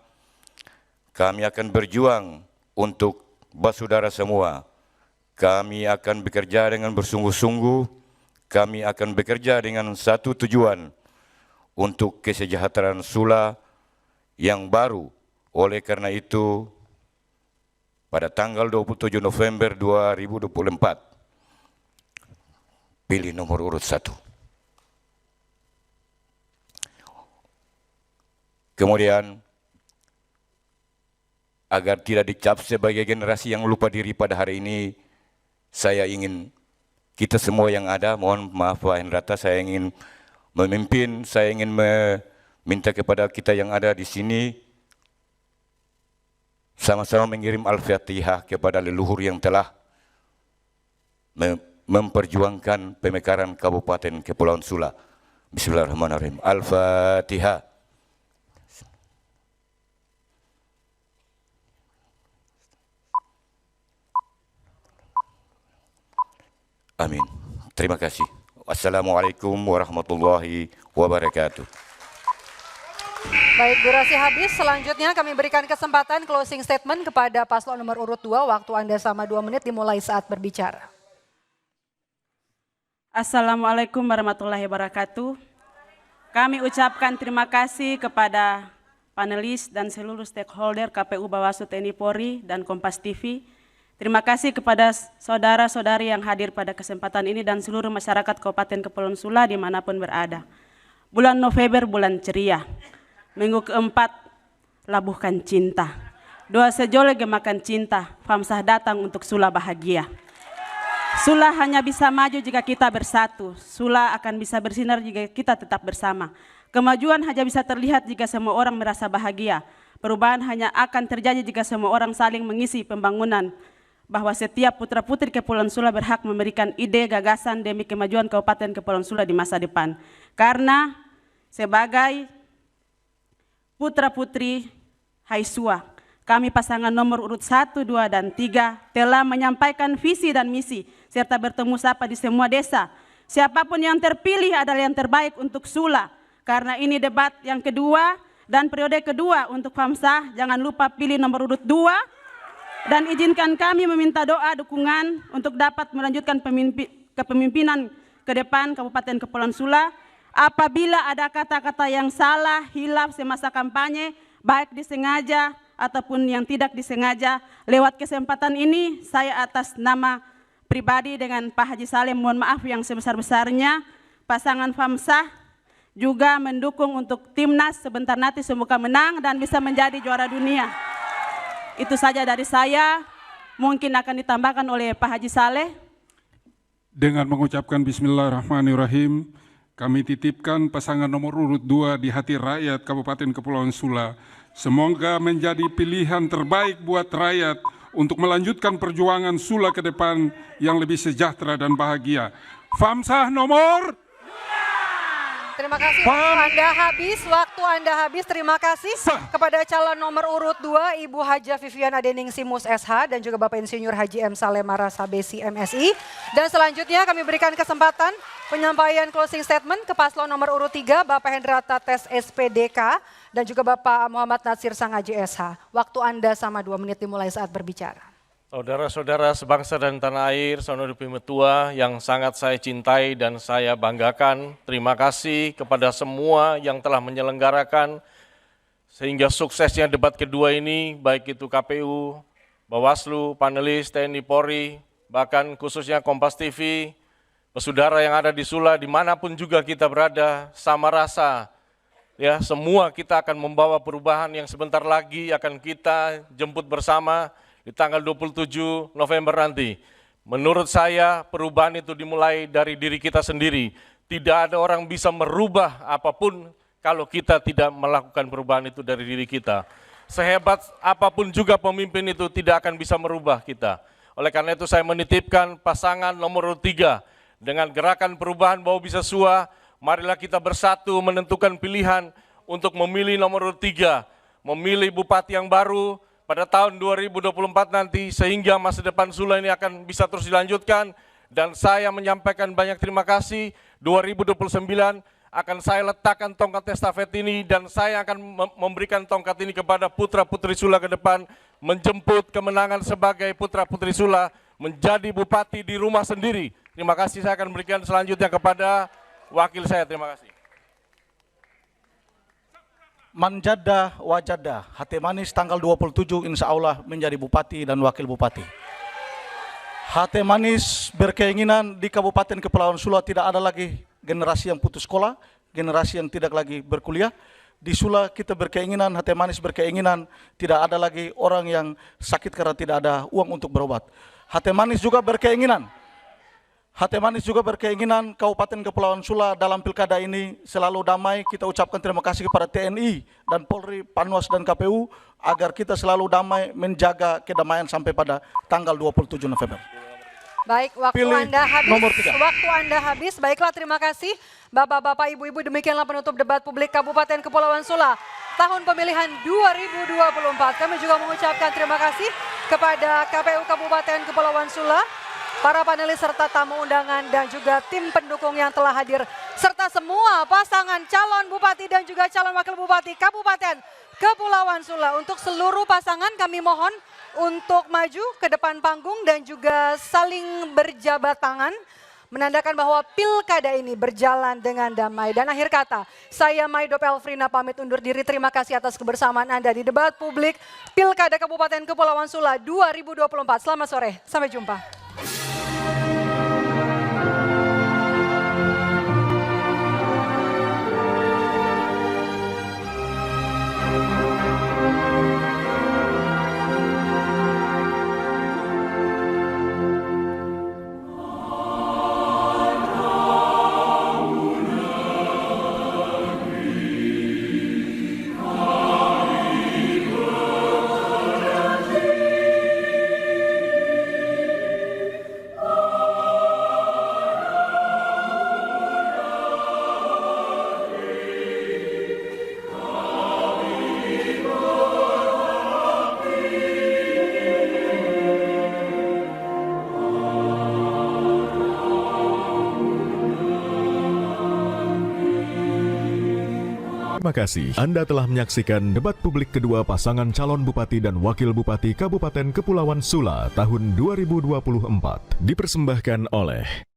kami akan berjuang untuk saudara semua. Kami akan bekerja dengan bersungguh-sungguh, kami akan bekerja dengan satu tujuan, untuk kesejahteraan Sula yang baru. Oleh karena itu, pada tanggal 27 November 2024, pilih nomor urut 1. Kemudian, agar tidak dicap sebagai generasi yang lupa diri pada hari ini, saya ingin kita semua yang ada, mohon maaf Pak Hendrata, saya ingin memimpin, saya ingin meminta kepada kita yang ada di sini, sama-sama mengirim Al-Fatihah kepada leluhur yang telah memperjuangkan pemekaran Kabupaten Kepulauan Sula. Bismillahirrahmanirrahim. Al-Fatihah. Amin. Terima kasih. Wassalamualaikum warahmatullahi wabarakatuh. Baik, durasi habis. Selanjutnya kami berikan kesempatan closing statement kepada paslon nomor urut 2. Waktu Anda sama 2 menit dimulai saat berbicara. Assalamualaikum warahmatullahi wabarakatuh. Kami ucapkan terima kasih kepada panelis, dan seluruh stakeholder KPU, Bawaslu, TNI, Polri, dan Kompas TV. Terima kasih kepada saudara-saudari yang hadir pada kesempatan ini dan seluruh masyarakat Kabupaten Kepulauan Sula dimanapun berada. Bulan November, bulan ceria. Minggu keempat, labuhkan cinta. Doa sejole gemakan cinta, Famsah datang untuk Sula bahagia. Sula hanya bisa maju jika kita bersatu. Sula akan bisa bersinar jika kita tetap bersama. Kemajuan hanya bisa terlihat jika semua orang merasa bahagia. Perubahan hanya akan terjadi jika semua orang saling mengisi pembangunan. Bahwa setiap putra-putri Kepulauan Sula berhak memberikan ide, gagasan demi kemajuan Kabupaten Kepulauan Sula di masa depan. Karena sebagai putra-putri Haisua, kami pasangan nomor urut 1, 2, dan 3 telah menyampaikan visi dan misi serta bertemu sapa di semua desa. Siapapun yang terpilih adalah yang terbaik untuk Sula. Karena ini debat yang kedua dan periode kedua untuk Famsah, jangan lupa pilih nomor urut 2 dan izinkan kami meminta doa dukungan untuk dapat melanjutkan kepemimpinan ke depan Kabupaten Kepulauan Sula. Apabila ada kata-kata yang salah, hilaf semasa kampanye, baik disengaja ataupun yang tidak disengaja, lewat kesempatan ini saya atas nama pribadi dengan Pak Haji Saleh mohon maaf yang sebesar-besarnya. Pasangan Famsah juga mendukung untuk timnas sebentar nanti semoga menang dan bisa menjadi juara dunia. Itu saja dari saya, mungkin akan ditambahkan oleh Pak Haji Saleh. Dengan mengucapkan Bismillahirrahmanirrahim, kami titipkan pasangan nomor urut 2 di hati rakyat Kabupaten Kepulauan Sula. Semoga menjadi pilihan terbaik buat rakyat untuk melanjutkan perjuangan Sula ke depan yang lebih sejahtera dan bahagia. Famsah nomor 2. Terima kasih waktu Anda habis. Terima kasih kepada calon nomor urut 2 Ibu Haja Vivian Adeningsi Mus SH dan juga Bapak Insinyur Haji M. Saleh Maras HBC MSI. Dan selanjutnya kami berikan kesempatan penyampaian closing statement ke paslon nomor urut 3 Bapak Hendrata Tes SPDK dan juga Bapak Muhammad Natsir Sang Haji SH. Waktu Anda sama 2 menit dimulai saat berbicara. Saudara-saudara sebangsa dan tanah air, saudara Pimetua yang sangat saya cintai dan saya banggakan. Terima kasih kepada semua yang telah menyelenggarakan sehingga suksesnya debat kedua ini, baik itu KPU, Bawaslu, panelis, TNI, Polri, bahkan khususnya Kompas TV, saudara yang ada di Sula, dimanapun juga kita berada, sama rasa. Ya, semua kita akan membawa perubahan yang sebentar lagi akan kita jemput bersama di tanggal 27 November nanti. Menurut saya perubahan itu dimulai dari diri kita sendiri. Tidak ada orang bisa merubah apapun kalau kita tidak melakukan perubahan itu dari diri kita. Sehebat apapun juga pemimpin itu tidak akan bisa merubah kita. Oleh karena itu saya menitipkan pasangan nomor 3 dengan gerakan perubahan Bau Bisa Sua. Marilah kita bersatu menentukan pilihan untuk memilih nomor 3, memilih bupati yang baru pada tahun 2024 nanti sehingga masa depan Sula ini akan bisa terus dilanjutkan. Dan saya menyampaikan banyak terima kasih. 2029 akan saya letakkan tongkat estafet ini dan saya akan memberikan tongkat ini kepada putra-putri Sula ke depan, menjemput kemenangan sebagai putra-putri Sula menjadi bupati di rumah sendiri. Terima kasih, saya akan berikan selanjutnya kepada wakil saya. Terima kasih. Manjada wajada, hati manis tanggal 27 insya Allah menjadi bupati dan wakil bupati. Hati manis berkeinginan di Kabupaten Kepulauan Sula tidak ada lagi generasi yang putus sekolah, generasi yang tidak lagi berkuliah. Di Sula kita berkeinginan, hati manis berkeinginan tidak ada lagi orang yang sakit karena tidak ada uang untuk berobat. Hati manis juga berkeinginan Kabupaten Kepulauan Sula dalam pilkada ini selalu damai. Kita ucapkan terima kasih kepada TNI dan Polri, Panwas dan KPU agar kita selalu damai menjaga kedamaian sampai pada tanggal 27 November. Baik, waktu Anda habis. Nomor 3. Waktu Anda habis. Baiklah, terima kasih Bapak-bapak, Ibu-ibu, demikianlah penutup debat publik Kabupaten Kepulauan Sula tahun pemilihan 2024. Kami juga mengucapkan terima kasih kepada KPU Kabupaten Kepulauan Sula, para panelis serta tamu undangan dan juga tim pendukung yang telah hadir serta semua pasangan calon bupati dan juga calon wakil bupati Kabupaten Kepulauan Sula. Untuk seluruh pasangan kami mohon untuk maju ke depan panggung dan juga saling berjabat tangan. menandakan bahwa pilkada ini berjalan dengan damai. Dan akhir kata, saya Maido Pelfrina pamit undur diri. Terima kasih atas kebersamaan Anda di debat publik Pilkada Kabupaten Kepulauan Sula 2024. Selamat sore, sampai jumpa. Terima kasih. Anda telah menyaksikan debat publik kedua pasangan calon Bupati dan Wakil Bupati Kabupaten Kepulauan Sula tahun 2024. Dipersembahkan oleh